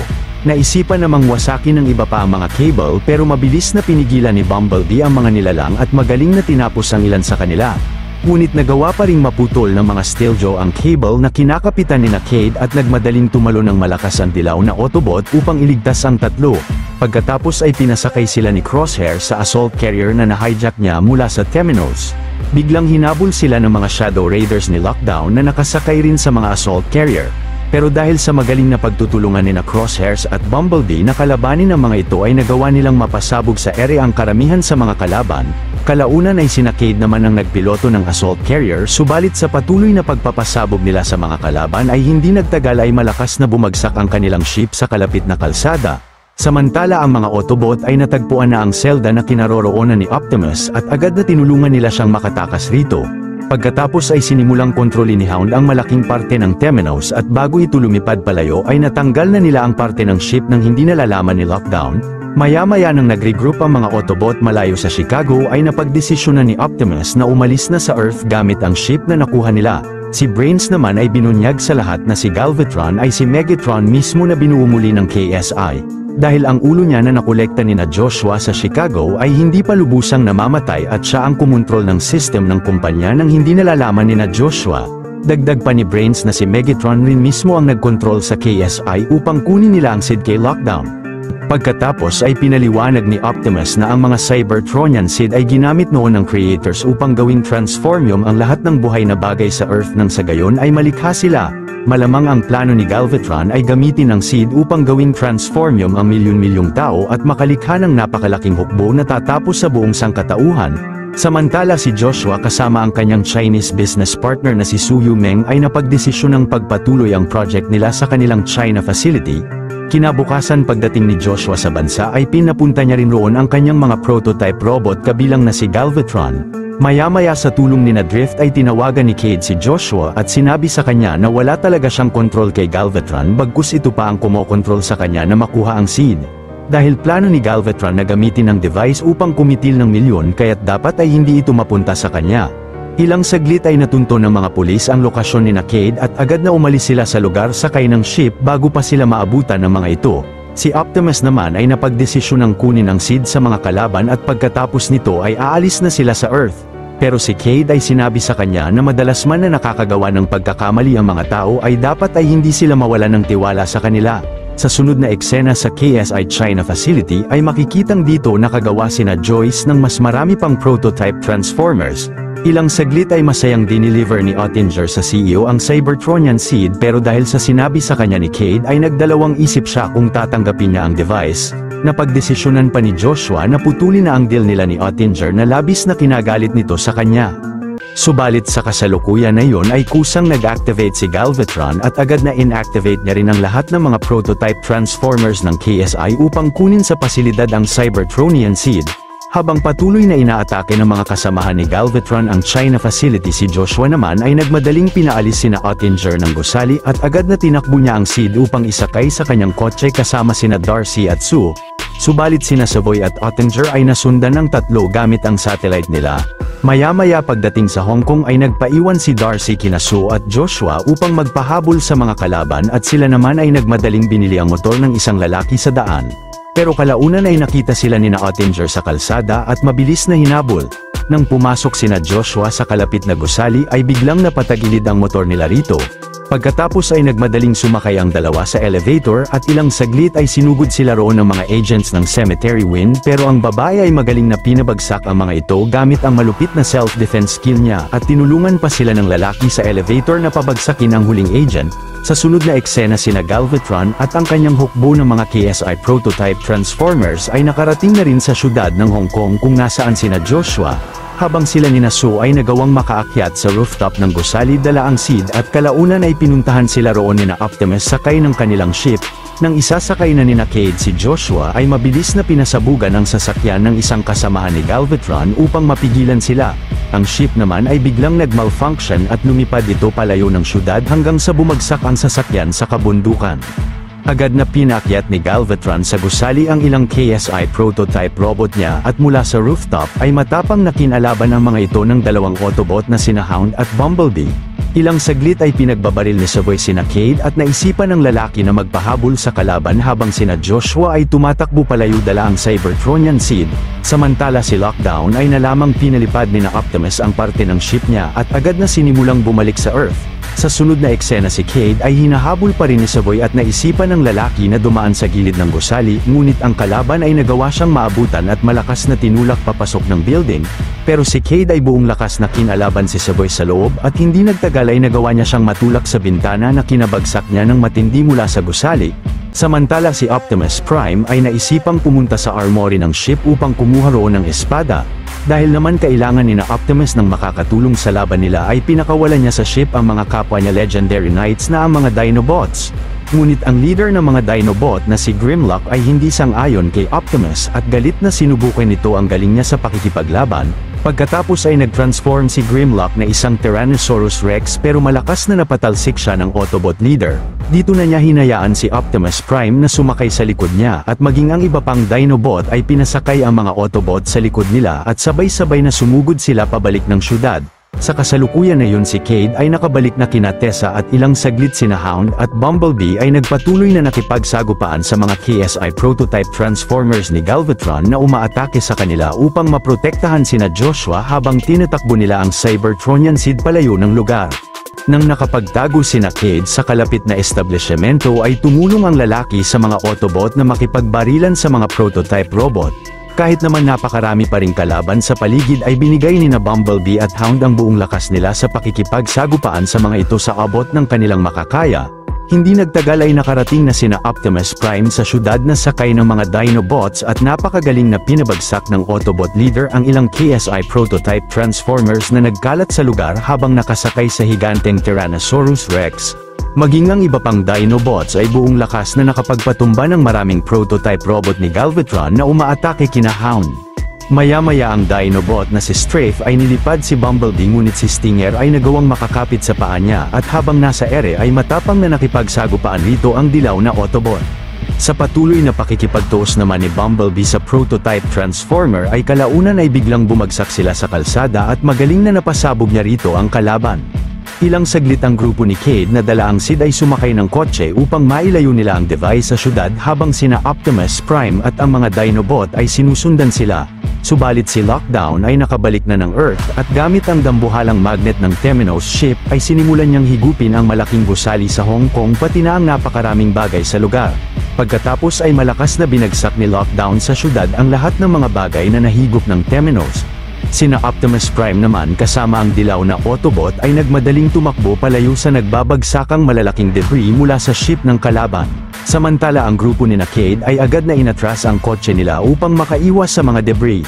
Naisipan namang wasakin ng iba pa ang mga cable pero mabilis na pinigilan ni Bumblebee ang mga nilalang at magaling na tinapos ang ilan sa kanila. Ngunit nagawa pa ring maputol ng mga Steeljaw ang cable na kinakapitan ni Cade at nagmadaling tumalo ng malakas ang dilaw na Autobot upang iligtas ang tatlo. Pagkatapos ay pinasakay sila ni Crosshair sa assault carrier na na-hijack niya mula sa Temenos. Biglang hinabol sila ng mga Shadow Raiders ni Lockdown na nakasakay rin sa mga assault carrier. Pero dahil sa magaling na pagtutulungan ni Crosshairs at Bumblebee na kalabanin ng mga ito ay nagawa nilang mapasabog sa ere ang karamihan sa mga kalaban. Kalaunan ay sina Cade naman ang nagpiloto ng assault carrier subalit sa patuloy na pagpapasabog nila sa mga kalaban ay hindi nagtagal ay malakas na bumagsak ang kanilang ship sa kalapit na kalsada. Samantala ang mga Autobot ay natagpuan na ang selda na kinaroroonan ni Optimus at agad na tinulungan nila siyang makatakas rito. Pagkatapos ay sinimulang kontrolin ni Hound ang malaking parte ng Temenos at bago ito lumipad palayo ay natanggal na nila ang parte ng ship nang hindi nalalaman ni Lockdown. Maya-maya nang nag-regroup ang mga Autobot malayo sa Chicago ay napagdesisyonan ni Optimus na umalis na sa Earth gamit ang ship na nakuha nila. Si Brains naman ay binunyag sa lahat na si Galvatron ay si Megatron mismo na binuo muli ng KSI. Dahil ang ulo niya na nakolekta ni na Joshua sa Chicago ay hindi pa lubusang namamatay at siya ang kumontrol ng system ng kumpanya nang hindi nalalaman ni na Joshua. Dagdag pa ni Brains na si Megatron rin mismo ang nagkontrol sa KSI upang kunin nila ang SID lockdown. Pagkatapos ay pinaliwanag ni Optimus na ang mga Cybertronian SID ay ginamit noon ng creators upang gawing transformium ang lahat ng buhay na bagay sa Earth nang sa gayon ay malikha sila. Malamang ang plano ni Galvatron ay gamitin ang SID upang gawing transformium ang milyon-milyong tao at makalikha ng napakalaking hukbo na tatapos sa buong sangkatauhan. Samantala si Joshua kasama ang kanyang Chinese business partner na si Su Yumeng ay napagdesisyon ng pagpatuloy ang project nila sa kanilang China facility. Kinabukasan pagdating ni Joshua sa bansa ay pinapunta niya rin roon ang kanyang mga prototype robot kabilang na si Galvatron. Maya-maya sa tulong ni na Drift ay tinawagan ni Cade si Joshua at sinabi sa kanya na wala talaga siyang kontrol kay Galvatron bagkus ito pa ang kumokontrol sa kanya na makuha ang SID. Dahil plano ni Galvatron na gamitin ang device upang kumitil ng milyon kaya't dapat ay hindi ito mapunta sa kanya. Ilang saglit ay natunto ng mga pulis ang lokasyon ni na Cade at agad na umalis sila sa lugar sakay ng ship bago pa sila maabutan ng mga ito. Si Optimus naman ay napagdesisyon ng kunin ang SID sa mga kalaban at pagkatapos nito ay aalis na sila sa Earth. Pero si Cade ay sinabi sa kanya na madalas man na nakakagawa ng pagkakamali ang mga tao ay dapat ay hindi sila mawalan ng tiwala sa kanila. Sa sunod na eksena sa KSI China facility ay makikitang dito nakagawa sina Joyce ng mas marami pang prototype Transformers. Ilang saglit ay masayang dineliver ni Ottinger sa CEO ang Cybertronian SID pero dahil sa sinabi sa kanya ni Cade ay nagdalawang isip siya kung tatanggapin niya ang device. Napagdesisyonan pa ni Joshua na putulin na ang deal nila ni Ottinger na labis na kinagalit nito sa kanya. Subalit sa kasalukuyan na iyon ay kusang nag-activate si Galvatron at agad na inactivate niya rin ang lahat ng mga prototype Transformers ng KSI upang kunin sa pasilidad ang Cybertronian SID. Habang patuloy na inaatake ng mga kasamahan ni Galvatron ang China facility, si Joshua naman ay nagmadaling pinaalis sina Ottinger ng gusali at agad na tinakbo niya ang SID upang isakay sa kanyang kotse kasama sina Darcy at Sue. Subalit sina Savoy at Ottinger ay nasundan ng tatlo gamit ang satellite nila. Maya-maya pagdating sa Hong Kong ay nagpaiwan si Darcy kina Sue at Joshua upang magpahabol sa mga kalaban at sila naman ay nagmadaling binili ang motor ng isang lalaki sa daan. Pero kalaunan ay nakita sila ni na Ottinger sa kalsada at mabilis na hinabol. Nang pumasok sina Joshua sa kalapit na gusali ay biglang napatagilid ang motor nila rito. Pagkatapos ay nagmadaling sumakay ang dalawa sa elevator at ilang saglit ay sinugod sila roon ng mga agents ng Cemetery Wind pero ang babae ay magaling na pinabagsak ang mga ito gamit ang malupit na self-defense skill niya at tinulungan pa sila ng lalaki sa elevator na pabagsakin ang huling agent. Sa sunod na eksena sina Galvatron at ang kanyang hukbo ng mga KSI prototype Transformers ay nakarating na rin sa syudad ng Hong Kong kung nasaan sina Joshua. Habang sila ni Sue ay nagawang makaakyat sa rooftop ng gusali dala ang SID at kalaunan ay pinuntahan sila roon ni na Optimus sakay ng kanilang ship. Nang isasakay na ni na Cade si Joshua ay mabilis na pinasabugan ang sasakyan ng isang kasamahan ni Galvatron upang mapigilan sila. Ang ship naman ay biglang nag-malfunction at lumipad ito palayo ng syudad hanggang sa bumagsak ang sasakyan sa kabundukan. Agad na pinakyat ni Galvatron sa gusali ang ilang KSI prototype robot niya at mula sa rooftop ay matapang na kinalaban ang mga ito ng dalawang Autobot na sina Hound at Bumblebee. Ilang saglit ay pinagbabaril ni Savoy sina Cade at naisipan ng lalaki na magpahabol sa kalaban habang sina Joshua ay tumatakbo palayo dala ang Cybertronian SID. Samantala si Lockdown ay nalamang pinalipad ni na Optimus ang parte ng ship niya at agad na sinimulang bumalik sa Earth. Sa sunod na eksena si Cade ay hinahabol pa rin ni Savoy at naisipan ng lalaki na dumaan sa gilid ng gusali ngunit ang kalaban ay nagawa siyang maabutan at malakas na tinulak papasok ng building. Pero si Cade ay buong lakas na kinalaban si Savoy sa loob at hindi nagtagal ay nagawa niya siyang matulak sa bintana na kinabagsak niya ng matindi mula sa gusali. Samantala si Optimus Prime ay naisipang pumunta sa armory ng ship upang kumuha roon ng espada. Dahil naman kailangan ni na Optimus ng makakatulong sa laban nila ay pinakawalan niya sa ship ang mga kapwa niya Legendary Knights na ang mga Dinobots. Ngunit ang leader ng mga Dinobot na si Grimlock ay hindi sang-ayon kay Optimus at galit na sinubukan nito ang galing niya sa pakikipaglaban. Pagkatapos ay nag-transform si Grimlock na isang Tyrannosaurus Rex pero malakas na napatalsik siya ng Autobot leader. Dito na niya hinayaan si Optimus Prime na sumakay sa likod niya at maging ang iba pang Dinobot ay pinasakay ang mga Autobot sa likod nila at sabay-sabay na sumugod sila pabalik ng syudad. Sa kasalukuyan na yun si Cade ay nakabalik na kina Tessa at ilang saglit sina Hound at Bumblebee ay nagpatuloy na nakipagsagupaan sa mga KSI prototype Transformers ni Galvatron na umaatake sa kanila upang maprotektahan sina Joshua habang tinatakbo nila ang Cybertronian Seed palayo ng lugar. Nang nakapagtago sina Cade sa kalapit na establishmento ay tumulong ang lalaki sa mga Autobot na makipagbarilan sa mga prototype robot. Kahit naman napakarami pa ring kalaban sa paligid ay binigay ni na Bumblebee at Hound ang buong lakas nila sa pakikipagsagupaan sa mga ito sa abot ng kanilang makakaya. Hindi nagtagal ay nakarating na sina Optimus Prime sa syudad na sakay ng mga Dinobots at napakagaling na pinabagsak ng Autobot leader ang ilang KSI prototype Transformers na nagkalat sa lugar habang nakasakay sa higanteng Tyrannosaurus Rex. Maging ang iba pang Dinobots ay buong lakas na nakapagpatumba ng maraming prototype robot ni Galvatron na umaatake kina Hound. Maya-maya ang Dinobot na si Strafe ay nilipad si Bumblebee ngunit si Stinger ay nagawang makakapit sa paa niya at habang nasa ere ay matapang na nakipagsagupaan rito ang dilaw na Autobot. Sa patuloy na pakikipagtuos naman ni Bumblebee sa prototype Transformer ay kalaunan ay biglang bumagsak sila sa kalsada at magaling na napasabog niya rito ang kalaban. Ilang saglit ang grupo ni Cade na dala ang Sid ay sumakay ng kotse upang mailayo nila ang device sa syudad habang sina Optimus Prime at ang mga Dinobot ay sinusundan sila. Subalit si Lockdown ay nakabalik na ng Earth at gamit ang dambuhalang magnet ng Temenos ship ay sinimulan niyang higupin ang malaking gusali sa Hong Kong pati na ang napakaraming bagay sa lugar. Pagkatapos ay malakas na binagsak ni Lockdown sa syudad ang lahat ng mga bagay na nahigop ng Temenos. Sina Optimus Prime naman kasama ang dilaw na Autobot ay nagmadaling tumakbo palayo sa nagbabagsakang malalaking debris mula sa ship ng kalaban. Samantala ang grupo ni Cade ay agad na inatras ang kotse nila upang makaiwas sa mga debris.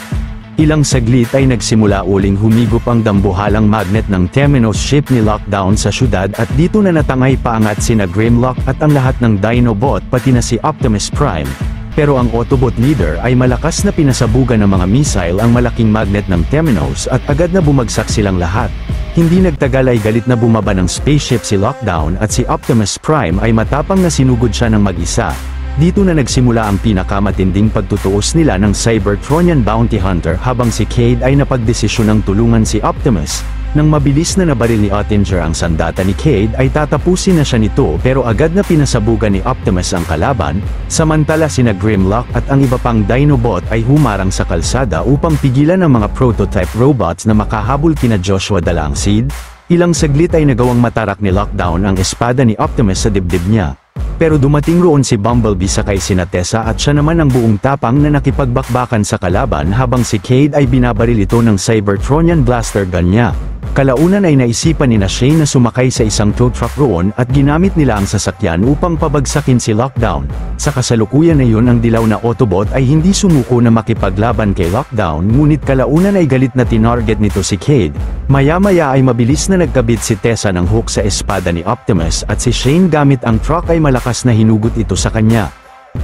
Ilang saglit ay nagsimula uling humigop ang dambuhalang magnet ng Temenos ship ni Lockdown sa syudad at dito na natangay paangat sina Grimlock at ang lahat ng Dinobot pati na si Optimus Prime. Pero ang Autobot leader ay malakas na pinasabugan ng mga missile ang malaking magnet ng Temenos at agad na bumagsak silang lahat. Hindi nagtagal ay galit na bumaba ng spaceship si Lockdown at si Optimus Prime ay matapang na sinugod siya ng mag-isa. Dito na nagsimula ang pinakamatinding pagtutuos nila ng Cybertronian Bounty Hunter habang si Cade ay napagdesisyon ng tulungan si Optimus. Nang mabilis na nabaril ni Ottinger ang sandata ni Cade ay tatapusin na siya nito pero agad na pinasabugan ni Optimus ang kalaban, samantala sina Grimlock at ang iba pang Dinobot ay humarang sa kalsada upang pigilan ang mga prototype robots na makahabol kina Joshua dala ang Seed. Ilang saglit ay nagawang matarak ni Lockdown ang espada ni Optimus sa dibdib niya. Pero dumating roon si Bumblebee sakay sina Tessa at siya naman ang buong tapang na nakipagbakbakan sa kalaban habang si Cade ay binabaril ito ng Cybertronian blaster gun niya. Kalaunan ay naisipan ni Shane na sumakay sa isang tow truck roon at ginamit nila ang sasakyan upang pabagsakin si Lockdown. Sa kasalukuyan na yun ang dilaw na Autobot ay hindi sumuko na makipaglaban kay Lockdown ngunit kalaunan ay galit na tinarget nito si Cade. Maya-maya ay mabilis na nagkabit si Tessa ng hook sa espada ni Optimus at si Shane gamit ang truck ay malakas na hinugot ito sa kanya.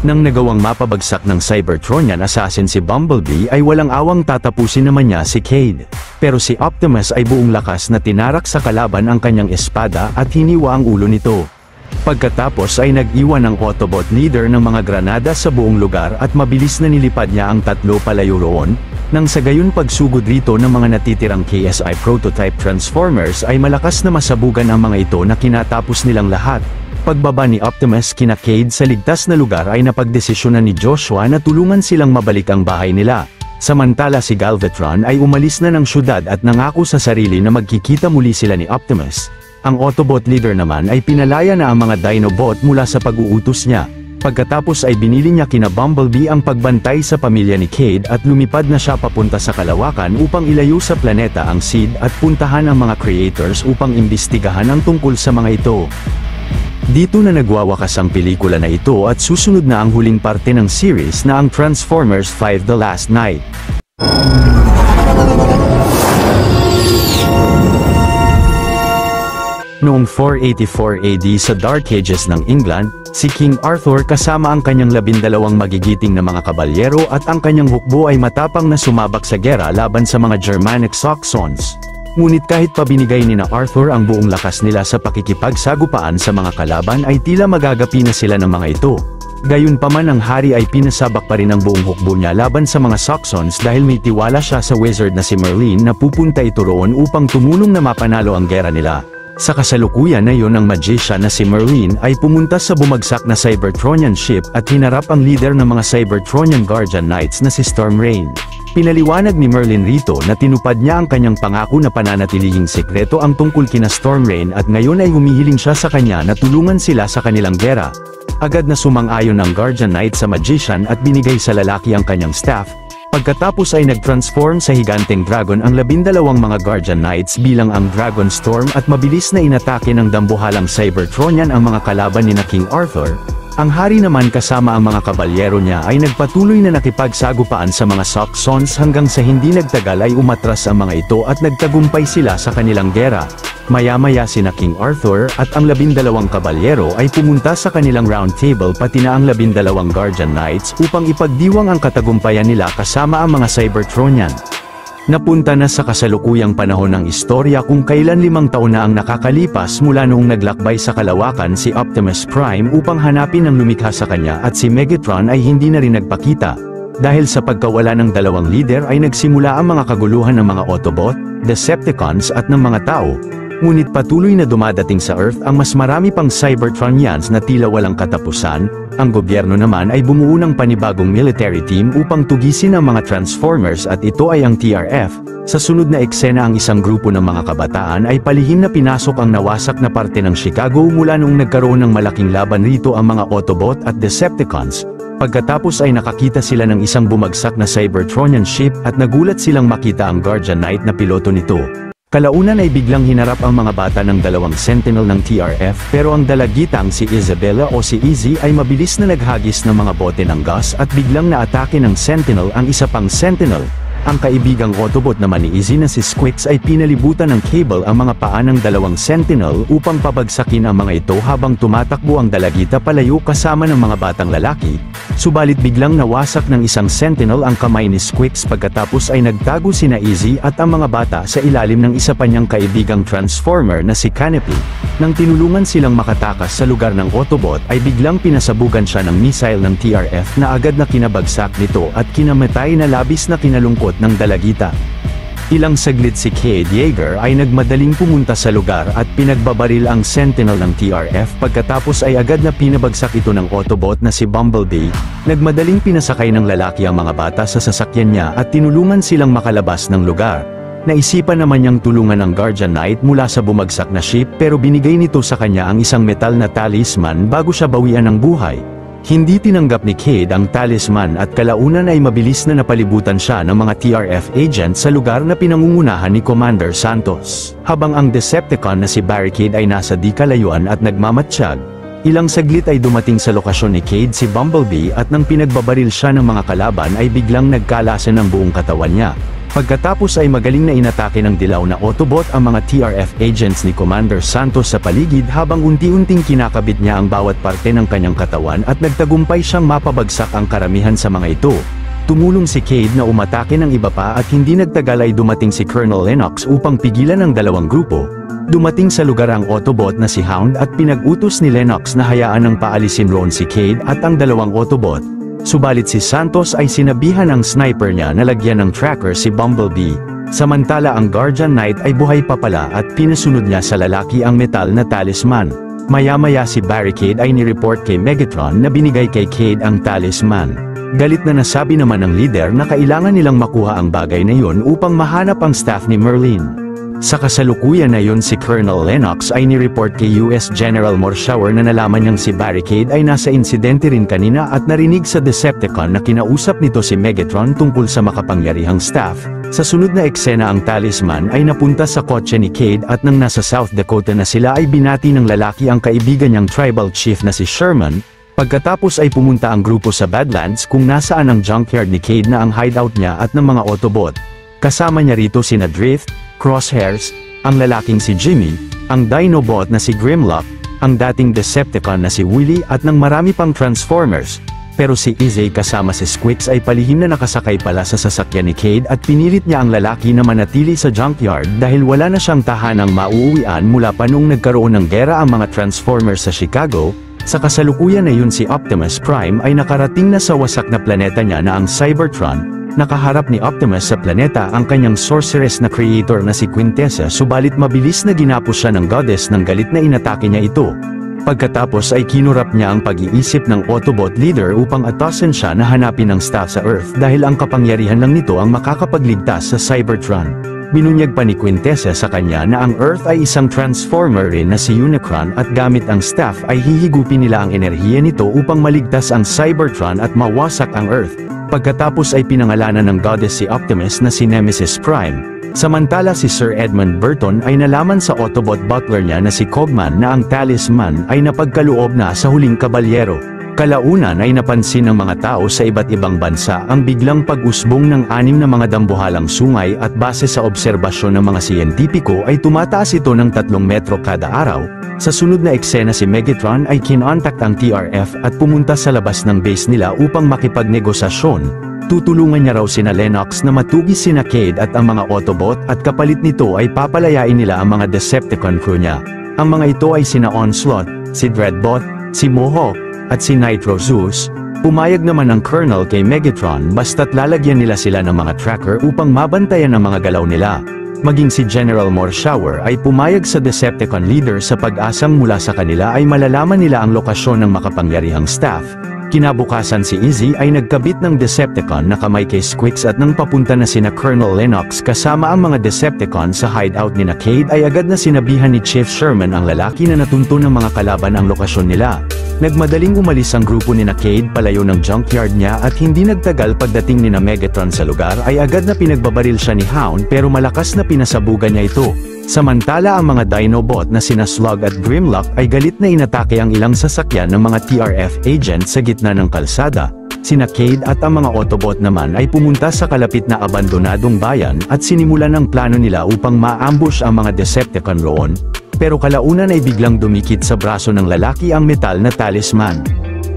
Nang nagawang mapabagsak ng Cybertronian assassin si Bumblebee ay walang awang tatapusin naman niya si Cade. Pero si Optimus ay buong lakas na tinarak sa kalaban ang kanyang espada at hiniwa ang ulo nito. Pagkatapos ay nag-iwan ang Autobot leader ng mga granada sa buong lugar at mabilis na nilipad niya ang tatlo palayo roon, nang sa gayon pagsugod rito ng mga natitirang KSI prototype Transformers ay malakas na masabugan ang mga ito na kinatapos nilang lahat. Pagbaba ni Optimus kina Cade sa ligtas na lugar ay napagdesisyonan ni Joshua na tulungan silang mabalik ang bahay nila. Samantala si Galvatron ay umalis na ng syudad at nangako sa sarili na magkikita muli sila ni Optimus. Ang Autobot leader naman ay pinalaya na ang mga Dinobot mula sa pag-uutos niya. Pagkatapos ay binili niya kina Bumblebee ang pagbantay sa pamilya ni Cade at lumipad na siya papunta sa kalawakan upang ilayo sa planeta ang Seed at puntahan ang mga creators upang imbestigahan ang tungkol sa mga ito. Dito na nagwawakas ang pelikula na ito at susunod na ang huling parte ng series na ang Transformers 5 The Last Night. Noong 484 AD sa Dark Ages ng England, si King Arthur kasama ang kanyang 12 magigiting na mga kabalyero at ang kanyang hukbo ay matapang na sumabak sa gera laban sa mga Germanic Saxons. Ngunit kahit pa binigay ni na Arthur ang buong lakas nila sa pakikipagsagupaan sa mga kalaban ay tila magagapi na sila ng mga ito. Gayunpaman ang hari ay pinasabak pa rin ang buong hukbo niya laban sa mga Saxons dahil may tiwala siya sa wizard na si Merlin na pupunta ito roon upang tumulong na mapanalo ang gera nila. Sa kasalukuyan na iyon ang magician na si Merlin ay pumunta sa bumagsak na Cybertronian ship at hinarap ang leader ng mga Cybertronian Guardian Knights na si Stormrain. Pinaliwanag ni Merlin rito na tinupad niya ang kanyang pangako na pananatilihing sekreto ang tungkol kina Stormrain at ngayon ay humihiling siya sa kanya na tulungan sila sa kanilang gera. Agad na sumang-ayon ang Guardian Knight sa magician at binigay sa lalaki ang kanyang staff. Pagkatapos ay nag-transform sa higanteng dragon ang 12 mga Guardian Knights bilang ang Dragon Storm at mabilis na inatake ng dambuhalang Cybertronian ang mga kalaban ni na King Arthur. Ang hari naman kasama ang mga kabalyero niya ay nagpatuloy na nakipagsagupaan sa mga Saxons hanggang sa hindi nagtagal ay umatras ang mga ito at nagtagumpay sila sa kanilang gera. Maya-maya sina King Arthur at ang 12 kabalyero ay pumunta sa kanilang round table pati na ang 12 Guardian Knights upang ipagdiwang ang katagumpayan nila kasama ang mga Cybertronian. Napunta na sa kasalukuyang panahon ng istorya kung kailan 5 taon na ang nakakalipas mula noong naglakbay sa kalawakan si Optimus Prime upang hanapin ang lumikha sa kanya at si Megatron ay hindi na rin nagpakita. Dahil sa pagkawala ng dalawang leader ay nagsimula ang mga kaguluhan ng mga Autobot, Decepticons at ng mga tao. Ngunit patuloy na dumadating sa Earth ang mas marami pang Cybertronians na tila walang katapusan. Ang gobyerno naman ay bumuo ng panibagong military team upang tugisin ang mga Transformers at ito ay ang TRF. Sa sunod na eksena ang isang grupo ng mga kabataan ay palihim na pinasok ang nawasak na parte ng Chicago mula noong nagkaroon ng malaking laban rito ang mga Autobot at Decepticons. Pagkatapos ay nakakita sila ng isang bumagsak na Cybertronian ship at nagulat silang makita ang Guardian Knight na piloto nito. Kalaunan ay biglang hinarap ang mga bata ng 2 Sentinel ng TRF pero ang dalagitang si Isabella o si Izzy ay mabilis na naghagis ng mga bote ng gas at biglang naatake ng Sentinel ang isa pang Sentinel. Ang kaibigang Autobot naman ni Izzy na si Squix ay pinalibutan ng cable ang mga paa ng 2 Sentinel upang pabagsakin ang mga ito habang tumatakbo ang dalagita palayo kasama ng mga batang lalaki. Subalit biglang nawasak ng isang Sentinel ang kamay ni Squix pagkatapos ay nagtago sina Izzy at ang mga bata sa ilalim ng isa pa niyang kaibigang Transformer na si Canopy. Nang tinulungan silang makatakas sa lugar ng Autobot ay biglang pinasabugan siya ng missile ng TRF na agad na kinabagsak nito at kinamatay na labis na kinalungkot ng dalagita. Ilang saglit si Cade Yeager ay nagmadaling pumunta sa lugar at pinagbabaril ang Sentinel ng TRF pagkatapos ay agad na pinabagsak ito ng Autobot na si Bumblebee. Nagmadaling pinasakay ng lalaki ang mga bata sa sasakyan niya at tinulungan silang makalabas ng lugar. Naisipan naman niyang tulungan ang Guardian Knight mula sa bumagsak na ship pero binigay nito sa kanya ang isang metal na talisman bago siya bawian ng buhay. Hindi tinanggap ni Cade ang talisman at kalaunan ay mabilis na napalibutan siya ng mga TRF agents sa lugar na pinangungunahan ni Commander Santos. Habang ang Decepticon na si Barricade ay nasa di kalayuan at nagmamatsyag, ilang saglit ay dumating sa lokasyon ni Cade si Bumblebee at nang pinagbabaril siya ng mga kalaban ay biglang nagkalasan ng buong katawan niya. Pagkatapos ay magaling na inatake ng dilaw na Autobot ang mga TRF agents ni Commander Santos sa paligid habang unti-unting kinakabit niya ang bawat parte ng kanyang katawan at nagtagumpay siyang mapabagsak ang karamihan sa mga ito. Tumulong si Cade na umatake ng iba pa at hindi nagtagal ay dumating si Colonel Lennox upang pigilan ang dalawang grupo. Dumating sa lugar ang Autobot na si Hound at pinag-utos ni Lennox na hayaan ng paalisin roon si Cade at ang dalawang Autobot. Subalit si Santos ay sinabihan ang sniper niya na lagyan ng tracker si Bumblebee. Samantala ang Guardian Knight ay buhay pa pala at pinasunod niya sa lalaki ang metal na talisman. Maya-maya si Barricade ay nireport kay Megatron na binigay kay Cade ang talisman. Galit na nasabi naman ng leader na kailangan nilang makuha ang bagay na yon upang mahanap ang staff ni Merlin. Sa kasalukuyan na yon si Colonel Lennox ay nireport kay US General Morshower na nalaman niyang si Barricade ay nasa insidente rin kanina at narinig sa Decepticon na kinausap nito si Megatron tungkol sa makapangyarihang staff. Sa sunod na eksena ang talisman ay napunta sa kotse ni Cade at nang nasa South Dakota na sila ay binati ng lalaki ang kaibigan niyang tribal chief na si Sherman. Pagkatapos ay pumunta ang grupo sa Badlands kung nasaan ang junkyard ni Cade na ang hideout niya at ng mga Autobot. Kasama niya rito sina Drift, Crosshairs, ang lalaking si Jimmy, ang Dinobot na si Grimlock, ang dating Decepticon na si Willy at ng marami pang Transformers. Pero si Izzy kasama si Squix ay palihim na nakasakay pala sa sasakyan ni Cade at pinilit niya ang lalaki na manatili sa junkyard dahil wala na siyang tahanang mauuwian mula pa noong nagkaroon ng gera ang mga Transformers sa Chicago. Sa kasalukuyan na yun si Optimus Prime ay nakarating na sa wasak na planeta niya na ang Cybertron. Nakaharap ni Optimus sa planeta ang kanyang sorceress na creator na si Quintessa, subalit mabilis na ginapos siya ng goddess ng galit na inatake niya ito. Pagkatapos ay kinurap niya ang pag-iisip ng Autobot leader upang atasan siya na hanapin ang staff sa Earth dahil ang kapangyarihan lang nito ang makakapagligtas sa Cybertron. Binunyag pa ni Quintessa sa kanya na ang Earth ay isang transformer rin na si Unicron at gamit ang staff ay hihigupin nila ang enerhiya nito upang maligtas ang Cybertron at mawasak ang Earth. Pagkatapos ay pinangalanan ng goddess si Optimus na si Nemesis Prime. Samantala si Sir Edmund Burton ay nalaman sa Autobot butler niya na si Cogman na ang talisman ay napagkaloob na sa huling kabalyero. Kalaunan ay napansin ng mga tao sa iba't ibang bansa ang biglang pag-usbong ng 6 na mga dambuhalang sungay at base sa obserbasyon ng mga siyentipiko ay tumataas ito ng 3 metro kada araw. Sa sunod na eksena si Megatron ay kinontak ang TRF at pumunta sa labas ng base nila upang makipagnegosasyon. Tutulungan niya raw sina Lennox na matugis sina Cade at ang mga Autobot at kapalit nito ay papalayain nila ang mga Decepticon crew niya. Ang mga ito ay sina Onslaught, si Dreadbot, si Mohawk, at si Nitro Zeus. Pumayag naman ang Colonel kay Megatron basta't lalagyan nila sila ng mga tracker upang mabantayan ang mga galaw nila. Maging si General Morshower ay pumayag sa Decepticon leader sa pag-asang mula sa kanila ay malalaman nila ang lokasyon ng makapangyarihang staff. Kinabukasan si Izzy ay nagkabit ng Decepticon na kamay kay Squix at nang papunta na sina Colonel Lennox kasama ang mga Decepticon sa hideout ni Cade ay agad na sinabihan ni Chief Sherman ang lalaki na natunto ng mga kalaban ang lokasyon nila. Nagmadaling umalis ang grupo ni Cade palayo ng junkyard niya at hindi nagtagal pagdating ni Megatron sa lugar ay agad na pinagbabaril siya ni Hound pero malakas na pinasabugan niya ito. Samantala ang mga Dinobot na sina Slug at Grimlock ay galit na inatake ang ilang sasakyan ng mga TRF agent sa gitna ng kalsada. Sina Cade at ang mga Autobot naman ay pumunta sa kalapit na abandonadong bayan at sinimulan ang plano nila upang ma-ambush ang mga Decepticon roon. Pero kalaunan ay biglang dumikit sa braso ng lalaki ang metal na talisman.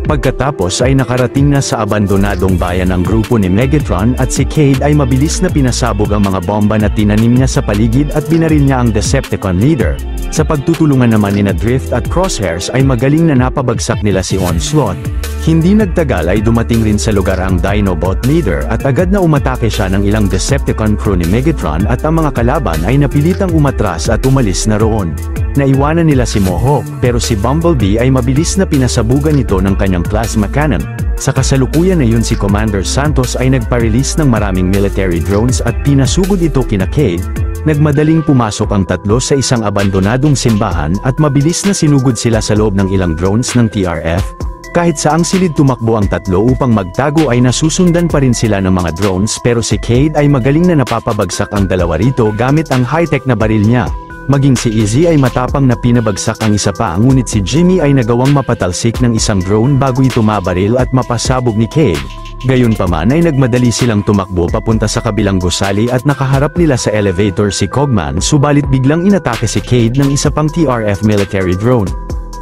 Pagkatapos ay nakarating na sa abandonadong bayan ang grupo ni Megatron at si Cade ay mabilis na pinasabog ang mga bomba na tinanim niya sa paligid at binaril niya ang Decepticon leader. Sa pagtutulungan naman ni Drift at Crosshairs ay magaling na napabagsak nila si Onslaught. Hindi nagtagal ay dumating rin sa lugar ang Dinobot leader at agad na umatake siya ng ilang Decepticon crew ni Megatron at ang mga kalaban ay napilitang umatras at umalis na roon. Naiwanan nila si Mohawk pero si Bumblebee ay mabilis na pinasabugan nito ng kanyang plasma cannon. Sa kasalukuyan na yun si Commander Santos ay nagpa-release ng maraming military drones at pinasugod ito kina Cade. Nagmadaling pumasok ang tatlo sa isang abandonadong simbahan at mabilis na sinugod sila sa loob ng ilang drones ng TRF. Kahit saang silid tumakbo ang tatlo upang magtago ay nasusundan pa rin sila ng mga drones pero si Cade ay magaling na napapabagsak ang dalawa rito gamit ang high-tech na baril niya. Maging si Izzy ay matapang na pinabagsak ang isa pa ngunit si Jimmy ay nagawang mapatalsik ng isang drone bago ito mabaril at mapasabog ni Cade. Gayunpaman ay nagmadali silang tumakbo papunta sa kabilang gusali at nakaharap nila sa elevator si Cogman subalit biglang inatake si Cade ng isa pang TRF military drone.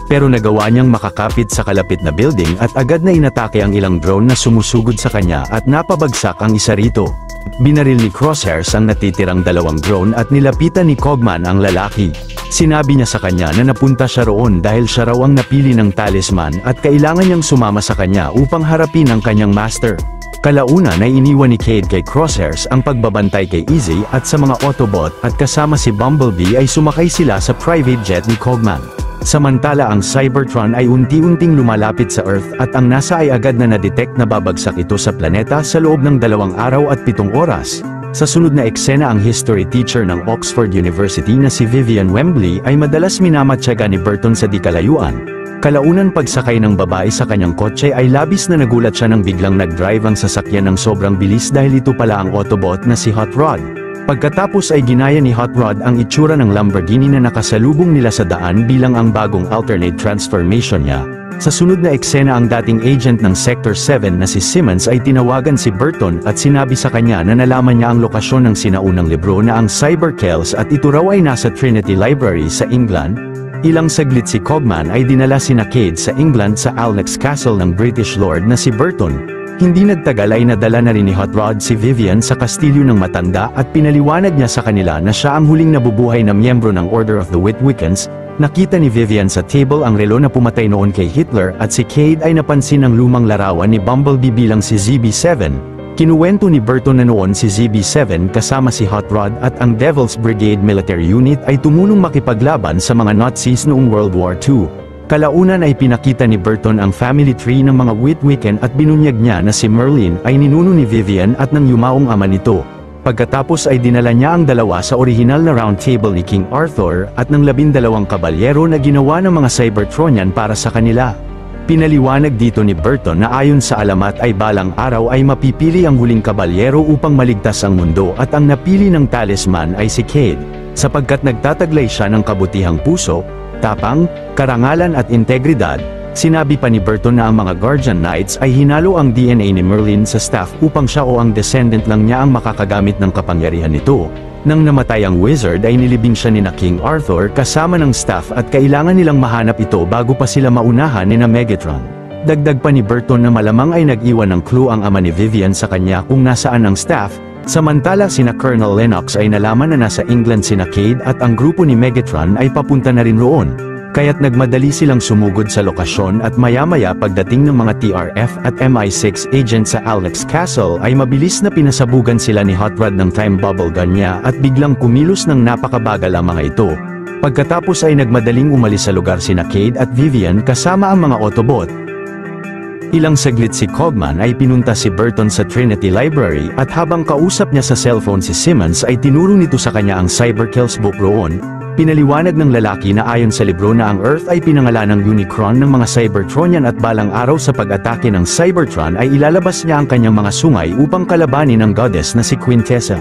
Pero nagawa niyang makakapit sa kalapit na building at agad na inatake ang ilang drone na sumusugod sa kanya at napabagsak ang isa rito. Binaril ni Crosshairs ang natitirang dalawang drone at nilapitan ni Cogman ang lalaki. Sinabi niya sa kanya na napunta siya roon dahil siya raw ang napili ng talisman at kailangan niyang sumama sa kanya upang harapin ang kanyang master. Kalaunan ay iniwan ni Cade kay Crosshairs ang pagbabantay kay Izzy at sa mga Autobot at kasama si Bumblebee ay sumakay sila sa private jet ni Cogman. Samantala ang Cybertron ay unti-unting lumalapit sa Earth at ang NASA ay agad na nadetect na babagsak ito sa planeta sa loob ng 2 araw at 7 oras. Sa sunod na eksena ang history teacher ng Oxford University na si Vivian Wembley ay madalas minamatyaga ni Burton sa di kalayuan. Kalaunan pagsakay ng babae sa kanyang kotse ay labis na nagulat siya nang biglang nag-drive ang sasakyan ng sobrang bilis dahil ito pala ang Autobot na si Hot Rod. Pagkatapos ay ginaya ni Hot Rod ang itsura ng Lamborghini na nakasalubong nila sa daan bilang ang bagong alternate transformation niya. Sa sunod na eksena ang dating agent ng Sector 7 na si Simmons ay tinawagan si Burton at sinabi sa kanya na nalaman niya ang lokasyon ng sinaunang libro na ang Cyberkells at ito raw ay nasa Trinity Library sa England. Ilang saglit si Cogman ay dinala sina Cade sa England sa Alnex Castle ng British Lord na si Burton. Hindi nagtagal ay nadala na rin ni Hot Rod si Vivian sa kastilyo ng matanda at pinaliwanag niya sa kanila na siya ang huling nabubuhay na miyembro ng Order of the Witwickens. Nakita ni Vivian sa table ang relo na pumatay noon kay Hitler at si Cade ay napansin ang lumang larawan ni Bumblebee bilang si ZB7. Kinuwento ni Burton na noon si ZB7 kasama si Hot Rod at ang Devil's Brigade military unit ay tumulong makipaglaban sa mga Nazis noong World War II. Kalaunan ay pinakita ni Burton ang family tree ng mga Witwicken at binunyag niya na si Merlin ay ninuno ni Vivian at ng yumaong ama nito. Pagkatapos ay dinala niya ang dalawa sa orihinal na round table ni King Arthur at ng 12 kabalyero na ginawa ng mga Cybertronian para sa kanila. Pinaliwanag dito ni Burton na ayon sa alamat ay balang araw ay mapipili ang huling kabalyero upang maligtas ang mundo at ang napili ng talisman ay si Cade, sapagkat nagtataglay siya ng kabutihang puso, tapang, karangalan at integridad. Sinabi pa ni Burton na ang mga Guardian Knights ay hinalo ang DNA ni Merlin sa staff upang siya o ang descendant lang niya ang makakagamit ng kapangyarihan nito. Nang namatay ang wizard ay nilibing siya ni na King Arthur kasama ng staff at kailangan nilang mahanap ito bago pa sila maunahan ni na Megatron. Dagdag pa ni Burton na malamang ay nag-iwan ng clue ang ama ni Vivian sa kanya kung nasaan ang staff, samantala sina Colonel Lennox ay nalaman na nasa England sina Cade at ang grupo ni Megatron ay papunta na rin roon. Kaya't nagmadali silang sumugod sa lokasyon at maya-maya pagdating ng mga TRF at MI6 agents sa Alnex Castle ay mabilis na pinasabugan sila ni Hot Rod ng time bubble gun niya at biglang kumilos ng napakabagal ang mga ito. Pagkatapos ay nagmadaling umalis sa lugar sina Cade at Vivian kasama ang mga Autobot. Ilang saglit si Cogman ay pinunta si Burton sa Trinity Library at habang kausap niya sa cellphone si Simmons ay tinuro nito sa kanya ang Cyberkills book roon. Pinaliwanag ng lalaki na ayon sa libro na ang Earth ay pinangalan ng Unicron ng mga Cybertronian at balang araw sa pag-atake ng Cybertron ay ilalabas niya ang kanyang mga sungay upang kalabanin ang goddess na si Quintessa.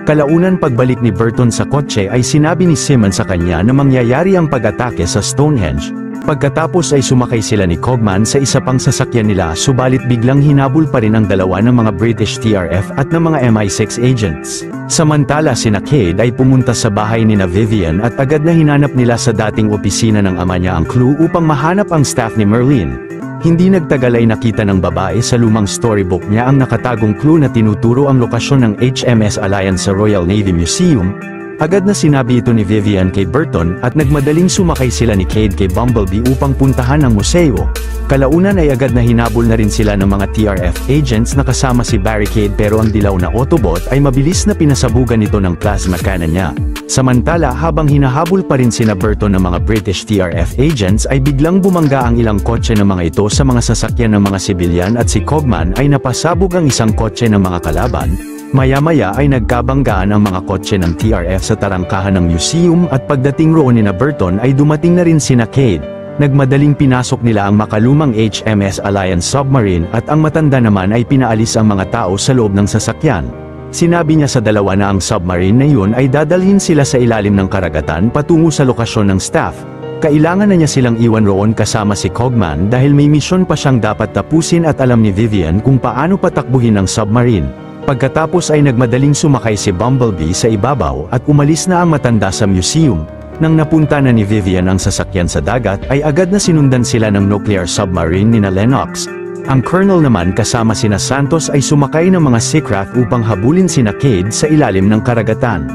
Kalaunan pagbalik ni Burton sa kotse ay sinabi ni Simmons sa kanya na mangyayari ang pag-atake sa Stonehenge. Pagkatapos ay sumakay sila ni Cogman sa isa pang sasakyan nila subalit biglang hinabol pa rin ang dalawa ng mga British TRF at ng mga MI6 agents. Samantala sina Cade ay pumunta sa bahay ni na Vivian at agad na hinanap nila sa dating opisina ng ama niya ang clue upang mahanap ang staff ni Merlin. Hindi nagtagal ay nakita ng babae sa lumang storybook niya ang nakatagong clue na tinuturo ang lokasyon ng HMS Alliance sa Royal Navy Museum. Agad na sinabi ito ni Vivian kay Burton at nagmadaling sumakay sila ni Cade kay Bumblebee upang puntahan ang museo. Kalaunan ay agad na hinabol na rin sila ng mga TRF agents na kasama si Barricade pero ang dilaw na Autobot ay mabilis na pinasabugan nito ng plasma cannon niya. Samantala habang hinahabol pa rin sina Burton ng mga British TRF agents ay biglang bumangga ang ilang kotse ng mga ito sa mga sasakyan ng mga sibilyan at si Cogman ay napasabog ang isang kotse ng mga kalaban. Maya-maya ay nagkabanggaan ang mga kotse ng TRF sa tarangkahan ng museum at pagdating roon ni na Burton ay dumating na rin sina Cade. Nagmadaling pinasok nila ang makalumang HMS Alliance submarine at ang matanda naman ay pinaalis ang mga tao sa loob ng sasakyan. Sinabi niya sa dalawa na ang submarine na yun ay dadalhin sila sa ilalim ng karagatan patungo sa lokasyon ng staff. Kailangan na niya silang iwan roon kasama si Cogman dahil may misyon pa siyang dapat tapusin at alam ni Vivian kung paano patakbuhin ang submarine. Pagkatapos ay nagmadaling sumakay si Bumblebee sa ibabaw at umalis na ang matanda sa museum. Nang napunta na ni Vivian ang sasakyan sa dagat ay agad na sinundan sila ng nuclear submarine ni na Lennox. Ang Colonel naman kasama sina Santos ay sumakay ng mga Seacraft upang habulin sina Cade sa ilalim ng karagatan.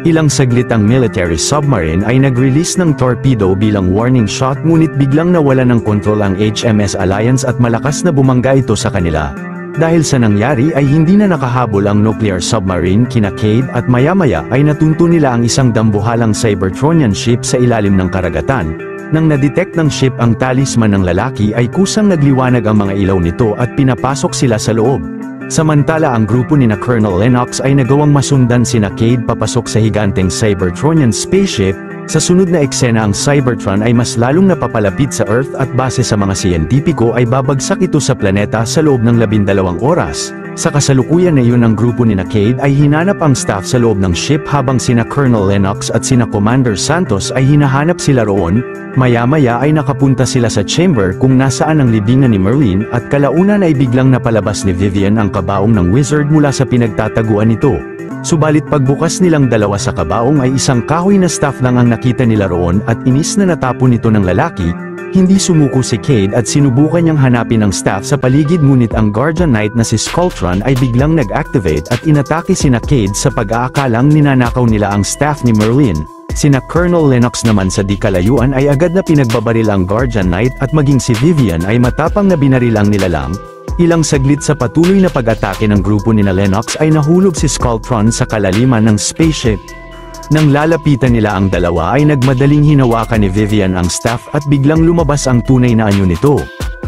Ilang saglit ang military submarine ay nag-release ng torpedo bilang warning shot ngunit biglang nawala ng kontrol ang HMS Alliance at malakas na bumangga ito sa kanila. Dahil sa nangyari ay hindi na nakahabol ang nuclear submarine kina Cade at maya-maya ay natunto nila ang isang dambuhalang Cybertronian ship sa ilalim ng karagatan. Nang nadetect ng ship ang talisman ng lalaki ay kusang nagliwanag ang mga ilaw nito at pinapasok sila sa loob. Samantala ang grupo ni na Colonel Lennox ay nagawang masundan sina Cade papasok sa higanteng Cybertronian spaceship. Sa sunod na eksena ang Cybertron ay mas lalong napapalapit sa Earth at base sa mga siyentipiko ay babagsak ito sa planeta sa loob ng 12 oras. Sa kasalukuyan na iyon ang grupo ni Cade ay hinanap ang staff sa loob ng ship habang sina Colonel Lennox at sina Commander Santos ay hinahanap sila roon. Maya-maya ay nakapunta sila sa chamber kung nasaan ang libingan ni Merlin at kalaunan ay biglang napalabas ni Vivian ang kabaong ng wizard mula sa pinagtataguan nito. Subalit pagbukas nilang dalawa sa kabaong ay isang kahoy na staff lang ang nakita nila roon at inis na natapon ito ng lalaki. Hindi sumuko si Cade at sinubukan niyang hanapin ang staff sa paligid ngunit ang Guardian Knight na si Skulltron ay biglang nag-activate at inatake sina Cade sa pag-aakalang ninanakaw nila ang staff ni Merlin. Sina Colonel Lennox naman sa di kalayuan ay agad na pinagbabaril ang Guardian Knight at maging si Vivian ay matapang na binaril ang nilalang. Ilang saglit sa patuloy na pag-atake ng grupo ni Lennox ay nahulog si Skulltron sa kalaliman ng spaceship. Nang lalapitan nila ang dalawa ay nagmadaling hinawakan ni Vivian ang staff at biglang lumabas ang tunay na anyo nito.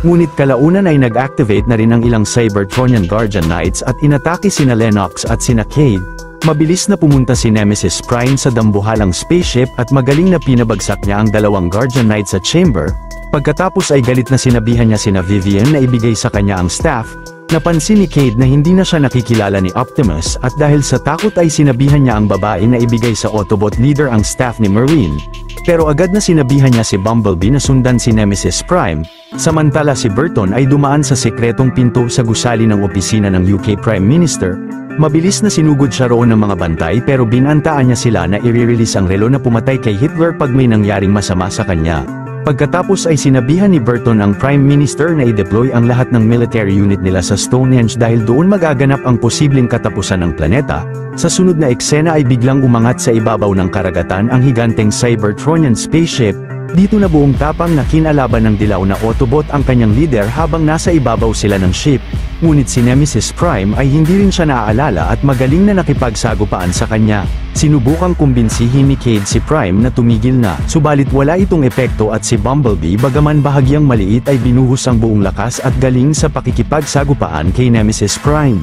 Ngunit kalaunan ay nag-activate na rin ang ilang Cybertronian Guardian Knights at inatake sina Lennox at sina Cade. Mabilis na pumunta si Nemesis Prime sa dambuhalang spaceship at magaling na pinabagsak niya ang dalawang Guardian Knights sa chamber. Pagkatapos ay galit na sinabihan niya sina Vivian na ibigay sa kanya ang staff. Napansin ni Cade na hindi na siya nakikilala ni Optimus at dahil sa takot ay sinabihan niya ang babae na ibigay sa Autobot leader ang staff ni Merlin. Pero agad na sinabihan niya si Bumblebee na sundan si Nemesis Prime. Samantala si Burton ay dumaan sa sekretong pinto sa gusali ng opisina ng UK Prime Minister. Mabilis na sinugod siya roon ng mga bantay pero binantaan niya sila na i-release ang relo na pumatay kay Hitler pag may nangyaring masama sa kanya. Pagkatapos ay sinabihan ni Burton ang Prime Minister na i-deploy ang lahat ng military unit nila sa Stonehenge dahil doon magaganap ang posibleng katapusan ng planeta. Sa sunod na eksena ay biglang umangat sa ibabaw ng karagatan ang higanteng Cybertronian spaceship. Dito na buong tapang na kinalaban ng dilaw na Autobot ang kanyang leader habang nasa ibabaw sila ng ship. Ngunit si Nemesis Prime ay hindi rin siya naaalala at magaling na nakipagsagupaan sa kanya. Sinubukang kumbinsihin ni Cade si Prime na tumigil na, subalit wala itong epekto at si Bumblebee bagaman bahagyang maliit ay binuhos ang buong lakas at galing sa pakikipagsagupaan kay Nemesis Prime.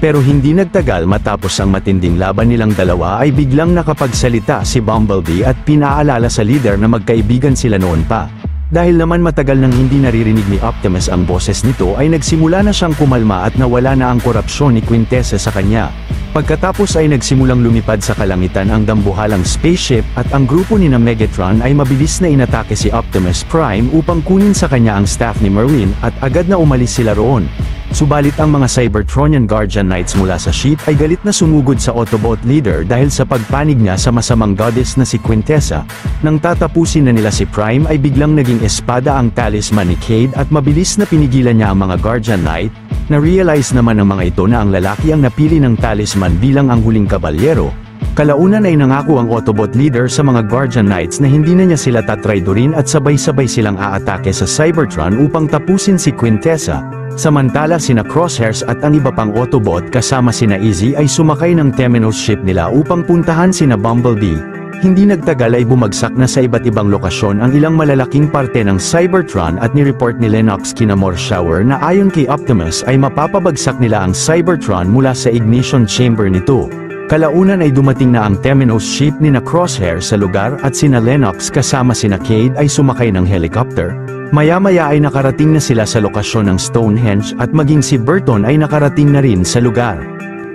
Pero hindi nagtagal matapos ang matinding laban nilang dalawa ay biglang nakapagsalita si Bumblebee at pinaalala sa leader na magkaibigan sila noon pa. Dahil naman matagal nang hindi naririnig ni Optimus ang boses nito ay nagsimula na siyang kumalma at nawala na ang korupsyon ni Quintessa sa kanya. Pagkatapos ay nagsimulang lumipad sa kalangitan ang dambuhalang spaceship at ang grupo ni Megatron ay mabilis na inatake si Optimus Prime upang kunin sa kanya ang staff ni Merlin at agad na umalis sila roon. Subalit ang mga Cybertronian Guardian Knights mula sa ship ay galit na sumugod sa Autobot leader dahil sa pagpanig niya sa masamang goddess na si Quintessa. Nang tatapusin na nila si Prime ay biglang naging espada ang talisman ni Cade at mabilis na pinigilan niya ang mga Guardian Knight. Na-realize naman ng mga ito na ang lalaki ang napili ng talisman bilang ang huling kabalyero. Kalaunan ay nangako ang Autobot leader sa mga Guardian Knights na hindi na niya sila tatraydorin at sabay-sabay silang aatake sa Cybertron upang tapusin si Quintessa. Samantala sina Crosshairs at ang iba pang Autobot kasama sina Izzy ay sumakay ng Temenos ship nila upang puntahan sina Bumblebee. Hindi nagtagal ay bumagsak na sa iba't ibang lokasyon ang ilang malalaking parte ng Cybertron at ni-report ni Lennox kina Shower na ayon kay Optimus ay mapapabagsak nila ang Cybertron mula sa ignition chamber nito. Kalaunan ay dumating na ang Temenos ship ni Crosshairs sa lugar at sina Lennox kasama sina Cade ay sumakay ng helicopter. Maya-maya ay nakarating na sila sa lokasyon ng Stonehenge at maging si Burton ay nakarating na rin sa lugar.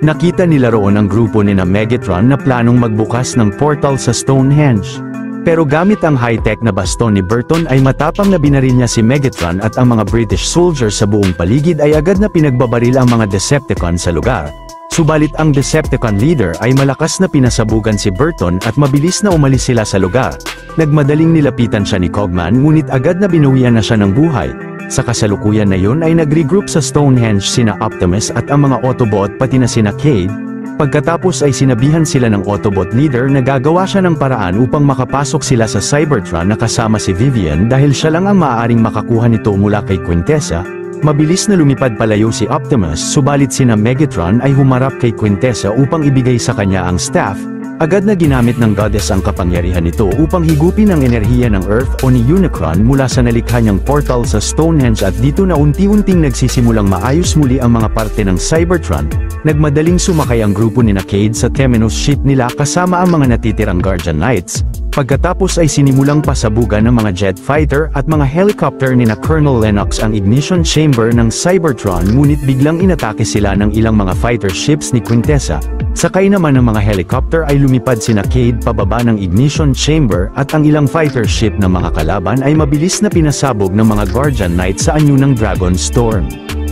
Nakita nila roon ang grupo ni Megatron na planong magbukas ng portal sa Stonehenge. Pero gamit ang high-tech na baston ni Burton ay matapang na binaril niya si Megatron at ang mga British soldiers sa buong paligid ay agad na pinagbabaril ang mga Decepticon sa lugar. Subalit ang Decepticon leader ay malakas na pinasabugan si Burton at mabilis na umalis sila sa lugar. Nagmadaling nilapitan siya ni Cogman ngunit agad na binuwian na siya ng buhay. Sa kasalukuyan na yun ay nag-regroup sa Stonehenge sina Optimus at ang mga Autobot pati na sina Cade. Pagkatapos ay sinabihan sila ng Autobot leader na gagawa siya ng paraan upang makapasok sila sa Cybertron na kasama si Vivian dahil siya lang ang maaaring makakuha nito mula kay Quintessa. Mabilis na lumipad palayo si Optimus subalit sina Megatron ay humarap kay Quintessa upang ibigay sa kanya ang staff. Agad na ginamit ng goddess ang kapangyarihan nito upang higupin ang enerhiya ng Earth o ni Unicron mula sa nalikha niyang portal sa Stonehenge at dito na unti-unting nagsisimulang maayos muli ang mga parte ng Cybertron. Nagmadaling sumakay ang grupo ni Cade sa Temenos ship nila kasama ang mga natitirang Guardian Knights. Pagkatapos ay sinimulang pasabugan ng mga jet fighter at mga helicopter ni na Colonel Lennox ang ignition chamber ng Cybertron, ngunit biglang inatake sila ng ilang mga fighter ships ni Quintessa. Sakay naman ng mga helicopter ay lumipad sina Cade pababa ng ignition chamber at ang ilang fighter ship ng mga kalaban ay mabilis na pinasabog ng mga Guardian Knights sa anyo ng Dragon Storm.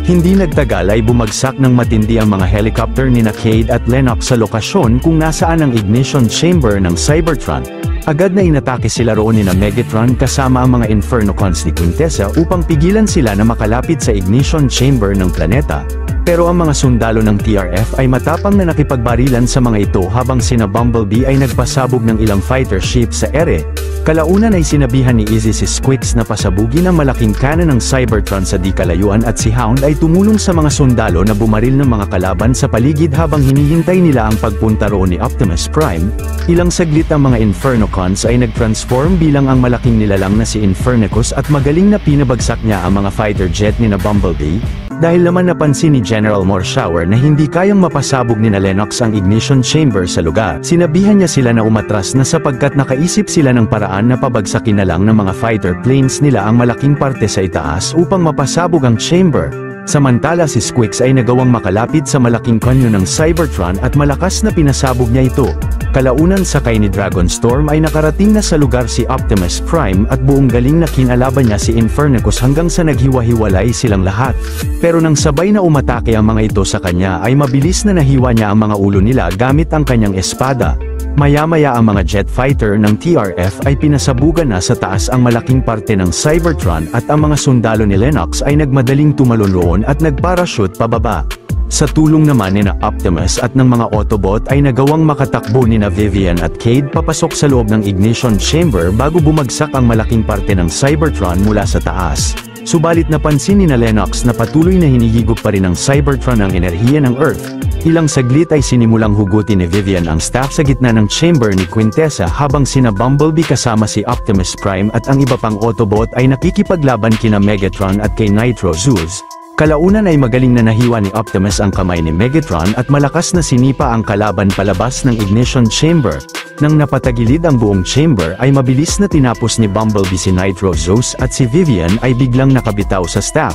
Hindi nagtagal ay bumagsak ng matindi ang mga helicopter ni na Cade at Lennox sa lokasyon kung nasaan ang ignition chamber ng Cybertron. Agad na inatake sila roon ni na Megatron kasama ang mga Infernocons ni Quintessa upang pigilan sila na makalapit sa ignition chamber ng planeta. Pero ang mga sundalo ng TRF ay matapang na nakipagbarilan sa mga ito habang sina Bumblebee ay nagpasabog ng ilang fighter ships sa ere. Kalaunan ay sinabihan ni Izzy si Squix na pasabugin ang malaking cannon ng Cybertron sa di kalayuan at si Hound ay tumulong sa mga sundalo na bumaril ng mga kalaban sa paligid habang hinihintay nila ang pagpunta roon ni Optimus Prime. Ilang saglit ang mga Infernocons ay nag-transform bilang ang malaking nilalang na si Infernicus at magaling na pinabagsak niya ang mga fighter jet ni na Bumblebee. Dahil naman napansin ni General Morshower na hindi kayang mapasabog ni na Lennox ang ignition chamber sa lugar, sinabihan niya sila na umatras na sapagkat nakaisip sila ng paraan na pabagsakin na lang ng mga fighter planes nila ang malaking parte sa itaas upang mapasabog ang chamber. Samantala si Squix ay nagawang makalapit sa malaking kanyo ng Cybertron at malakas na pinasabog niya ito. Kalaunan sakay ni Dragon Storm ay nakarating na sa lugar si Optimus Prime at buong galing na kinalaban niya si Infernicus hanggang sa naghiwa-hiwalay silang lahat. Pero nang sabay na umatake ang mga ito sa kanya ay mabilis na nahiwa niya ang mga ulo nila gamit ang kanyang espada. Maya-maya ang mga jet fighter ng TRF ay pinasabugan na sa taas ang malaking parte ng Cybertron at ang mga sundalo ni Lennox ay nagmadaling tumalon roon at nagparachute pababa. Sa tulong naman ni na Optimus at ng mga Autobot ay nagawang makatakbo ni na Vivian at Cade papasok sa loob ng ignition chamber bago bumagsak ang malaking parte ng Cybertron mula sa taas. Subalit napansin ni na Lennox na patuloy na hinihigop pa rin ng Cybertron ang enerhiya ng Earth. Ilang saglit ay sinimulang hugutin ni Vivian ang staff sa gitna ng chamber ni Quintessa habang sina Bumblebee kasama si Optimus Prime at ang iba pang Autobot ay nakikipaglaban kina Megatron at kay Nitro Zeus. Kalaunan ay magaling na nahiwa ni Optimus ang kamay ni Megatron at malakas na sinipa ang kalaban palabas ng ignition chamber. Nang napatagilid ang buong chamber ay mabilis na tinapos ni Bumblebee si Nitro Zeus at si Vivian ay biglang nakabitaw sa staff.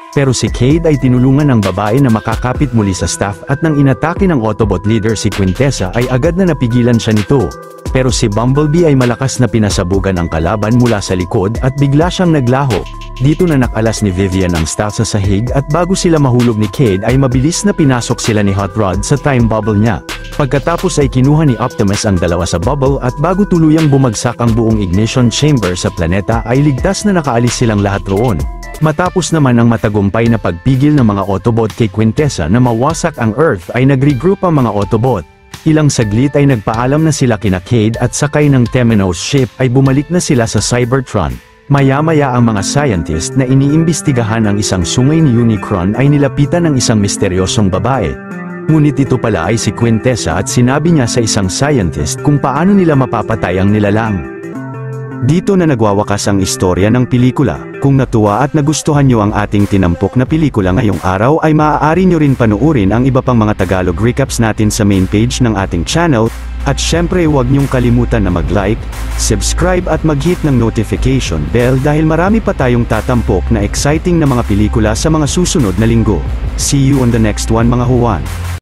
Pero si Cade ay tinulungan ng babae na makakapit muli sa staff at nang inatake ng Autobot leader si Quintessa ay agad na napigilan siya nito. Pero si Bumblebee ay malakas na pinasabugan ang kalaban mula sa likod at bigla siyang naglaho. Dito na nakalas ni Vivian ang staff sa sahig at bago sila mahulog ni Cade ay mabilis na pinasok sila ni Hot Rod sa time bubble niya. Pagkatapos ay kinuha ni Optimus ang dalawa sa bubble at bago tuluyang bumagsak ang buong ignition chamber sa planeta ay ligtas na nakaalis silang lahat roon. Matapos naman ang matagumpay na pagpigil ng mga Autobot kay Quintessa na mawasak ang Earth ay nag-regroup ang mga Autobot. Ilang saglit ay nagpaalam na sila kina Cade at sakay ng Temenos ship ay bumalik na sila sa Cybertron. Maya-maya ang mga scientist na iniimbestigahan ang isang sungay ni Unicron ay nilapitan ng isang misteryosong babae. Ngunit ito pala ay si Quintessa at sinabi niya sa isang scientist kung paano nila mapapatay ang nilalang. Dito na nagwawakas ang istorya ng pelikula. Kung natuwa at nagustuhan nyo ang ating tinampok na pelikula ngayong araw ay maaari nyo rin panuorin ang iba pang mga Tagalog recaps natin sa main page ng ating channel. At syempre huwag nyong kalimutan na mag-like, subscribe at mag-hit ng notification bell dahil marami pa tayong tatampok na exciting na mga pelikula sa mga susunod na linggo. See you on the next one mga Juan.